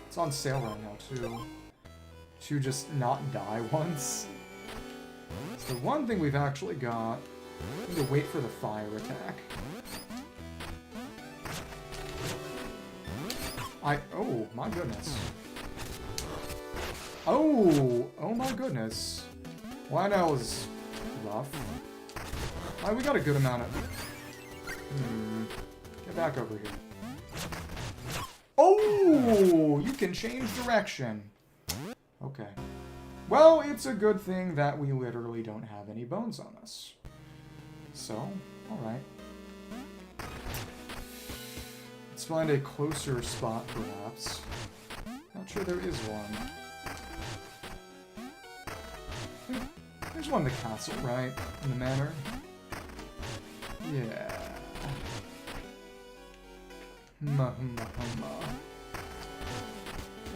It's on sale right now, too. To just not die once. It's the one thing we've actually got. We need to wait for the fire attack. Oh, my goodness. Oh my goodness. Well, that was rough. We got a good amount of... Get back over here. Oh, you can change direction. Okay. Well, it's a good thing that we literally don't have any bones on us. So, alright. Let's find a closer spot, perhaps. Not sure there is one. There's one in the castle, right? In the manor? Yeah.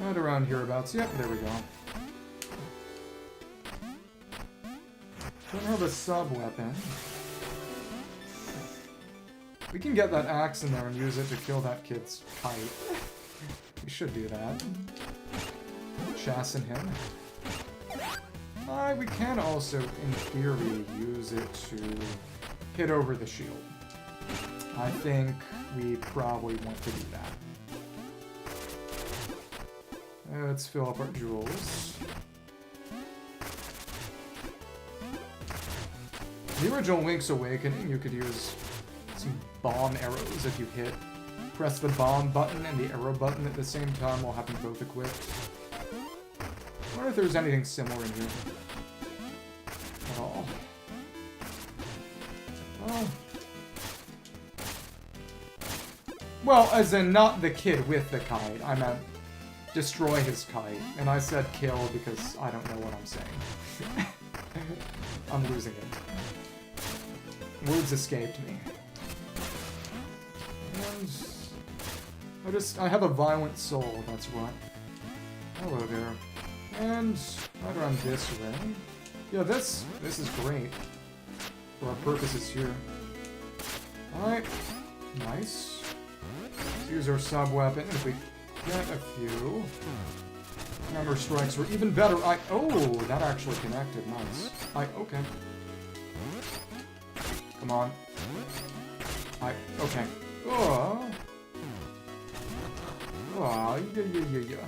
Right around hereabouts. Yep, there we go. Don't have a sub-weapon. We can get that axe in there and use it to kill that kid's kite. We should do that. Chasten him. We can also, in theory, use it to hit over the shield. I think we probably want to do that. Let's fill up our jewels. The original Link's Awakening, you could use some bomb arrows if you press the bomb button and the arrow button at the same time while having both equipped. I wonder if there's anything similar in here. At all. Oh. Well, as in not the kid with the kite. I meant destroy his kite. And I said kill because I don't know what I'm saying. I'm losing it. Words escaped me. And I have a violent soul, that's what. Hello there. And right around this way. Yeah, this is great. For our purposes here. Alright. Nice. Let's use our sub-weapon. If we get a few hammer strikes, we're even better. Oh, that actually connected. Nice. Okay. Come on. Okay. Oh. Oh, yeah.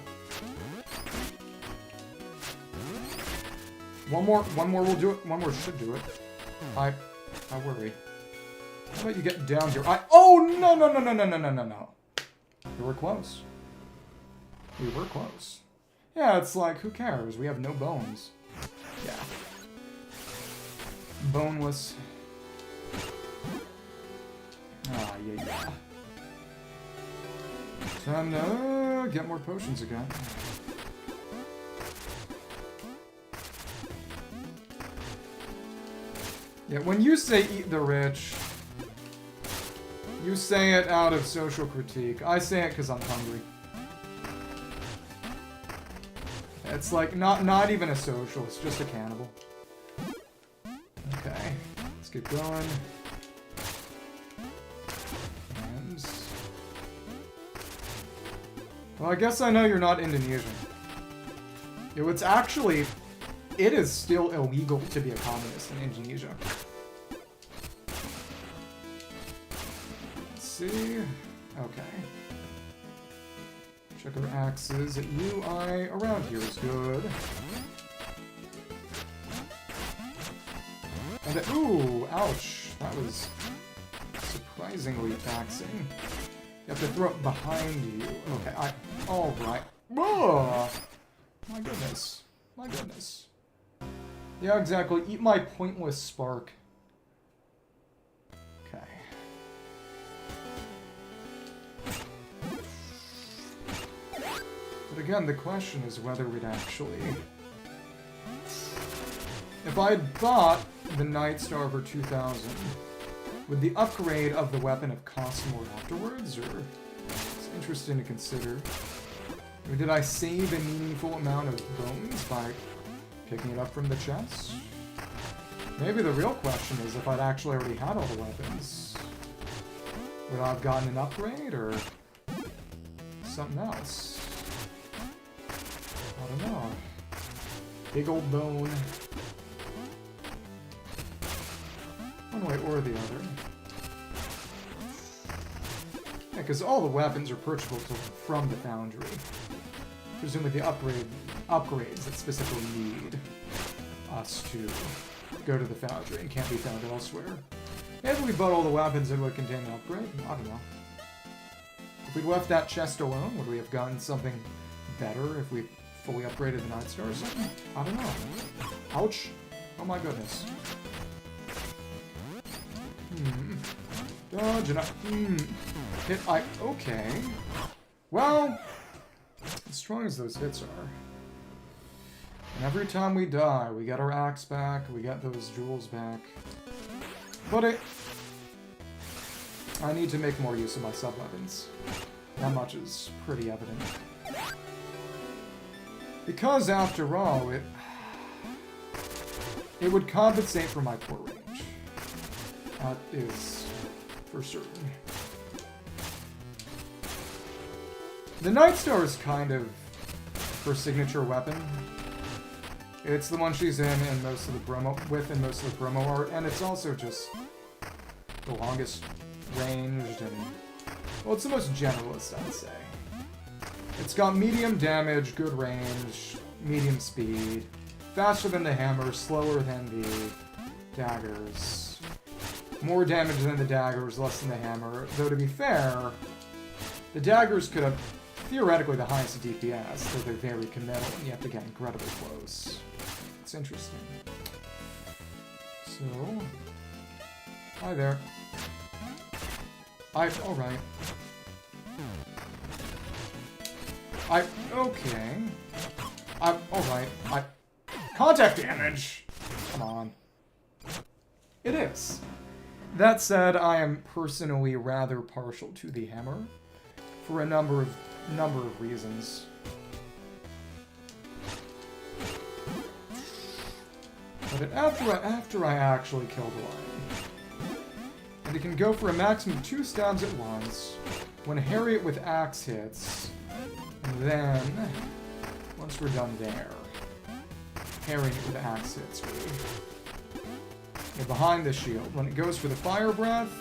One more will do it. One more should do it. I worry. How about you get down here? Oh, no. You were close. We were close. Yeah, it's like, who cares? We have no bones. Yeah. Boneless. Ah, yeah. Time to get more potions again. Yeah, when you say eat the rich, you say it out of social critique. I say it because I'm hungry. It's like, not even a social, it's just a cannibal. Okay, let's get going. And... well, I guess I know you're not Indonesian. Yo, it's actually... it is still illegal to be a communist in Indonesia. Let's see... okay. Check our axes. UI around here is good. And then, ooh, ouch. That was surprisingly taxing. You have to throw it behind you. Okay, alright. Oh, my goodness. My goodness. Yeah, exactly. Eat my pointless spark. Okay. But again, the question is whether we'd actually... if I'd bought the Night Star for 2,000, would the upgrade of the weapon have cost more afterwards, or... it's interesting to consider. Or did I save a meaningful amount of bones by picking it up from the chest? Maybe the real question is if I'd actually already had all the weapons. Would I have gotten an upgrade, or something else? I don't know. Big old bone. One way or the other. Yeah, because all the weapons are purchasable from the foundry. Presumably the upgrades that specifically need us to go to the foundry and can't be found elsewhere. Maybe we bought all the weapons that would contain an upgrade? I don't know. If we'd left that chest alone, would we have gotten something better if we fully upgraded the Night Star or something? I don't know. Ouch. Oh my goodness. Dodge and hit okay. Well, as strong as those hits are. And every time we die, we get our axe back, we get those jewels back. But I need to make more use of my sub-weapons. That much is pretty evident. Because after all, it would compensate for my poor range. That is for certain. The Night Star is kind of her signature weapon. It's the one she's in most of the promo art, and it's also just the longest ranged and, well, it's the most generalist, I'd say. It's got medium damage, good range, medium speed, faster than the hammer, slower than the daggers, more damage than the daggers, less than the hammer. Though to be fair, the daggers could have theoretically the highest DPS, though they're very committal and you have to get incredibly close. It's interesting. So, hi there. Alright. Okay. Alright. Contact damage! Come on. It is. That said, I am personally rather partial to the hammer for a number of reasons. But after I actually kill the lion, and it can go for a maximum of 2 stabs at once when Harriet with axe hits, and then once we're done there, Harriet with axe hits really. And behind the shield, when it goes for the fire breath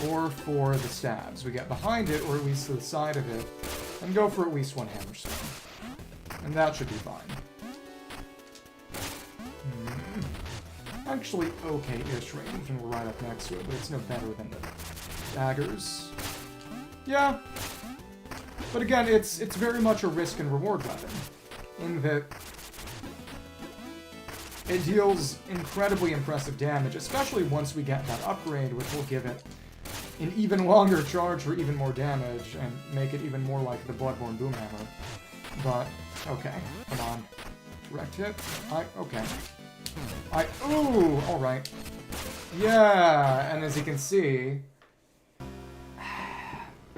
or for the stabs, we get behind it or at least to the side of it and go for at least 1 hammerstone, and that should be fine. Actually, okay-ish range, and we're right up next to it, but it's no better than the daggers. Yeah. But again, it's very much a risk and reward weapon, in that it deals incredibly impressive damage, especially once we get that upgrade, which will give it an even longer charge for even more damage and make it even more like the Bloodborne Boomhammer. But, okay, come on. Direct hit. Okay. Ooh, alright. Yeah, and as you can see,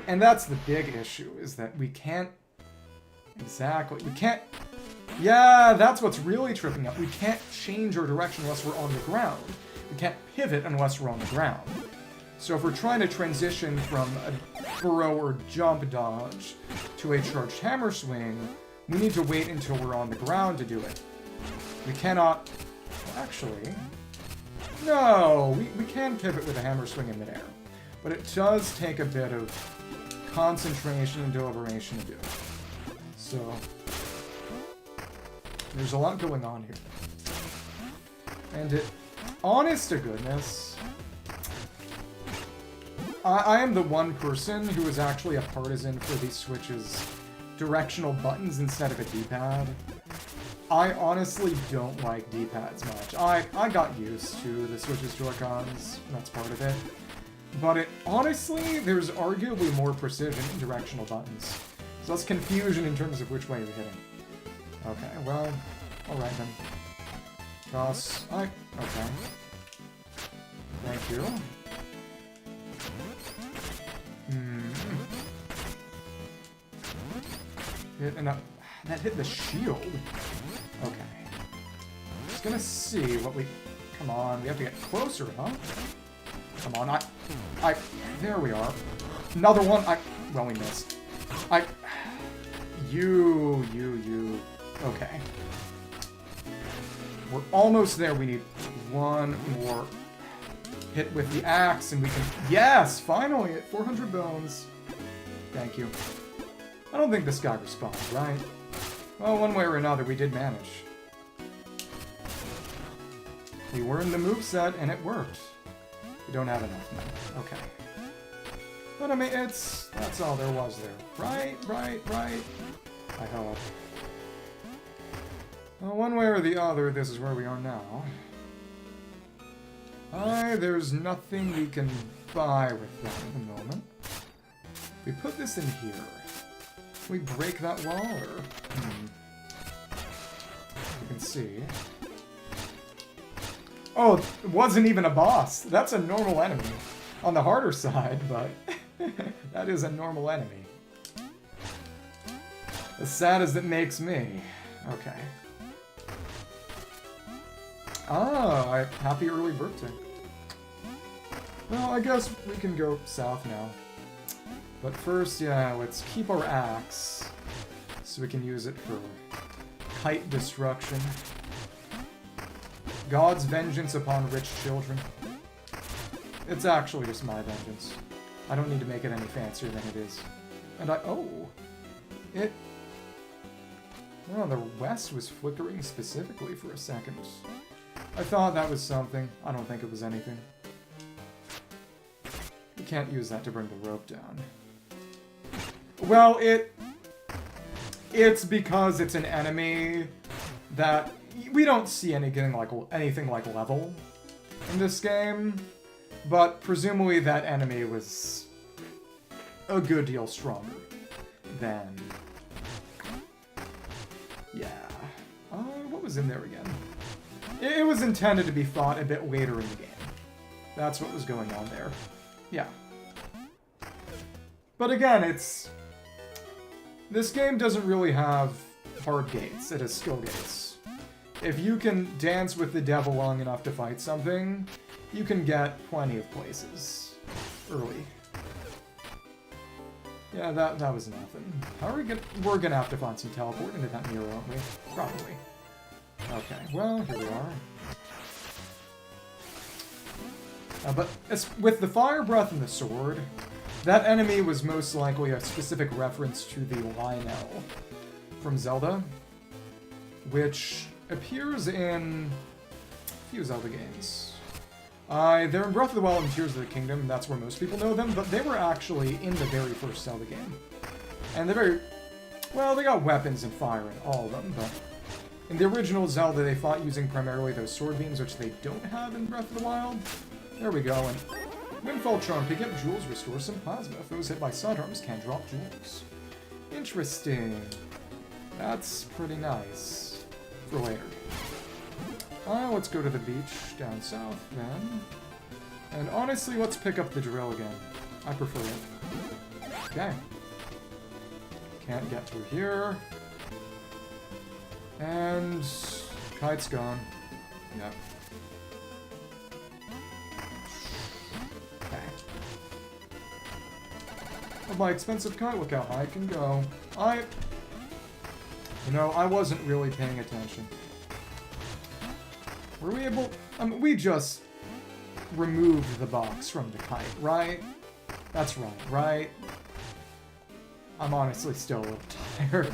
and that's the big issue, is that we can't, yeah, that's what's really tripping up. We can't change our direction unless we're on the ground. We can't pivot unless we're on the ground. So if we're trying to transition from a burrow or jump dodge to a charged hammer swing, we need to wait until we're on the ground to do it. We cannot... Actually... No! We can pivot with a hammer swing in midair. But it does take a bit of concentration and deliberation to do. So... there's a lot going on here. And it... honest to goodness... I am the one person who is actually a partisan for these Switch's directional buttons instead of a D-pad. I honestly don't like D-pads much. I got used to the Switch's Joy-Cons, that's part of it. But honestly, there's arguably more precision in directional buttons. So that's confusion in terms of which way you're hitting. Okay, well, alright then. Toss. Okay. Thank you. That hit the shield. Okay. Just gonna see what we... Come on, we have to get closer, huh? Come on, there we are. Another one, well, we missed. You. Okay. We're almost there. We need one more hit with the axe, and we can... Yes! Finally, at 400 bones. Thank you. I don't think this guy respawned, right? Well, one way or another, we did manage. We were in the moveset, and it worked. We don't have enough now. Okay. But, I mean, that's all there was there. Right? I hope. Well, one way or the other, this is where we are now. There's nothing we can buy with that at the moment. We put this in here. We break that wall, or... You can see. Oh, it wasn't even a boss. That's a normal enemy. On the harder side, but... that is a normal enemy. As sad as it makes me. Okay. Ah, happy early birthday. Well, I guess we can go south now. But first, yeah, let's keep our axe, so we can use it for kite destruction. God's vengeance upon rich children. It's actually just my vengeance. I don't need to make it any fancier than it is. And oh, the west was flickering specifically for a second. I thought that was something. I don't think it was anything. You can't use that to bring the rope down. Well, it's because it's an enemy that we don't see anything like level in this game, but presumably that enemy was a good deal stronger than... Yeah. What was in there again? It was intended to be fought a bit later in the game. That's what was going on there. Yeah. But again, this game doesn't really have hard gates. It has skill gates. If you can dance with the devil long enough to fight something, you can get plenty of places early. Yeah, that was nothing. How are we gonna... We're gonna have to find some teleport into that mirror, aren't we? Probably. Okay, well, here we are. But with the fire breath and the sword, that enemy was most likely a specific reference to the Lionel from Zelda, which appears in a few Zelda games. They're in Breath of the Wild and Tears of the Kingdom, that's where most people know them, but they were actually in the very first Zelda game. And they're very... Well, they got weapons and fire in all of them, but... In the original Zelda, they fought using primarily those sword beams, which they don't have in Breath of the Wild. There we go, and... Windfall Charm, pick up jewels, restore some plasma. Foes hit by sidearms can drop jewels. Interesting. That's pretty nice. For later. Let's go to the beach down south, then. And honestly, let's pick up the drill again. I prefer it. Okay. Can't get through here. And... Kite's gone. Yep. Okay. Well, my expensive kite, look how high I can go. You know, I wasn't really paying attention. Were we able... we just removed the box from the kite, right? That's right, right? I'm honestly still a little tired.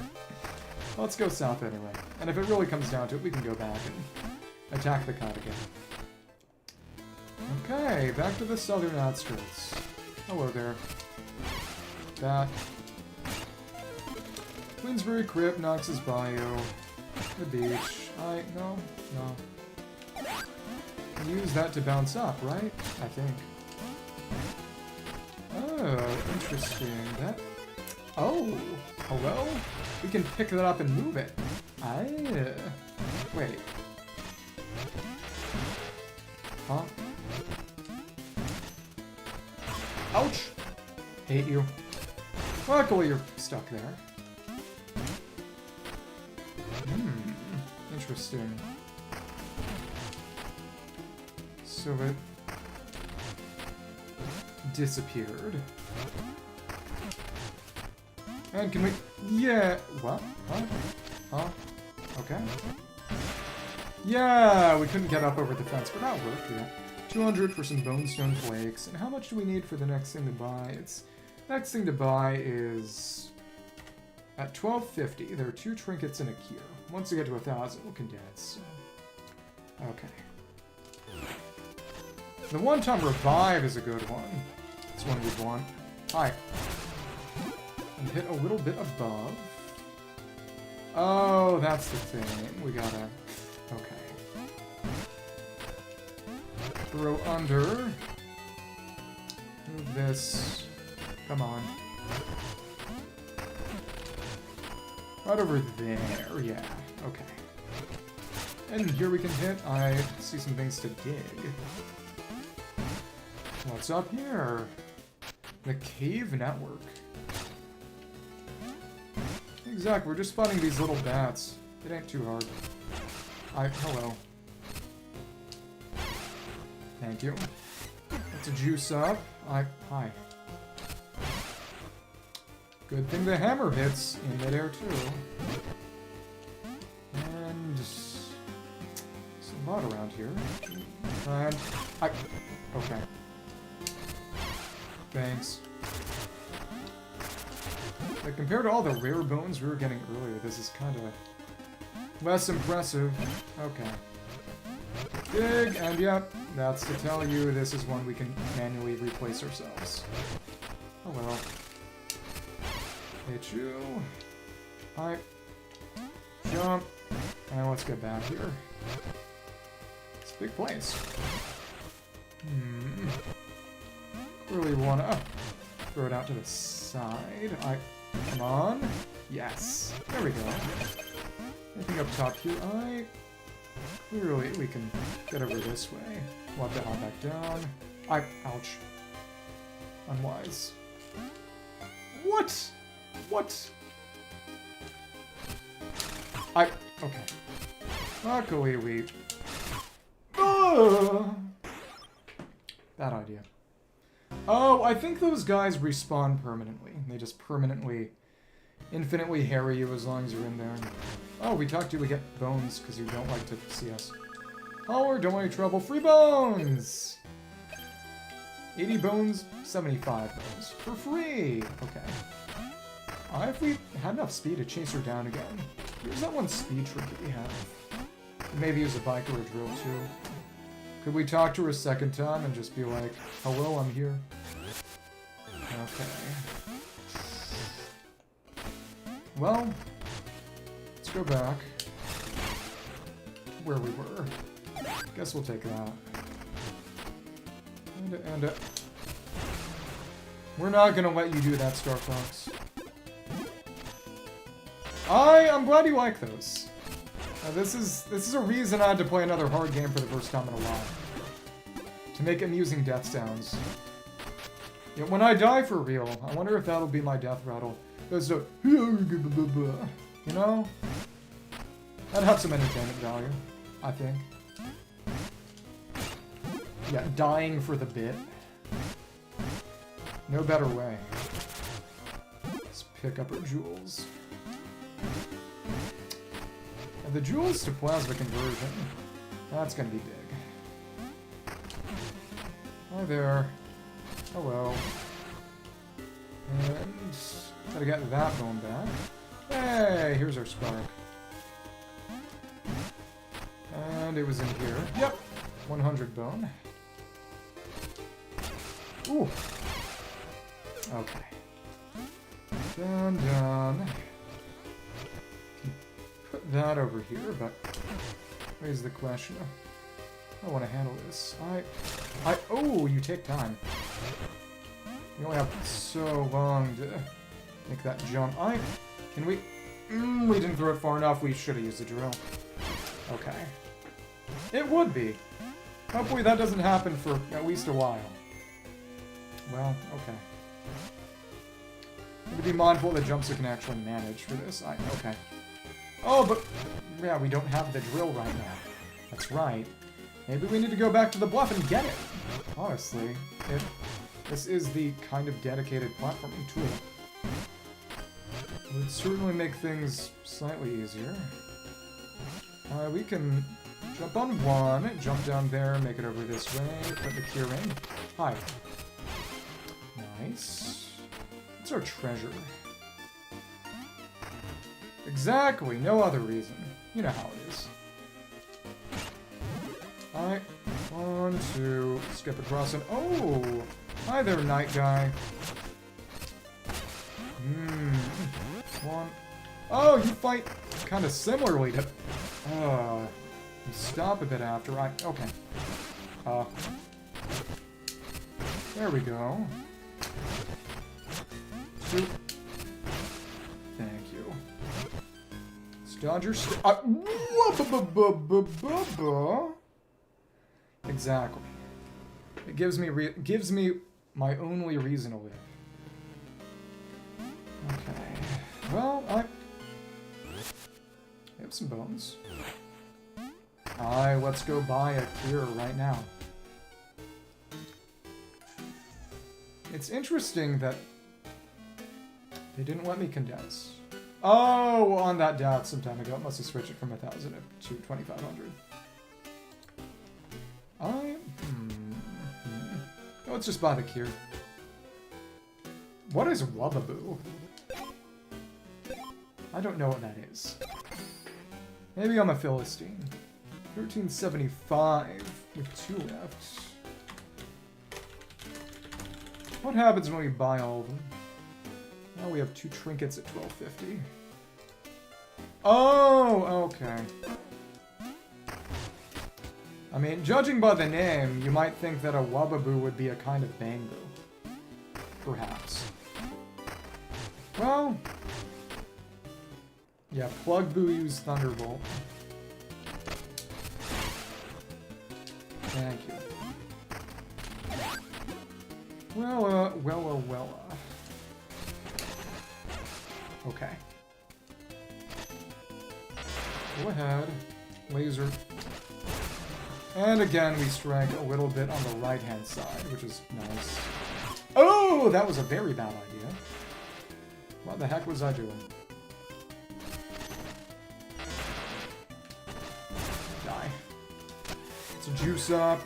Let's go south anyway. And if it really comes down to it, we can go back and attack the kite again. Okay, back to the southern outskirts. Hello there. That. Queensbury Crypt, Knox's Bayou, the beach. No. Use that to bounce up, right? I think. Oh, interesting. Oh, hello? We can pick that up and move it. Wait. Huh? Ouch! Hate you. Luckily, you're stuck there. Interesting. So it disappeared. And can we... Yeah... What? Huh? Okay. Yeah, we couldn't get up over the fence, but that worked, yeah. 200 for some bonestone flakes. And how much do we need for the next thing to buy? Next thing to buy is... At 1250, there are 2 trinkets and a cure. Once we get to 1,000, we'll condense. So. Okay. The one-time revive is a good one. It's one we'd want. Hi. And hit a little bit above. Oh, that's the thing. We gotta... Okay. Throw under. Move this. Come on. Right over there. Yeah. Okay. And here we can hit. I see some things to dig. What's up here? The cave network. Exactly, we're just fighting these little bats. It ain't too hard. Hello. Thank you. Let's juice up. Hi. Good thing the hammer hits in midair too. And... There's a lot around here. And... Okay. Thanks. Like, compared to all the rare bones we were getting earlier, this is kind of less impressive. Okay. Dig, and yep, that's to tell you this is one we can manually replace ourselves. Oh well. Hit you. Jump. And let's get back here. It's a big place. Really wanna throw it out to the side. Come on. Yes. There we go. Anything up top here? Clearly we can get over this way. We'll have to hop back down. Ouch. Unwise. What? Okay. Luckily we... Bad idea. Oh, I think those guys respawn permanently. They just permanently, infinitely harry you as long as you're in there. Oh, we talked to you, we get bones because you don't like to see us. Oh, don't want any trouble. Free bones! 80 bones, 75 bones. For free! Okay. If we had enough speed to chase her down again. Here's that one speed trick that we have. Maybe use a bike or a drill too. Could we talk to her a second time and just be like, hello, I'm here? Okay. Well, let's go back where we were. Guess we'll take that. And we're not gonna let you do that, Star Fox. I'm glad you like those. This is a reason I had to play another hard game for the first time in a while. To make amusing death sounds. Yeah, when I die for real, I wonder if that'll be my death rattle. Those do, you know? That'd have some entertainment value, I think. Yeah, dying for the bit. No better way. Let's pick up our jewels. And the jewels to plasma conversion. That's gonna be big. Hi there. Hello. And gotta get that bone back. Hey, here's our spark. And it was in here. Yep. 100 bone. Ooh. Okay. Done. Put that over here, but raise the question. I want to handle this. Oh, you take time. You only have so long to make that jump. Can we? We didn't throw it far enough. We should have used the drill. Okay. It would be. Hopefully that doesn't happen for at least a while. Well, okay. Need to be mindful that jumps can actually manage for this. Okay. Oh, but yeah, we don't have the drill right now. That's right. Maybe we need to go back to the bluff and get it. Honestly, this is the kind of dedicated platforming tool. It would certainly make things slightly easier. We can jump on one, jump down there, make it over this way, put the cure in. Hi. Nice. What's our treasure? Exactly, no other reason. You know how it is. Alright, 1, 2, skip across and oh! Hi there, night guy. 1. Oh, you fight kind of similarly to... you stop a bit after okay. There we go. 2. Thank you. Dodge your Exactly. It gives me my only reason to live. Okay. Well, I have some bones. Let's go buy a cure right now. It's interesting that they didn't let me condense. Oh, on that doubt some time ago. It must have switched it from 1,000 to 2,500. Let's just buy the cure. What is Wubbaboo? I don't know what that is. Maybe I'm a Philistine. 1375 with 2 left. What happens when we buy all of them? Now we have 2 trinkets at 1250. Oh, okay. I mean, judging by the name, you might think that a Wubbaboo would be a kind of Bango. Perhaps. Well... yeah, Plugboo used Thunderbolt. Thank you. Well. Okay. Go ahead. Laser. And again, we strike a little bit on the right-hand side, which is nice. Oh, that was a very bad idea. What the heck was I doing? Die. Let's juice up.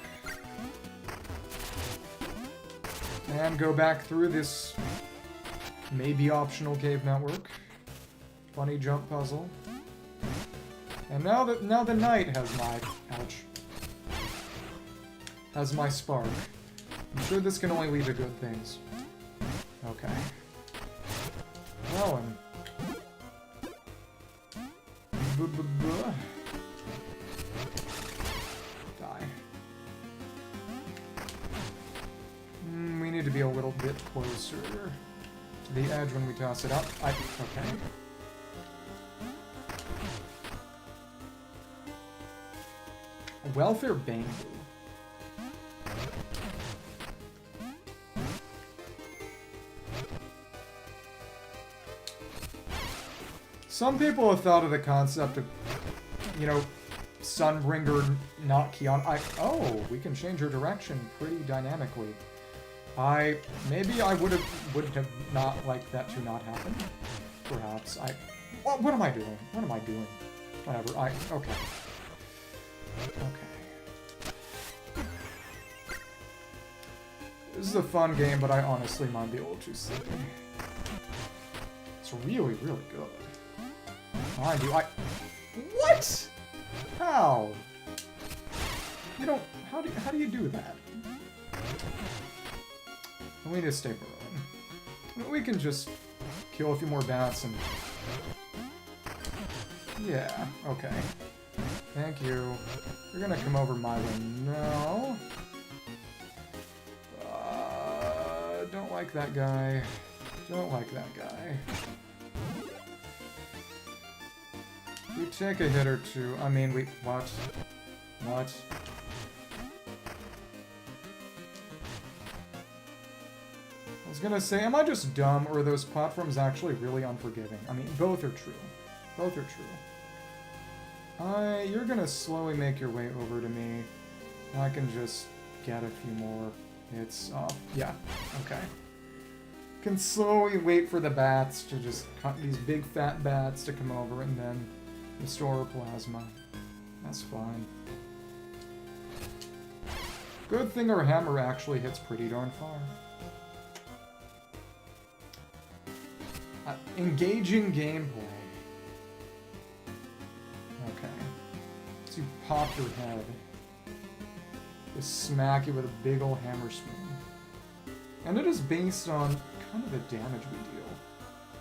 And go back through this maybe optional cave network. Funny jump puzzle. And now the knight has my... ouch. Has my spark. I'm sure this can only lead to good things. Okay. Well, Die. We need to be a little bit closer to the edge when we toss it up. Okay. Welfare Bamboo. Some people have thought of the concept of, you know, Sunbringer not Kion. Oh, we can change her direction pretty dynamically. Maybe I would have not liked that to not happen. Perhaps. What am I doing? What am I doing? Whatever. Okay. Okay. This is a fun game, but I honestly might be a little too silly. It's really, really good. Mind you, what? How? You don't. How do you do that? We need to stay burrowing. We can just kill a few more bats and. Yeah. Okay. Thank you. You're gonna come over my way. No. Don't like that guy. Don't like that guy. We take a hit or two. I mean, what? What? I was gonna say, am I just dumb, or are those platforms actually really unforgiving? I mean, both are true. Both are true. You're gonna slowly make your way over to me. I can just get a few more hits off. Yeah, okay. Can slowly wait for the bats to just cut these big fat bats to come over and then restore plasma. That's fine. Good thing our hammer actually hits pretty darn far. Engaging gameplay. Okay. So you pop your head. Just smack you with a big ol' hammer spoon. And it is based on kind of the damage we deal.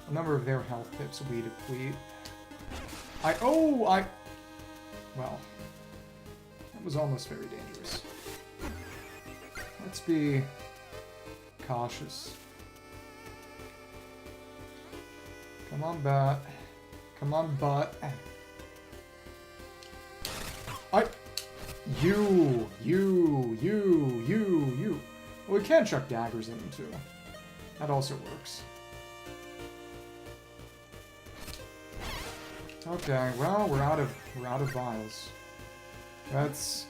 A number of their health pips we deplete. Well, that was almost very dangerous. Let's be cautious. Come on, bat. Come on, butt. You. Well, we can chuck daggers in them, too. That also works. Okay, well, we're out of vials. Let's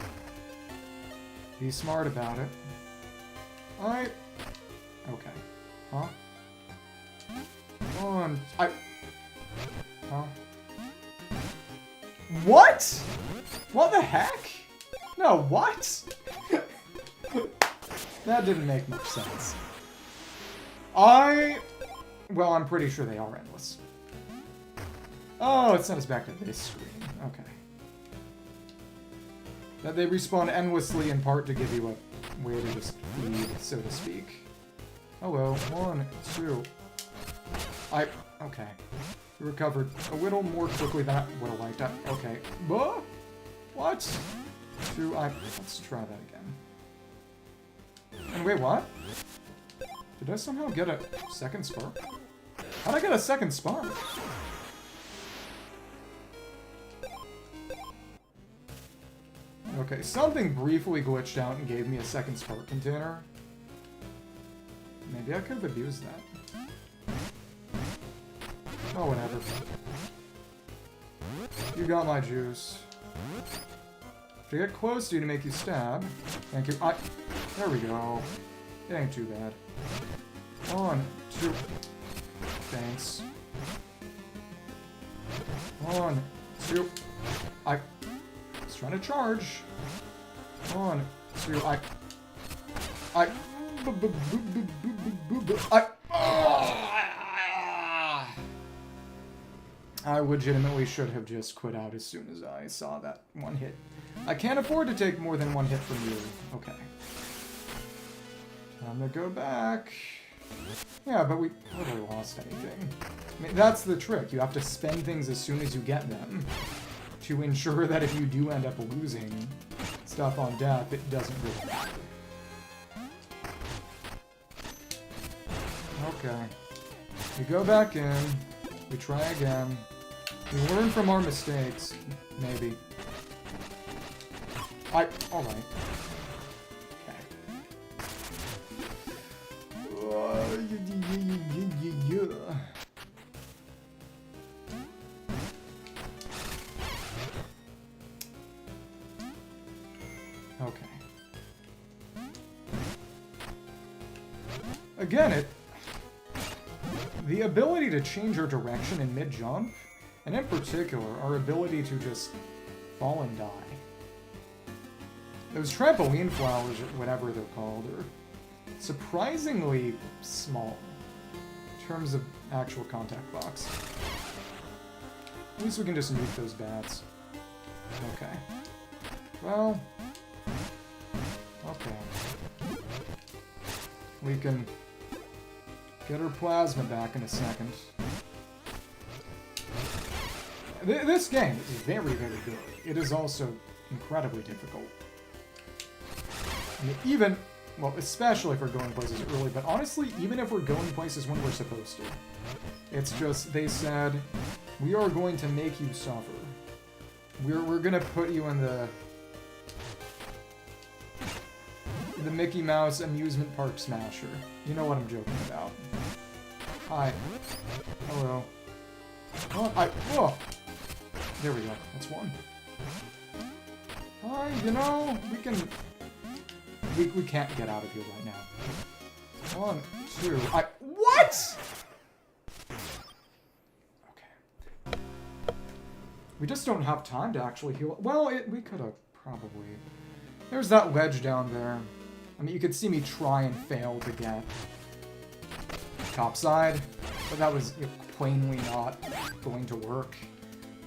be smart about it. Okay. Huh? Huh? What? What the heck? No, what? That didn't make much sense. Well, I'm pretty sure they are endless. Oh, it sent us back to this screen. Okay. That they respawn endlessly in part to give you a way to just feed, so to speak. Hello. 1, 2. Okay. We recovered a little more quickly than I would have liked. Okay. What? 2, let's try that again. And wait, what? Did I somehow get a second spark? How'd I get a second spark? Okay, something briefly glitched out and gave me a second spark container. Maybe I could have abused that. Oh, whatever. You got my juice. To get close to you to make you stab. Thank you. There we go. It ain't too bad. 1, 2. Thanks. 1, 2. I was trying to charge. 1, 2. I legitimately should have just quit out as soon as I saw that one hit. I can't afford to take more than one hit from you. Okay. Time to go back. Yeah, but we hardly lost anything. I mean, that's the trick. You have to spend things as soon as you get them to ensure that if you do end up losing stuff on death, it doesn't really matter. Okay. We go back in. We try again. We learn from our mistakes. Maybe. Alright. Okay. Again, the ability to change our direction in mid-jump, and in particular, our ability to just fall and die. Those trampoline flowers, or whatever they're called, are surprisingly small in terms of actual contact box. At least we can just nuke those bats. Okay. Well... Okay. We can get our plasma back in a second. This game is very, very good. It is also incredibly difficult. I mean, even... Well, especially if we're going places early, but honestly, even if we're going places when we're supposed to. It's just, they said, we are going to make you suffer. We're gonna put you in the Mickey Mouse amusement park smasher. You know what I'm joking about. Hi. Hello. Oh! There we go. That's one. Hi, you know, we can... We can't get out of here right now. 1, 2... What?! Okay. We just don't have time to actually heal... Well, we could have probably... There's that ledge down there. I mean, you could see me try and fail to get topside, but that was plainly not going to work,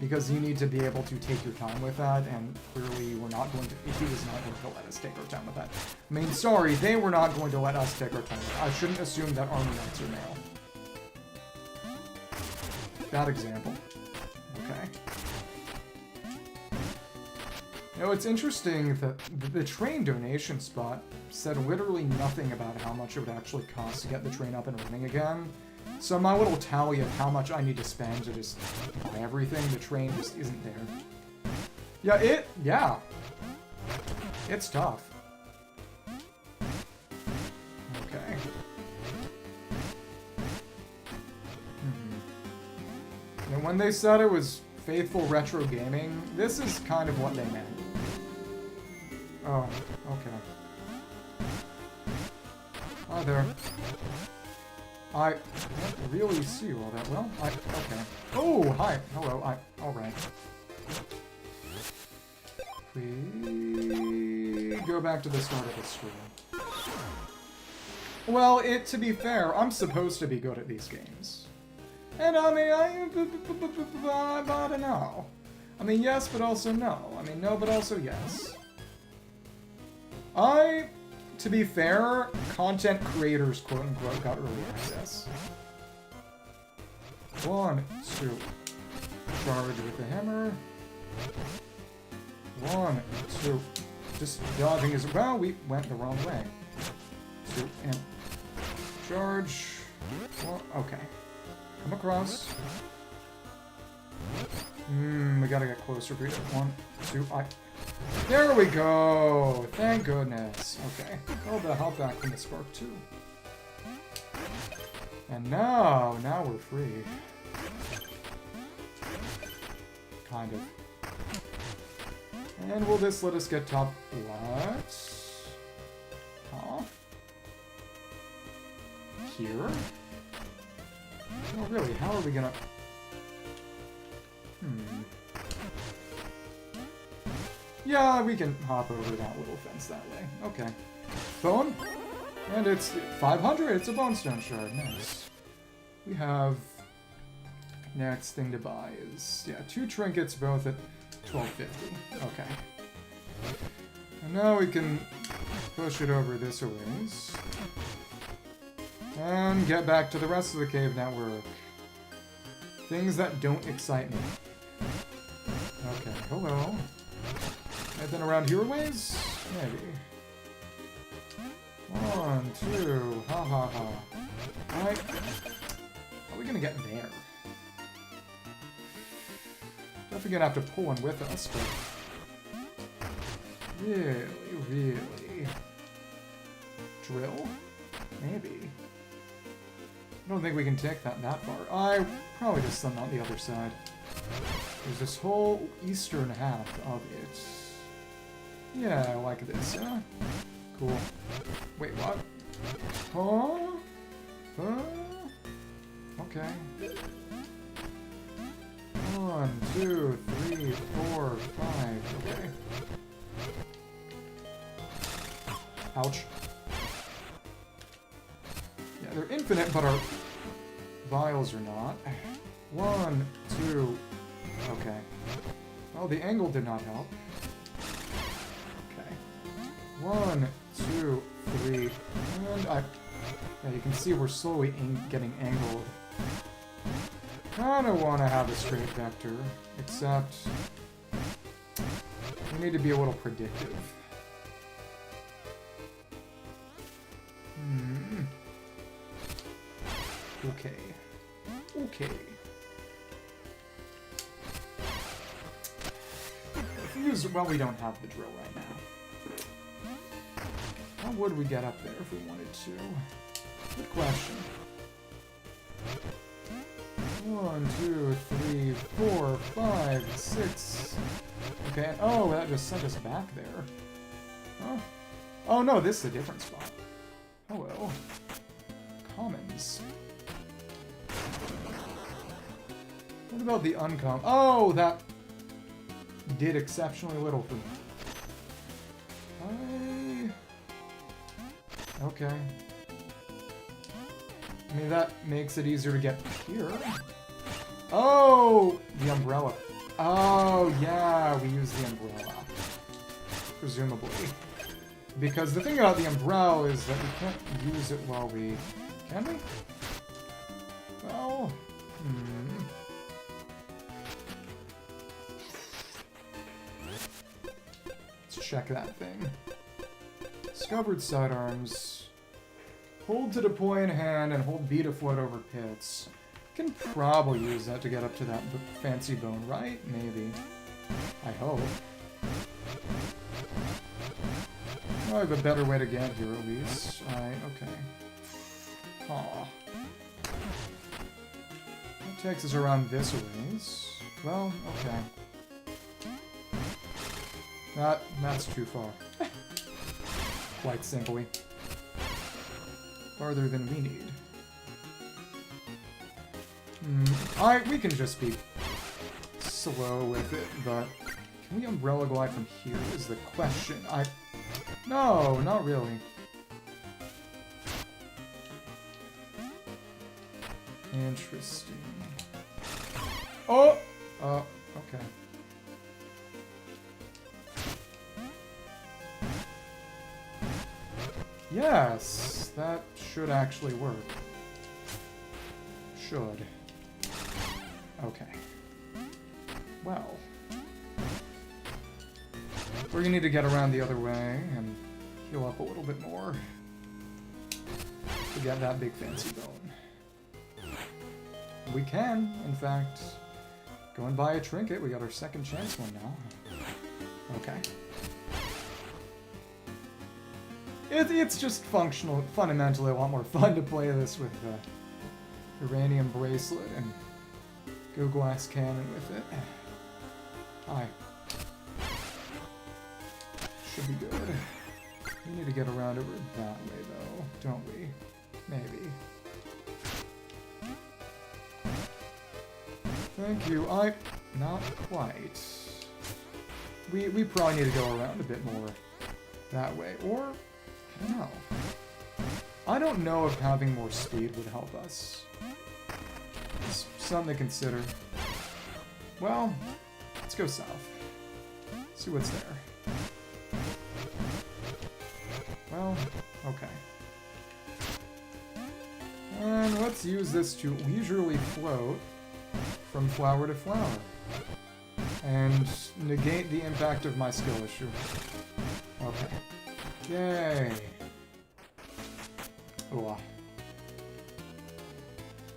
because you need to be able to take your time with that, and clearly we're not going to, he was not going to let us take our time with that. I mean, sorry, they were not going to let us take our time with that. I shouldn't assume that army knights are male. Bad example. Okay. You know, it's interesting that the train donation spot said literally nothing about how much it would actually cost to get the train up and running again. So my little tally of how much I need to spend to just buy everything, the train just isn't there. Yeah. It's tough. Okay. And when they said it was faithful retro gaming, this is kind of what they meant. Oh, okay. Hi there. I can't really see all that well. Okay. Oh, hi. Hello. Alright. We go back to the start of the stream. Well, to be fair, I'm supposed to be good at these games. And I mean, I don't know. I mean, yes, but also no. I mean, no, but also yes. To be fair, content creators, quote-unquote, got early access. 1, 2. Charge with the hammer. 1, 2. Just dodging as well. We went the wrong way. 2, and charge. 1, okay. Come across. We gotta get closer. 1, 2, There we go! Thank goodness. Okay. Oh, the health back from the spark too. And now we're free. Kind of. And will this let us get top... What? Huh? Here? Oh, really? How are we gonna... Yeah, we can hop over that little fence that way. Okay. Bone? And it's 500! It's a bone stone shard. Nice. We have... Next thing to buy is... Yeah, 2 trinkets, both at 1250. Okay. And now we can push it over this a ways. And get back to the rest of the cave network. Things that don't excite me. Okay, hello. Anything around here ways? Maybe. 1, 2, ha ha ha. Alright. How are we gonna get there? Definitely gonna have to pull one with us, but... Really? Drill? Maybe. I don't think we can take that far. I probably just send on the other side. There's this whole eastern half of it. Yeah, I like this, yeah? Cool. Wait, what? Huh? Okay. 1, 2, 3, 4, 5. Okay. Ouch. Yeah, they're infinite, but our vials are not. 1, 2. Okay. Well, the angle did not help. Okay. 1, 2, 3. And yeah, you can see we're slowly getting angled. Kinda wanna have a straight vector, except we need to be a little predictive. Okay. Well, we don't have the drill right now. How would we get up there if we wanted to? Good question. 1, 2, 3, 4, 5, 6. Okay, oh, that just sent us back there. Huh? Oh no, this is a different spot. Hello. Commons. What about the uncommon? Oh, that did exceptionally little for me. Okay. I mean, that makes it easier to get here. Oh! The umbrella. Oh, yeah, we use the umbrella. Presumably. Because the thing about the umbrella is that we can't use it while we... Can we? Well... Let's check that thing. Discovered sidearms. Hold to deploy in hand and hold B to float over pits. Can probably use that to get up to that fancy bone, right? Maybe. I hope. I have a better way to get here, at least. Okay. Aw. That takes us around this ways. Well, okay. That's too far. Quite simply. Farther than we need. We can just be slow with it, but can we umbrella glide from here is the question. No, not really. Interesting. Oh! Okay. Yes, that should actually work. Should. Okay. Well. We're gonna need to get around the other way and heal up a little bit more to get that big fancy bone. We can, in fact, go and buy a trinket. We got our second chance one now. Okay. It's just fundamentally a lot more fun to play this with the uranium bracelet and go glass cannon with it. Hi. Should be good. We need to get around over that way, though, don't we? Maybe. Thank you. Not quite. We probably need to go around a bit more that way, or... I don't know. I don't know if having more speed would help us. It's something to consider. Well, let's go south. See what's there. Well, okay. And let's use this to leisurely float from flower to flower. And negate the impact of my skill issue. Okay. Yay. Oh.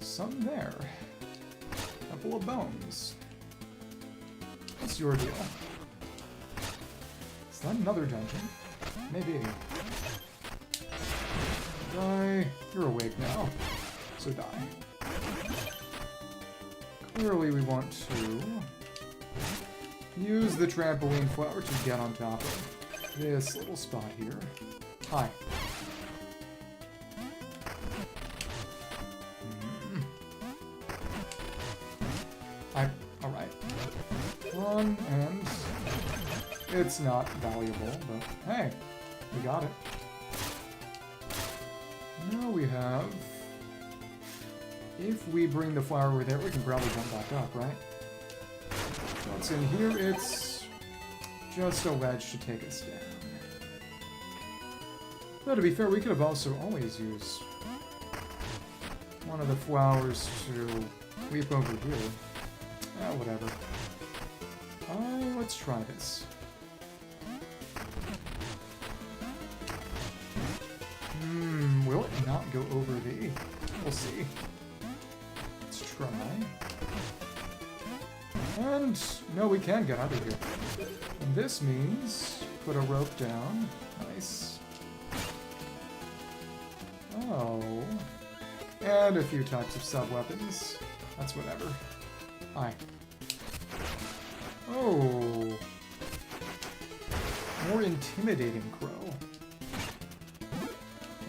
Some there. Couple of bones. What's your deal? Is that another dungeon? Maybe. Die. You're awake now. So die. Clearly we want to use the trampoline flower to get on top of this little spot here. Hi. Alright. One, and it's not valuable, but hey, we got it. Now we have... If we bring the flower over there, we can probably jump back up, right? What's in here? It's just a wedge to take us down. Though, to be fair, we could have also always used one of the flowers to leap over here. Whatever. Let's try this. Will it not go over the... We'll see. Let's try. And, no, we can get out of here. And this means, put a rope down. Nice. Oh. And a few types of sub-weapons. That's whatever. Hi. Oh. More intimidating crow.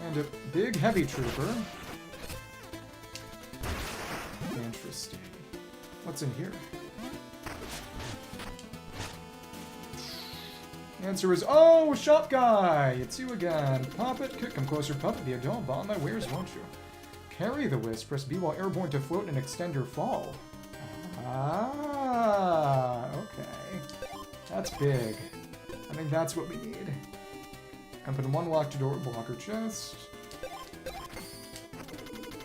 And a big heavy trooper. Interesting. What's in here? The answer is, oh, shop guy! It's you again. Puppet, come closer, puppet. Be a doll, bomb my wares, won't you? Carry the wisp. Press B while airborne to float and extend your fall. Ah, okay. That's big. I think that's what we need. Open one locked door, blocker chest.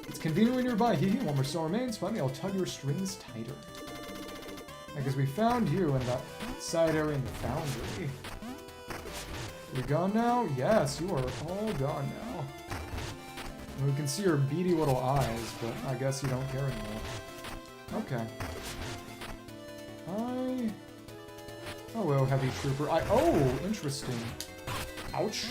It's conveniently nearby. Hee hee, one more soul remains. Finally, I'll tug your strings tighter. Because we found you in that side area in the foundry. You gone now? Yes, you are all gone now. We can see your beady little eyes, but I guess you don't care anymore. Okay. Hello, heavy trooper. Oh, interesting. Ouch.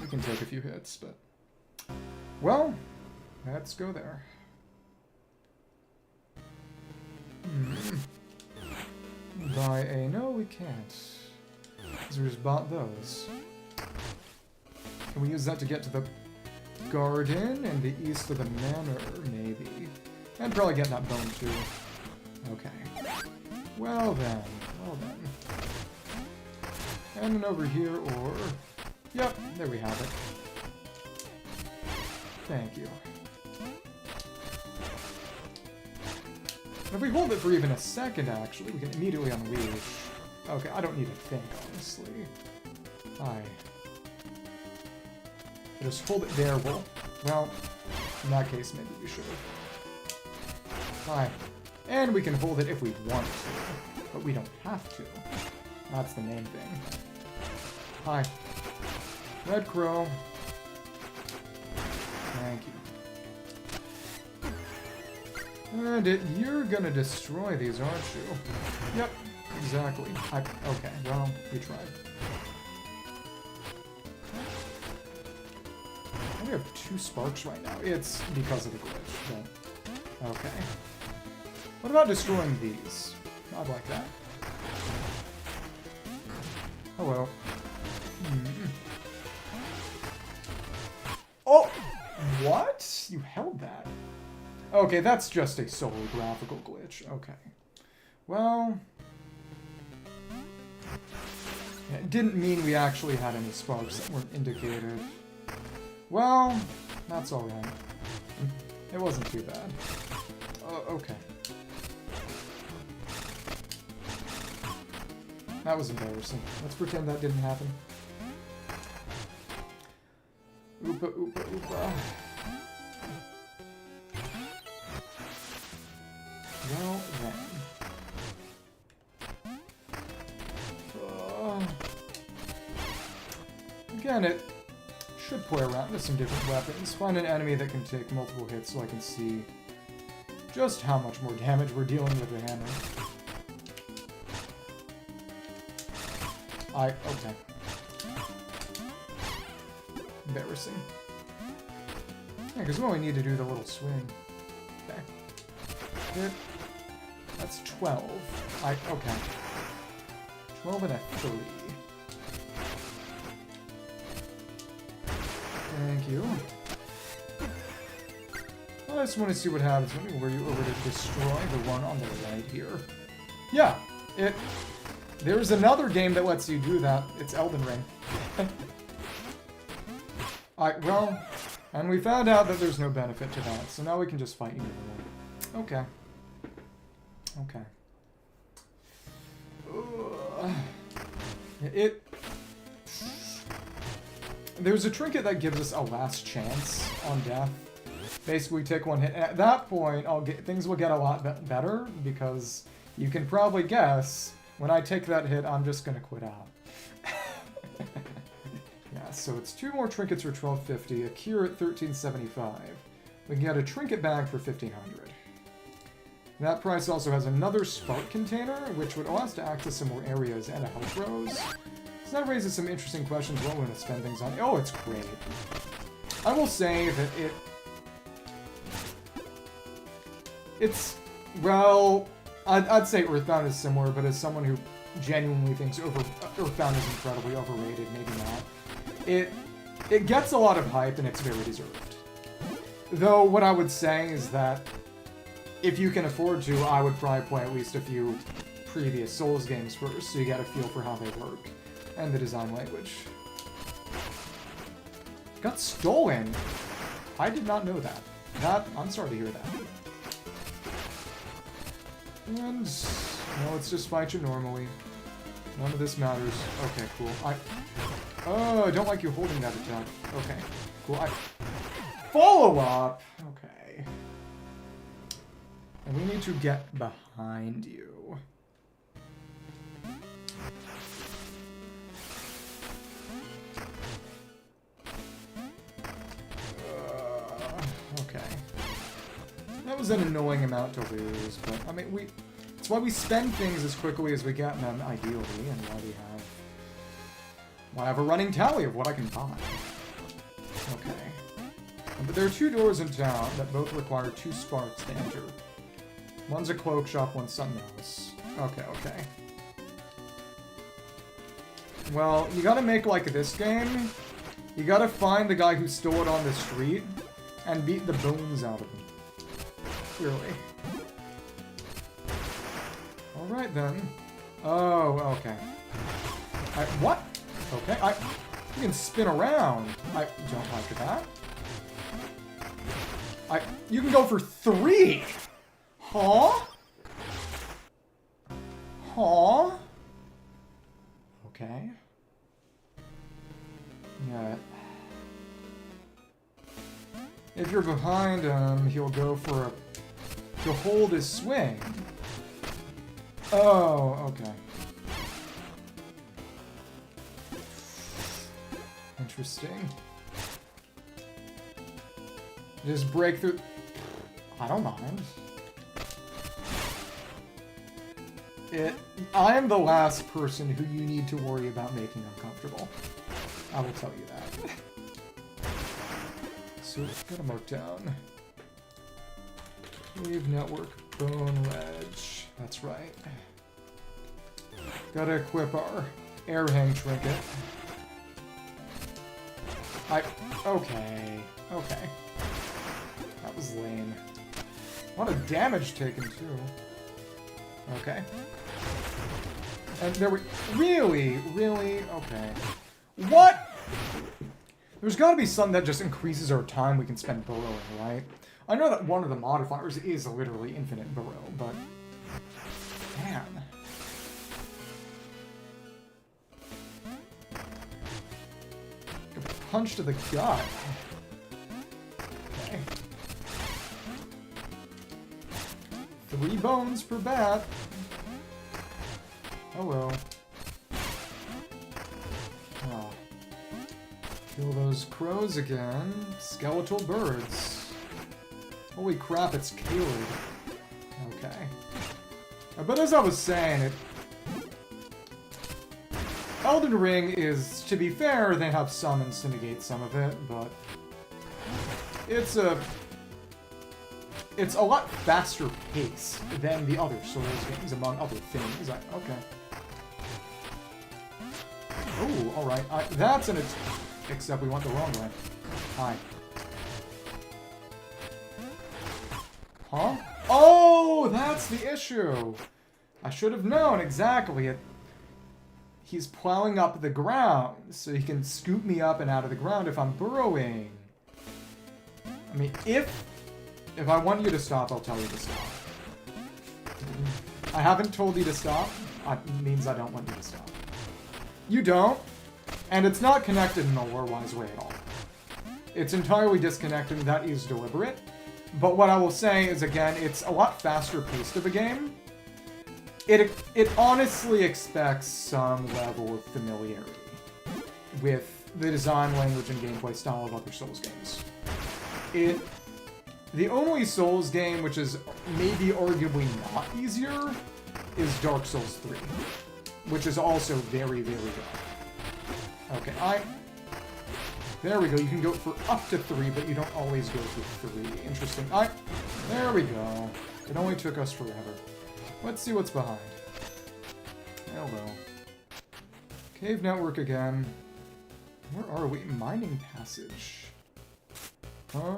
We can take a few hits, but... Well, let's go there. Buy a... No, we can't. Because we just bought those. Can we use that to get to the garden and the east of the manor? Maybe. And probably get that bone too. Okay. Well then. Well then. And then over here, or... Yep, there we have it. Thank you. If we hold it for even a second, actually, we can immediately unleash. Okay, I don't need to think, honestly. Hi. Just hold it there, well, in that case, maybe we should have. Hi. And we can hold it if we want to, but we don't have to. That's the main thing. Hi. Red Crow. Thank you. And you're gonna destroy these, aren't you? Yep, exactly. Okay, well, we tried. I only have 2 sparks right now. It's because of the glitch, but... Okay. What about destroying these? I'd like that. Hello. Oh! What? You held that? Okay, that's just a solely graphical glitch. Okay. Well... Yeah, it didn't mean we actually had any sparks that weren't indicated. Well, that's alright. It wasn't too bad. Okay. That was embarrassing. Let's pretend that didn't happen. Oopa, oopa, oopa. Well, then. Again, it should play around with some different weapons. Find an enemy that can take multiple hits so I can see just how much more damage we're dealing with the hammer. Okay. Embarrassing. Yeah, because we only need to do the little swing. Okay. Hit. That's 12. Okay. 12 and a 3. Thank you. I just want to see what happens when we were you over to destroy the one on the right here. Yeah, there's another game that lets you do that. It's Elden Ring. Alright, well, and we found out that there's no benefit to that, so now we can just fight you anymore. Okay. There's a trinket that gives us a last chance on death. Basically, take one hit, and at that point, things will get a lot better, because you can probably guess, when I take that hit, I'm just gonna quit out. Yeah, so it's 2 more trinkets for $12.50, a cure at $13.75. We can get a trinket bag for $1,500. That price also has another spark container, which would allow us to access some more areas and a health rose. So that raises some interesting questions what we're going to spend things on. Oh, it's great. I will say that it's, well, I'd say Earthbound is similar, but as someone who genuinely thinks Earthbound is incredibly overrated, maybe not. It gets a lot of hype, and it's very deserved. Though, what I would say is that if you can afford to, I would probably play at least a few previous Souls games first, so you get a feel for how they work, and the design language. Got stolen! I did not know that. I'm sorry to hear that. And, no, let's just fight you normally. None of this matters. Okay, cool. Oh, I don't like you holding that attack. Okay, cool. Follow up! Okay. And we need to get behind you. Okay. That was an annoying amount to lose, but, I mean, it's why we spend things as quickly as we get them, ideally, and why I have a running tally of what I can buy. Okay. But there are 2 doors in town that both require 2 sparks to enter. One's a cloak shop, one's something else. Okay. Well, you gotta make like this game. You gotta find the guy who stole it on the street and beat the bones out of him. Clearly. Alright then. Oh, okay. What? Okay, you can spin around. I don't like that. You can go for 3! Huh? Okay. Yeah. If you're behind him, he'll hold his swing. Oh, okay. Interesting. Just break through. I don't mind. I am the last person who you need to worry about making uncomfortable. I will tell you that. So, gotta mark down. Leave network, bone ledge. That's right. Gotta equip our air hang trinket. Okay. That was lame. A lot of damage taken, too. Okay. And there we... Really? Okay. What? There's gotta be something that just increases our time we can spend burrowing, right? I know that one of the modifiers is literally infinite burrow, but... Man. punch to the gut. Okay. 3 bones per bat. Oh well. Oh. Kill those crows again. Skeletal birds. Holy crap, it's Caleb. Okay. But as I was saying, Elden Ring is, to be fair, they have summons to negate some of it, but it's a lot faster paced than the other Souls games, among other things. Okay. Oh, alright. That's an attack. Except we went the wrong way. Hi. Huh? Oh, that's the issue! I should have known exactly. He's plowing up the ground, so he can scoop me up and out of the ground if I'm burrowing. I mean, if I want you to stop, I'll tell you to stop. I haven't told you to stop. It means I don't want you to stop. You don't. And it's not connected in a lore-wise way at all. It's entirely disconnected, and that is deliberate. But what I will say is, again, it's a lot faster paced of a game. It honestly expects some level of familiarity with the design, language, and gameplay style of other Souls games. The only Souls game which is maybe arguably not easier is Dark Souls 3, which is also very, very good. Okay, there we go. You can go for up to 3, but you don't always go for 3. Interesting. There we go. It only took us forever. Let's see what's behind. Hello. Cave network again. Where are we? Mining passage. Huh?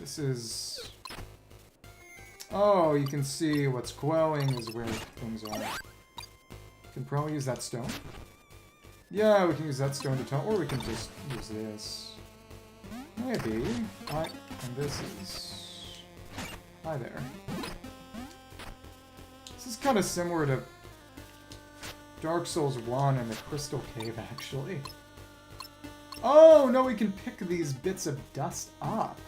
This is... Oh, you can see what's glowing is where things are. Can probably use that stone. Yeah, we can use that stone to tell, or we can just use this. Maybe. And this is... Hi there. This is kind of similar to Dark Souls 1 and the Crystal Cave, actually. Oh, no, we can pick these bits of dust up.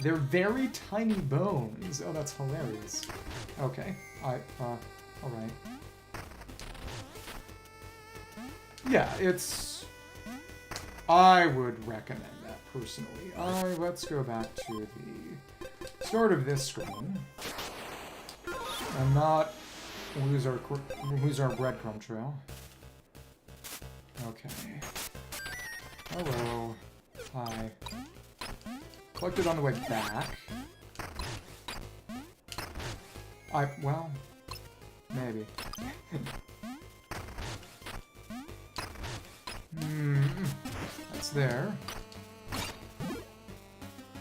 They're very tiny bones. Oh, that's hilarious. Okay. Alright. Yeah, it's... I would recommend that, personally. Let's go back to the start of this screen. And not lose our breadcrumb trail. Okay. Hello. Hi. Collect it on the way back. Well, maybe. That's there.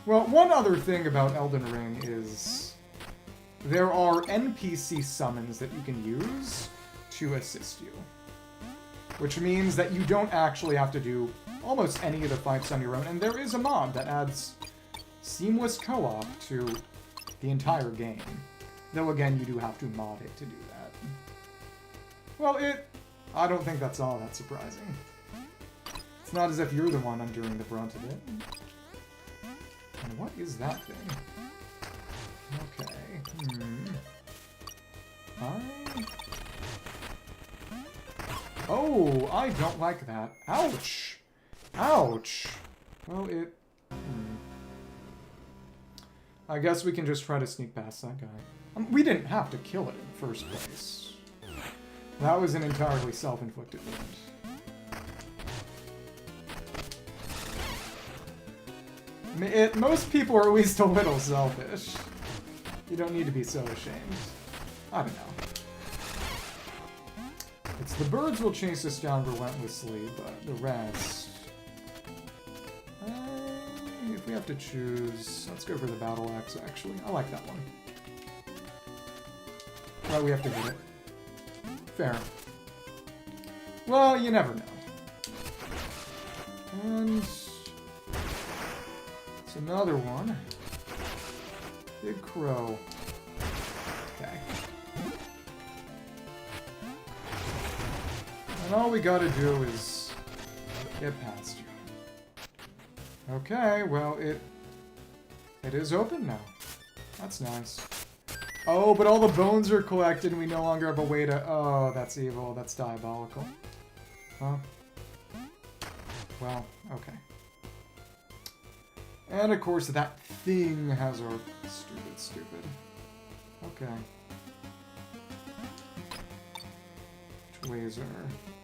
Well, one other thing about Elden Ring is there are NPC summons that you can use to assist you. Which means that you don't actually have to do almost any of the fights on your own, and there is a mod that adds seamless co-op to the entire game. Though again, you do have to mod it to do that. Well, I don't think that's all that surprising. It's not as if you're the one enduring the brunt of it. And what is that thing? Okay. Oh, I don't like that. Ouch! Ouch! Well, I guess we can just try to sneak past that guy. We didn't have to kill it in the first place. That was an entirely self-inflicted wound. Most people are at least a little selfish. You don't need to be so ashamed. I don't know. It's the birds will chase us down relentlessly, but the rest... if we have to choose... Let's go for the battle axe, actually. I like that one. Well, we have to hit it. Fair. Well, you never know. And... it's another one. Big crow. Okay. And all we gotta do is Get past you. Okay, well, it is open now. That's nice. Oh, but all the bones are collected and we no longer have a way to... Oh, that's evil. That's diabolical. Huh? Well, okay. And of course, that thing has our... Stupid. Okay. Laser,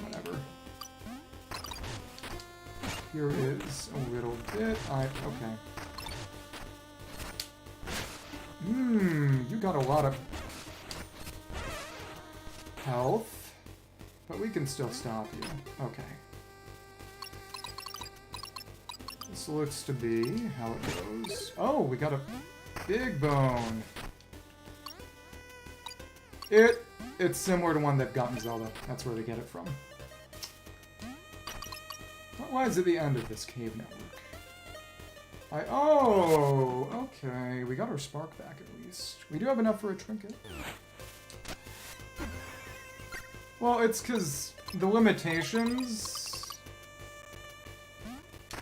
whatever. Here is a little bit. Okay. You got a lot of health, but we can still stop you. Okay. This looks to be how it goes. Oh, we got a big bone. It's similar to one they've gotten Zelda. That's where they get it from. Why is it the end of this cave network? Oh, okay. We got our spark back at least. We do have enough for a trinket. Well, it's because the limitations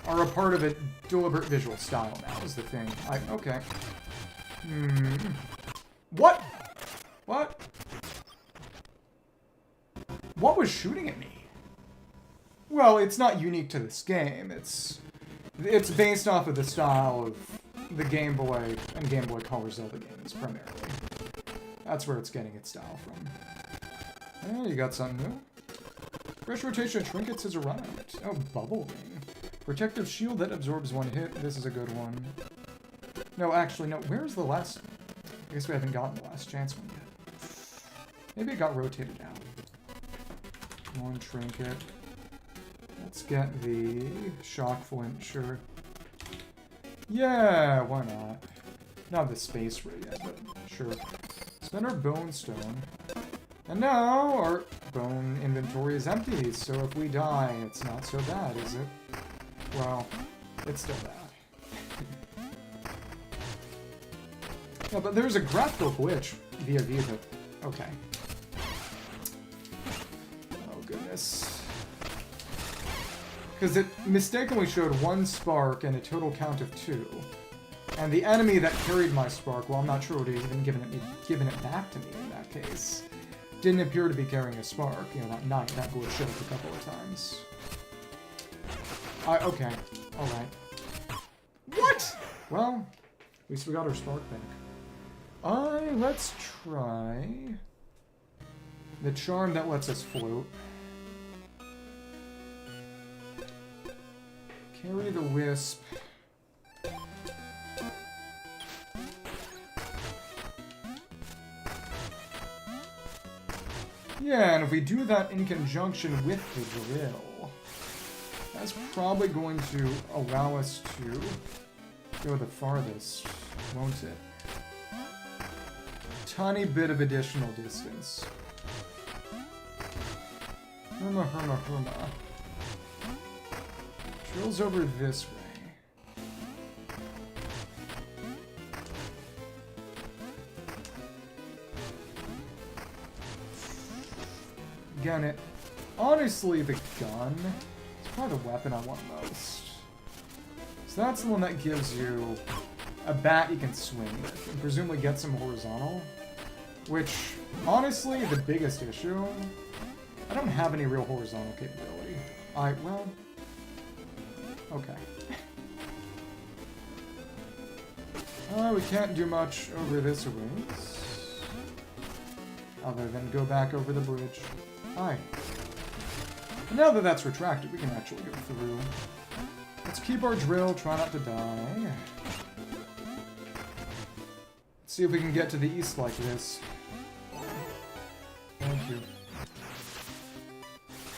are a part of a deliberate visual style now, is the thing. Okay. What? What? What was shooting at me? Well, it's not unique to this game. It's based off of the style of the Game Boy and Game Boy Color Zelda games, primarily. That's where it's getting its style from. Oh, you got something new? Fresh rotation of trinkets has arrived. Oh, Bubble Ring. Protective shield that absorbs one hit. This is a good one. No, actually, no. Where's the last... I guess we haven't gotten the last chance one yet. Maybe it got rotated out. One trinket. Let's get the shock flint, sure. Yeah, why not? Not the space ray yet, but sure. Spend our bone stone. And now our bone inventory is empty, so if we die, it's not so bad, is it? Well, it's still bad. No, but there's a graphical glitch via Viva. Okay. Oh, goodness. Because it mistakenly showed 1 spark and a total count of 2. And the enemy that carried my spark, well, I'm not sure would have even given it back to me in that case, didn't appear to be carrying a spark. You know, that night, that glitch showed up a couple of times. Okay. Alright. What? Well, at least we got our spark back. Let's try the charm that lets us float. Carry the wisp. Yeah, and if we do that in conjunction with the drill, that's probably going to allow us to go the farthest, won't it? Tiny bit of additional distance. Herma. Drill's over this way. Again, honestly, the gun is probably the weapon I want most. So that's the one that gives you a bat you can swing with, and presumably get some horizontal. Which, honestly, the biggest issue, I don't have any real horizontal capability. Well... Okay. We can't do much over this ways. Other than go back over the bridge. Hi. And now that that's retracted, we can actually go through. Let's keep our drill, try not to die. Let's see if we can get to the east like this. Thank you.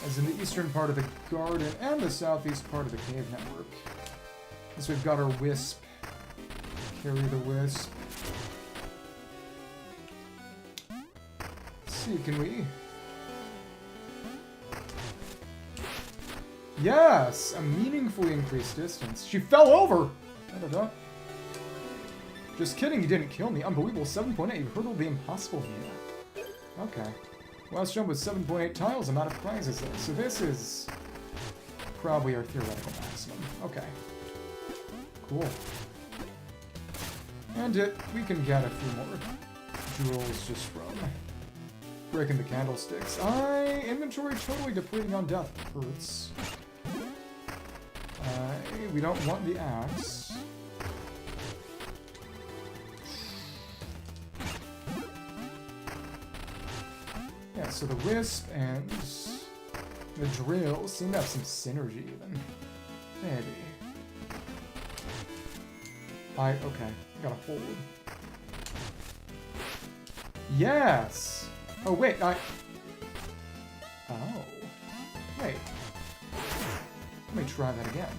As in the eastern part of the garden and the southeast part of the cave network. As we've got our wisp. Carry the wisp. Let's see, can we... Yes! A meaningfully increased distance. She fell over! Da-da-da. Just kidding, you didn't kill me. Unbelievable. 7.8. You hurdled the impossible, Mina. Okay. Last jump was 7.8 tiles, amount of prizes there. So this is probably our theoretical maximum. Okay. Cool. And we can get a few more jewels just from breaking the candlesticks. Inventory totally depleting on death. Hurts. We don't want the axe. Yeah, so the wisp and the drill seem to have some synergy even. Maybe. Okay. I gotta hold. Yes! Oh, wait, Oh. Wait. Let me try that again.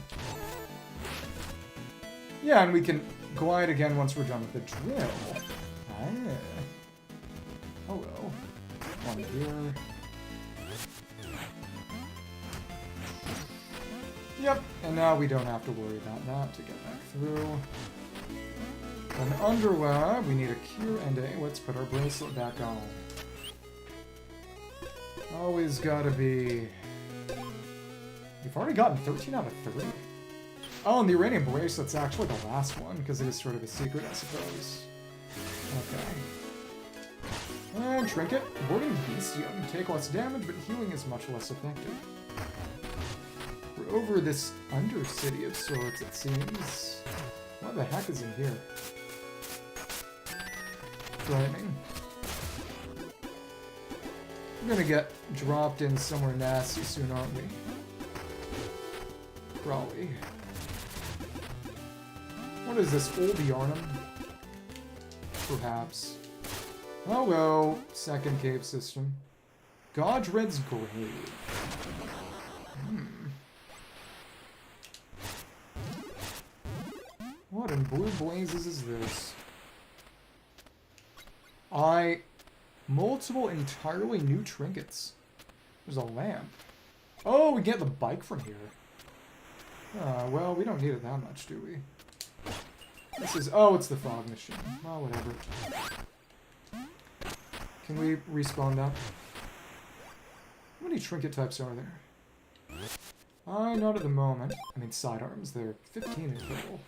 Yeah, and we can glide again once we're done with the drill. Oh, well. One here. Yep, and now we don't have to worry about that to get back through. An underwear, we need a cure and let's put our bracelet back on. Always gotta be... We've already gotten 13 out of 30. Oh, and the uranium bracelet's actually the last one, because it is sort of a secret, I suppose. Okay. And trinket. Boarding bestium. Take less damage, but healing is much less effective. We're over this undercity of sorts, it seems. What the heck is in here? Frightening. We're gonna get dropped in somewhere nasty soon, aren't we? Probably. What is this? Old Yarnum? Perhaps. Oh well, second cave system. Godred's Grave. What in blue blazes is this? Multiple entirely new trinkets. There's a lamp. Oh, we get the bike from here. Well, we don't need it that much, do we? This is... Oh, it's the fog machine. Well, whatever. Can we respawn that? How many trinket types are there? Not at the moment. I mean, sidearms. There are 15 in total.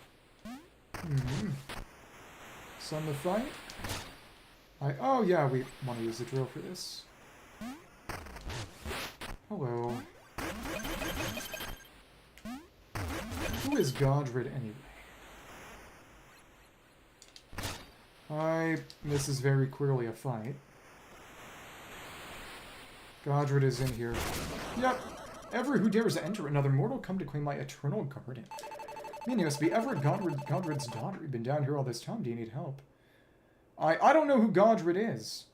Sun the fight? Oh yeah, we want to use the drill for this. Hello. Who is Godred anyway? This is very clearly a fight. Godred is in here. Yep. Ever who dares to enter another mortal come to claim my eternal guardian. Mina must be Everett Godred's daughter. You've been down here all this time. Do you need help? I don't know who Godred is.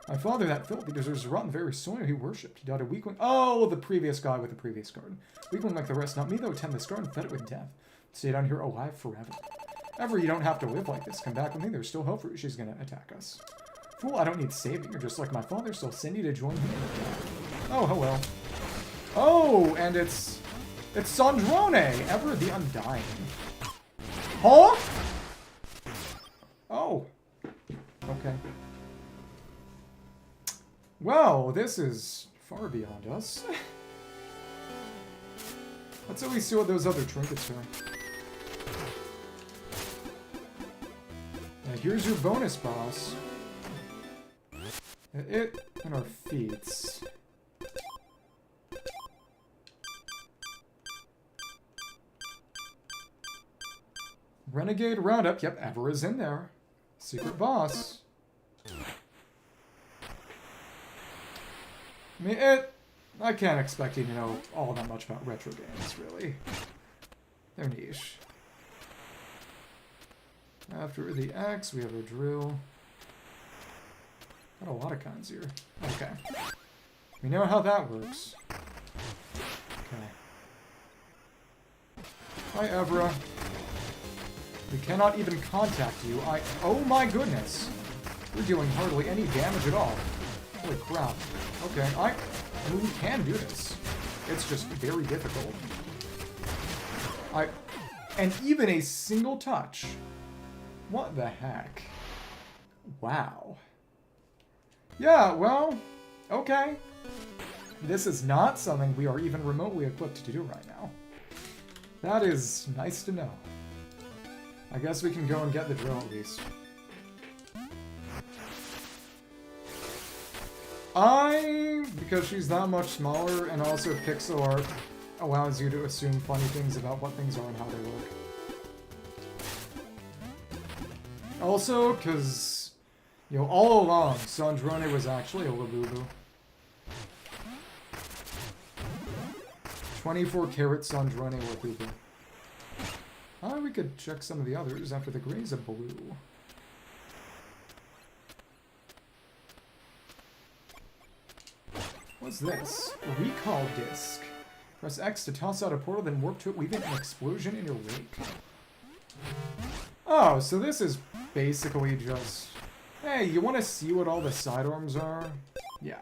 My father, that filthy, deserves to rot in the very soil he worshipped. He died a weakling. Oh, the previous guy with the previous garden. Weakling like the rest. Not me, though. Tend this garden, fed it with death. Stay down here alive forever. Ever, you don't have to live like this. Come back with me. There's still hope for you. She's gonna attack us. Fool, I don't need saving. You're just like my father, so I'll send you to join me. Oh, hello. Oh, and it's Sandrone, Ever the Undying. Huh? Oh. Okay. Well, this is far beyond us. Let's at least see what those other trinkets are. Now, here's your bonus boss. It and our feats. Renegade Roundup. Yep, Ever is in there. Secret boss. I mean, I can't expect you to know all that much about retro games, really. They're niche. After the axe, we have a drill. Got a lot of kinds here. Okay. We know how that works. Okay. Hi, Evra. We cannot even contact you. Oh my goodness. We're doing hardly any damage at all. Holy crap. Okay, I mean, we can do this. It's just very difficult. And even a single touch. What the heck? Wow. Yeah, well, okay. This is not something we are even remotely equipped to do right now. That is nice to know. I guess we can go and get the drill at least. Because she's that much smaller, and also pixel art allows you to assume funny things about what things are and how they look. Also, because, you know, all along, Sandrone was actually a Labubu. 24-karat Sandrone Labubu. We could check some of the others after the gray's a blue. What's this? A recall disc. Press X to toss out a portal, then warp to it, leaving an explosion in your wake. Oh, so this is basically just... Hey, you want to see what all the sidearms are? Yeah.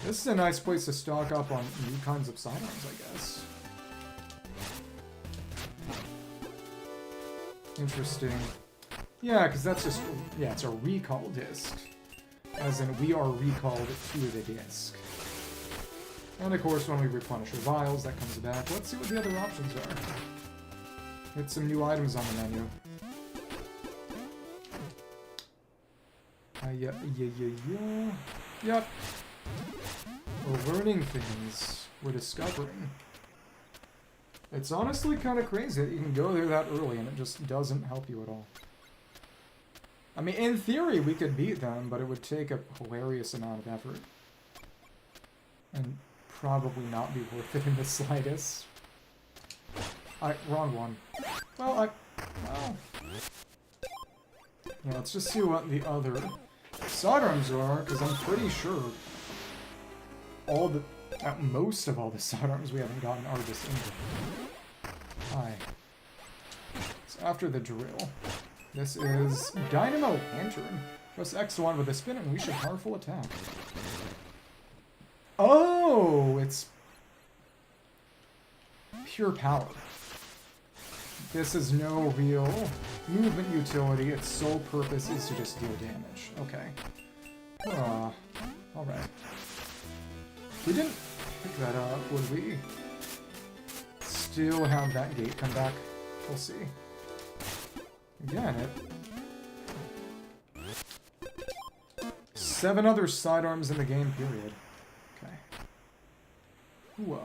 This is a nice place to stock up on new kinds of sidearms, I guess. Interesting. Yeah, because that's just... Yeah, it's a recall disc. As in, we are recalled to the disc. And of course, when we replenish our vials, that comes back. Let's see what the other options are. Get some new items on the menu. Yeah. Yep. We're learning things. We're discovering. It's honestly kind of crazy that you can go there that early and it just doesn't help you at all. I mean, in theory, we could beat them, but it would take a hilarious amount of effort. And probably not be worth it in the slightest. Wrong one. Well, yeah, let's just see what the other sidearms are, because I'm pretty sure most of all the sidearms we haven't gotten are just in there. Hi. So after the drill. This is Dynamo Lantern. Press X1 with a spin and unleash a powerful attack. Oh, it's pure power. This is no real movement utility. Its sole purpose is to just deal damage. Okay. Alright. We didn't pick that up, would we? Still have that gate come back. We'll see. Again, 7 other sidearms in the game, period. Okay. Ooh,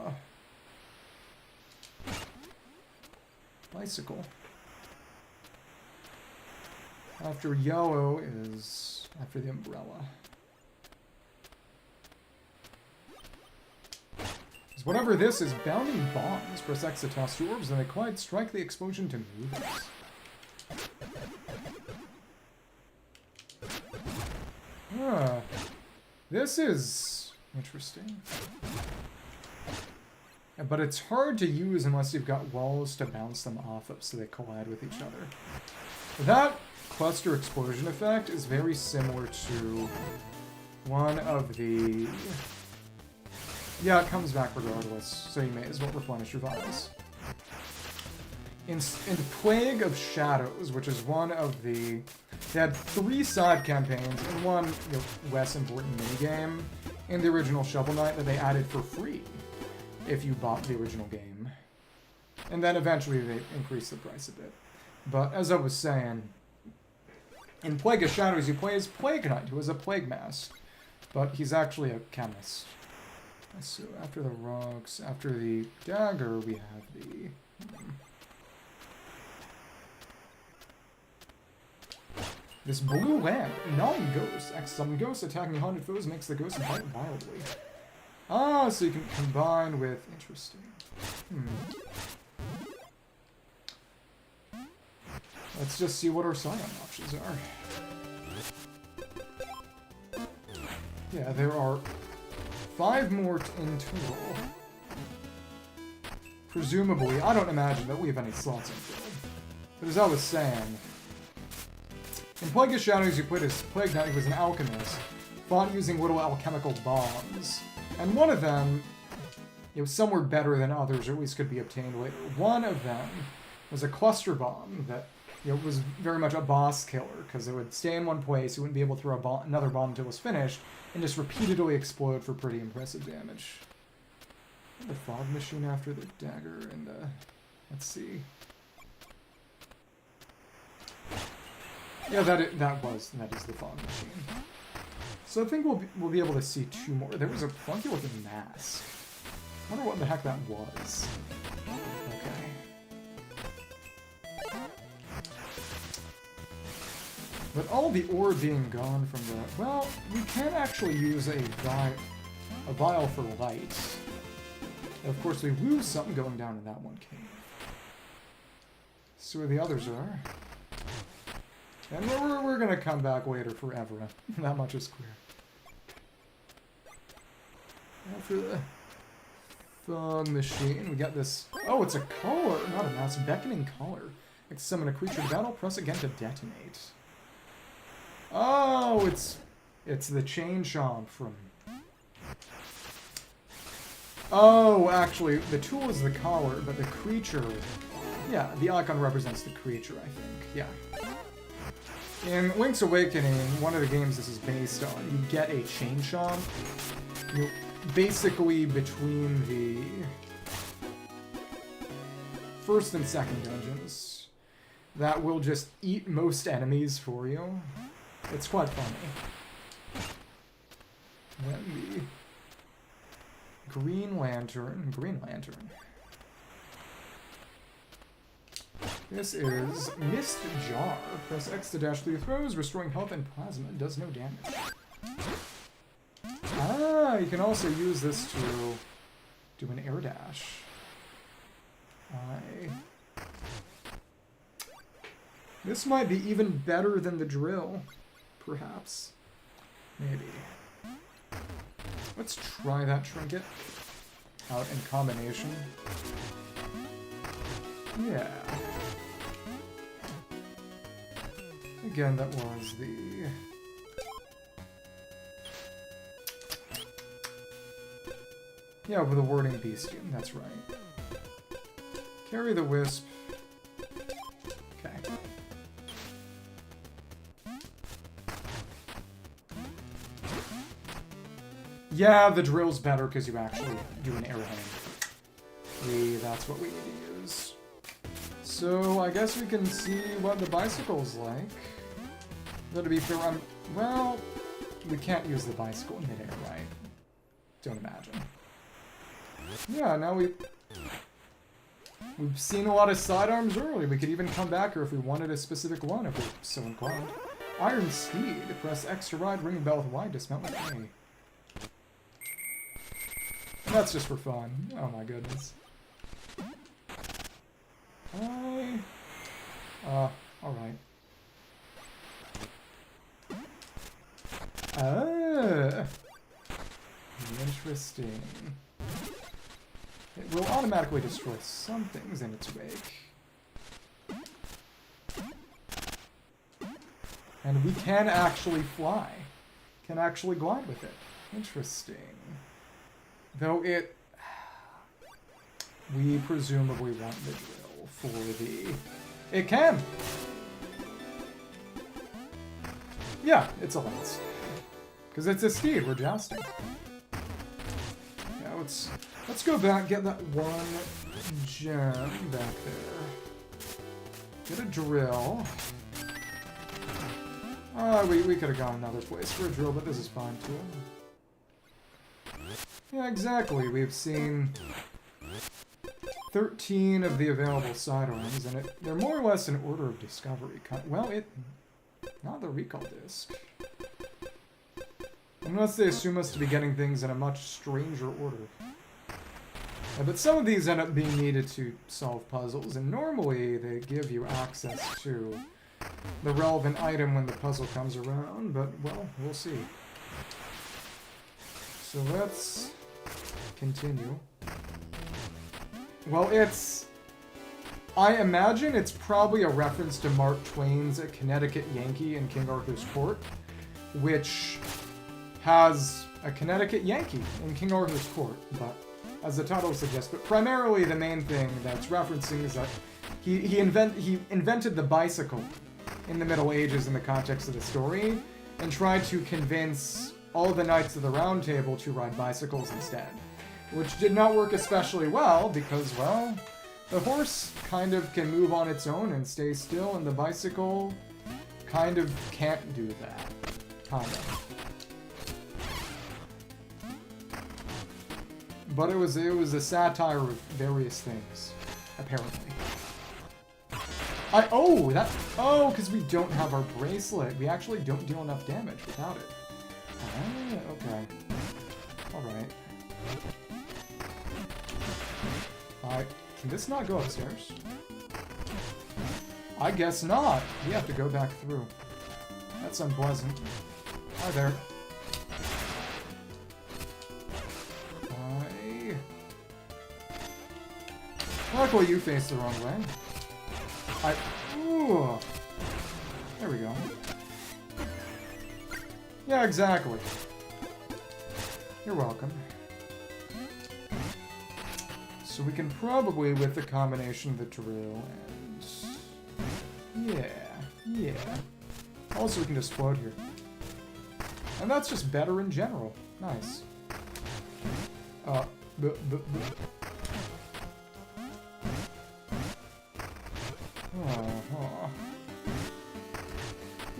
bicycle. After yellow is after the umbrella. Whatever this is, bounding bombs. Press X to toss 2 orbs, and they collide, strike the explosion to move it. This is interesting. But it's hard to use unless you've got walls to bounce them off of so they collide with each other. That cluster explosion effect is very similar to one of the... Yeah, it comes back regardless, so you may as well replenish your vials. In Plague of Shadows, which is one of the... They had 3 side campaigns and one less important minigame in the original Shovel Knight that they added for free if you bought the original game. And then eventually they increased the price a bit. But as I was saying, in Plague of Shadows you play as Plague Knight, who is a plague mask. But he's actually a chemist. So after the rocks, after the dagger, we have the... This blue lamp, 9 ghosts. Summon ghosts attacking haunted foes makes the ghosts bite wildly. Ah, so you can combine with... Interesting. Let's just see what our sidearm options are. Yeah, there are 5 more in total. Presumably, I don't imagine that we have any slots in field. But as I was saying, in Plague of Shadows you played as Plague Knight, who was an alchemist, fought using little alchemical bombs. And one of them, some were better than others, or at least could be obtained later. One of them was a cluster bomb that it was very much a boss killer, because it would stay in one place, you wouldn't be able to throw another bomb until it was finished, and just repeatedly explode for pretty impressive damage. The fog machine after the dagger, and let's see. Yeah, that is the fog machine. So I think we'll be able to see two more. There was a funky looking mask. I wonder what the heck that was. Okay. But all the ore being gone from the... Well, we can actually use a vial for light. And of course, we lose something going down in that one cave. See where the others are. And we're gonna come back later forever. That much is clear. After the fog machine, we got this... Oh, it's a color, not a mouse. Beckoning color. Like summon a creature to battle, press again to detonate. Oh, it's the chain chomp from... Oh, actually, the tool is the collar, but the creature... Yeah, the icon represents the creature, I think. Yeah. In Link's Awakening, one of the games this is based on, you get a chain chomp. Basically between the first and second dungeons, that will just eat most enemies for you. It's quite funny. Then the Green Lantern. This is Mist Jar. Press X to dash through throws, restoring health and plasma. Does no damage. Ah, you can also use this to do an air dash. This might be even better than the drill, perhaps. Maybe. Let's try that trinket out in combination. Yeah. Again, that was the... Yeah, with the wording bestium, that's right. Carry the wisp. Okay. Yeah, the drill's better because you actually do an arrow hand. That's what we need to use. So, I guess we can see what the bicycle's like. Though to be fair, well, we can't use the bicycle in midair, right? Don't imagine. Yeah, now we've seen a lot of sidearms early. We could even come back here if we wanted a specific one, if we're so inclined. Iron Steed. Press X to ride, ring bell with Y, dismount with A. That's just for fun. Oh my goodness. Alright. Interesting. It will automatically destroy some things in its wake. And we can actually fly. Can actually glide with it. Interesting. Though it... We presumably want the drill for the... It can! Yeah, it's a lance. Because it's a steed, we're jousting. Yeah, let's go back, get that one gem back there. Get a drill. We could have gone another place for a drill, but this is fine too. Yeah, exactly. We've seen 13 of the available sidearms, and they're more or less in order of discovery. Well, not the recall disc. Unless they assume us to be getting things in a much stranger order. But some of these end up being needed to solve puzzles, and normally they give you access to the relevant item when the puzzle comes around, but, well, we'll see. So let's continue. Well, I imagine it's probably a reference to Mark Twain's Connecticut Yankee in King Arthur's Court, which has a Connecticut Yankee in King Arthur's Court, but as the title suggests, but primarily the main thing that's referencing is that he invented the bicycle in the Middle Ages in the context of the story, and tried to convince all the Knights of the Round Table to ride bicycles instead. Which did not work especially well, because, well, the horse kind of can move on its own and stay still, and the bicycle kind of can't do that. Kind of. But it was a satire of various things, apparently. Oh, because we don't have our bracelet. We actually don't deal enough damage without it. Okay. Alright. Can this not go upstairs? I guess not. We have to go back through. That's unpleasant. Hi there. Luckily you faced the wrong way. Ooh. There we go. Yeah, exactly. You're welcome. So we can probably, with the combination of the drill and... Yeah. Also, we can just float here. And that's just better in general. Nice.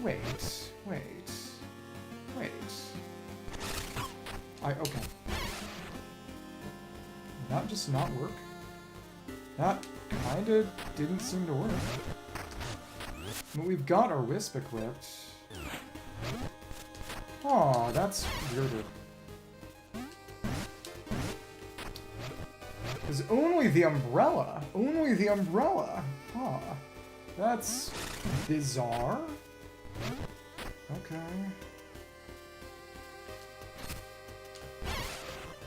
Wait. Okay. That just not work? That kinda didn't seem to work. But we've got our wisp equipped. Aw, that's weirder. There's only the umbrella. Huh. That's bizarre. Okay.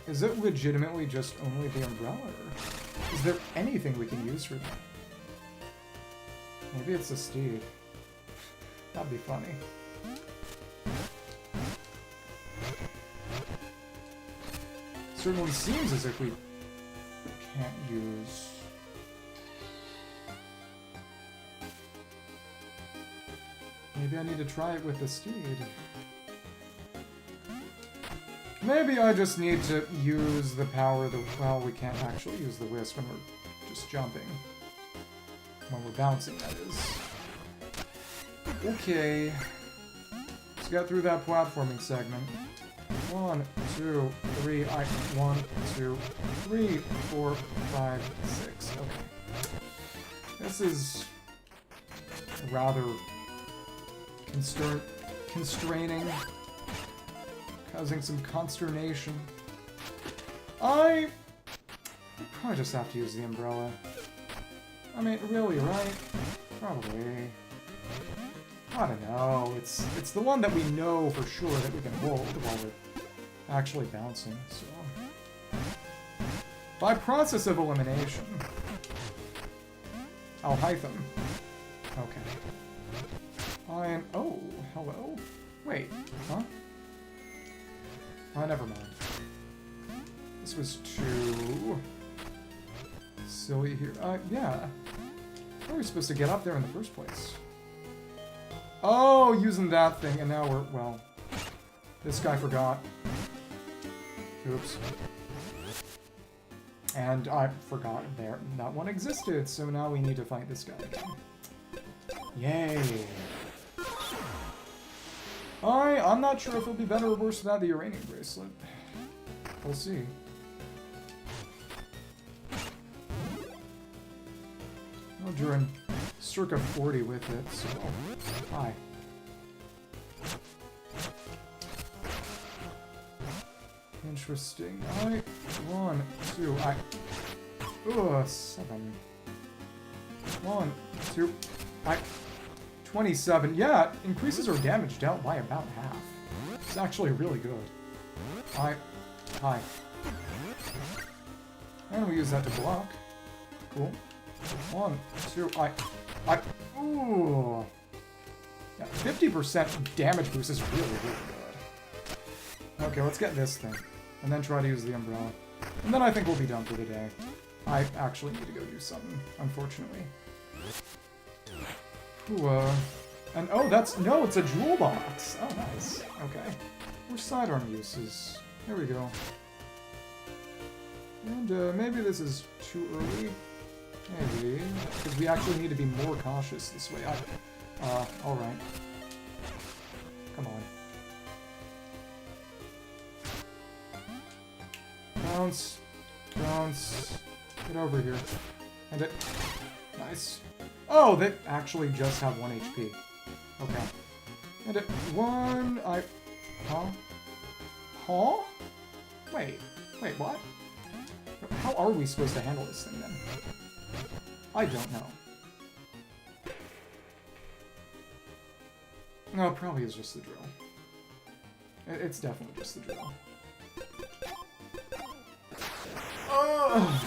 Is it legitimately just only the umbrella, or is there anything we can use for that? Maybe it's a steed. That'd be funny. Certainly seems as if we can't use... Maybe I need to try it with the steed. Maybe I just need to use the power of the... Well, we can't actually use the wisp when we're just jumping. When we're bouncing, that is. Okay. Let's get through that platforming segment. 1, 2, 3, 1, 2, 3, 4, 5, 6. Okay. This is rather constraining, causing some consternation. I probably just have to use the umbrella. I mean, really, right? Probably. I don't know. It's the one that we know for sure that we can hold while we're actually bouncing, so... By process of elimination... I'll hide them. Okay. Oh, hello? Wait, huh? Oh, never mind. This was too... silly here. Yeah. How are we supposed to get up there in the first place? Oh, using that thing, and now we're... well... This guy forgot. Oops. And I forgot that one existed, so now we need to fight this guy again. Yay! I'm not sure if it'll be better or worse without the uranium bracelet. We'll see. Oh, during circa 40 with it, so... Hi. Interesting. 1, 2, 7. 1, 2, 27. Yeah, it increases our damage dealt by about half. It's actually really good. Hi. And we use that to block. Cool. 1, 2, ooh. Yeah, 50% damage boost is really, really good. Okay, let's get this thing. And then try to use the umbrella. And then I think we'll be done for the day. I actually need to go do something, unfortunately. Ooh, and oh, no, it's a jewel box. Oh, nice. Okay. More sidearm uses. There we go. And maybe this is too early. Maybe. Because we actually need to be more cautious this way. Alright. Come on. Bounce. Bounce. Get over here. And it... Nice. Oh, they actually just have 1 HP. Okay. And it... 1... Huh? Huh? Wait, what? How are we supposed to handle this thing, then? I don't know. No, it probably is just the drill. It's definitely just the drill. Ugh.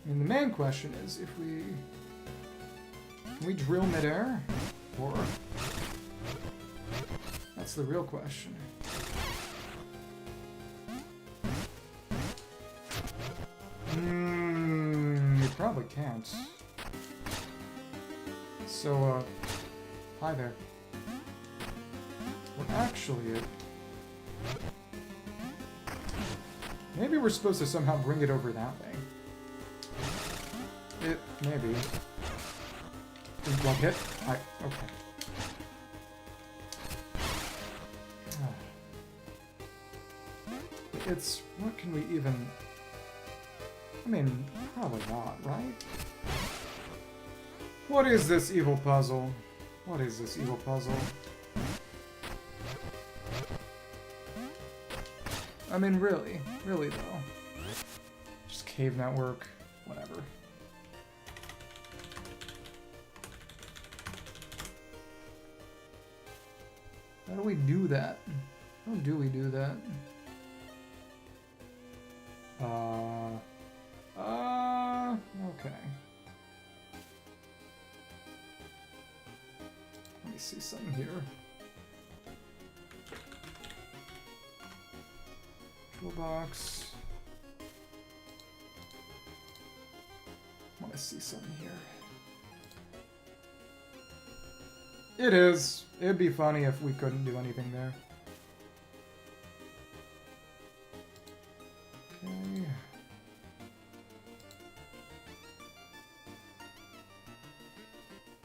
I mean, the main question is if we... Can we drill midair? Or... That's the real question. You probably can't. So, hi there. Well, actually, maybe we're supposed to somehow bring it over that way. Maybe. Did one hit? Okay. It's... What can we even... I mean, probably not, right? What is this evil puzzle? What is this evil puzzle? I mean, really? Really, though. Just cave network. Whatever. How do we do that? How do we do that? Okay. Let me see something here. Toolbox. I want to see something here. It is. It'd be funny if we couldn't do anything there. Okay.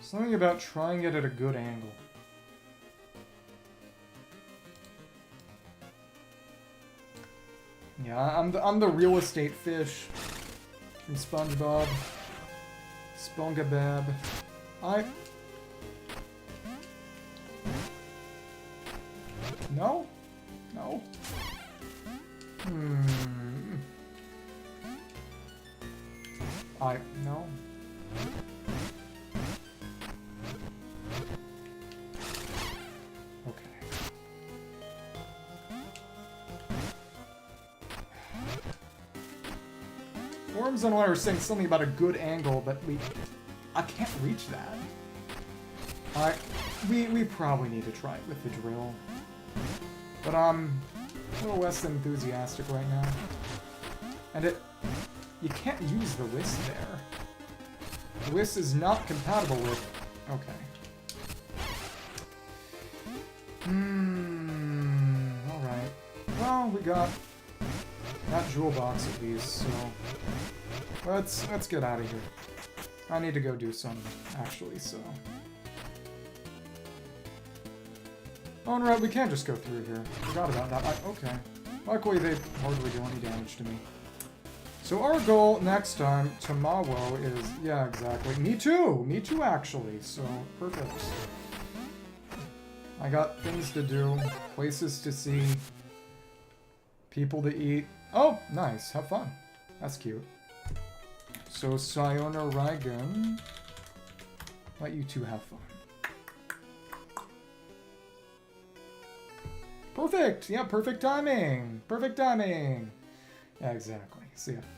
Something about trying it at a good angle. Yeah, I'm the real estate fish from SpongeBob. Spongabab. No? No? No? Okay. Worms and I were saying something about a good angle, but I can't reach that. We probably need to try it with the drill. But I'm a little less than enthusiastic right now. And you can't use the whisk there. The whisk is not compatible with... Okay. Alright. Well, we got that jewel box at least, so... Let's get out of here. I need to go do something, actually, so... Oh, right, we can't just go through here. Forgot about that. Okay. Luckily, they hardly do any damage to me. So our goal next time, tomorrow, is... Yeah, exactly. Me too! Me too, actually. So, perfect. I got things to do, places to see, people to eat. Oh, nice. Have fun. That's cute. So, Sayonara Raigen. Let you two have fun. Perfect! Yeah, perfect timing! Perfect timing! Yeah, exactly. See ya.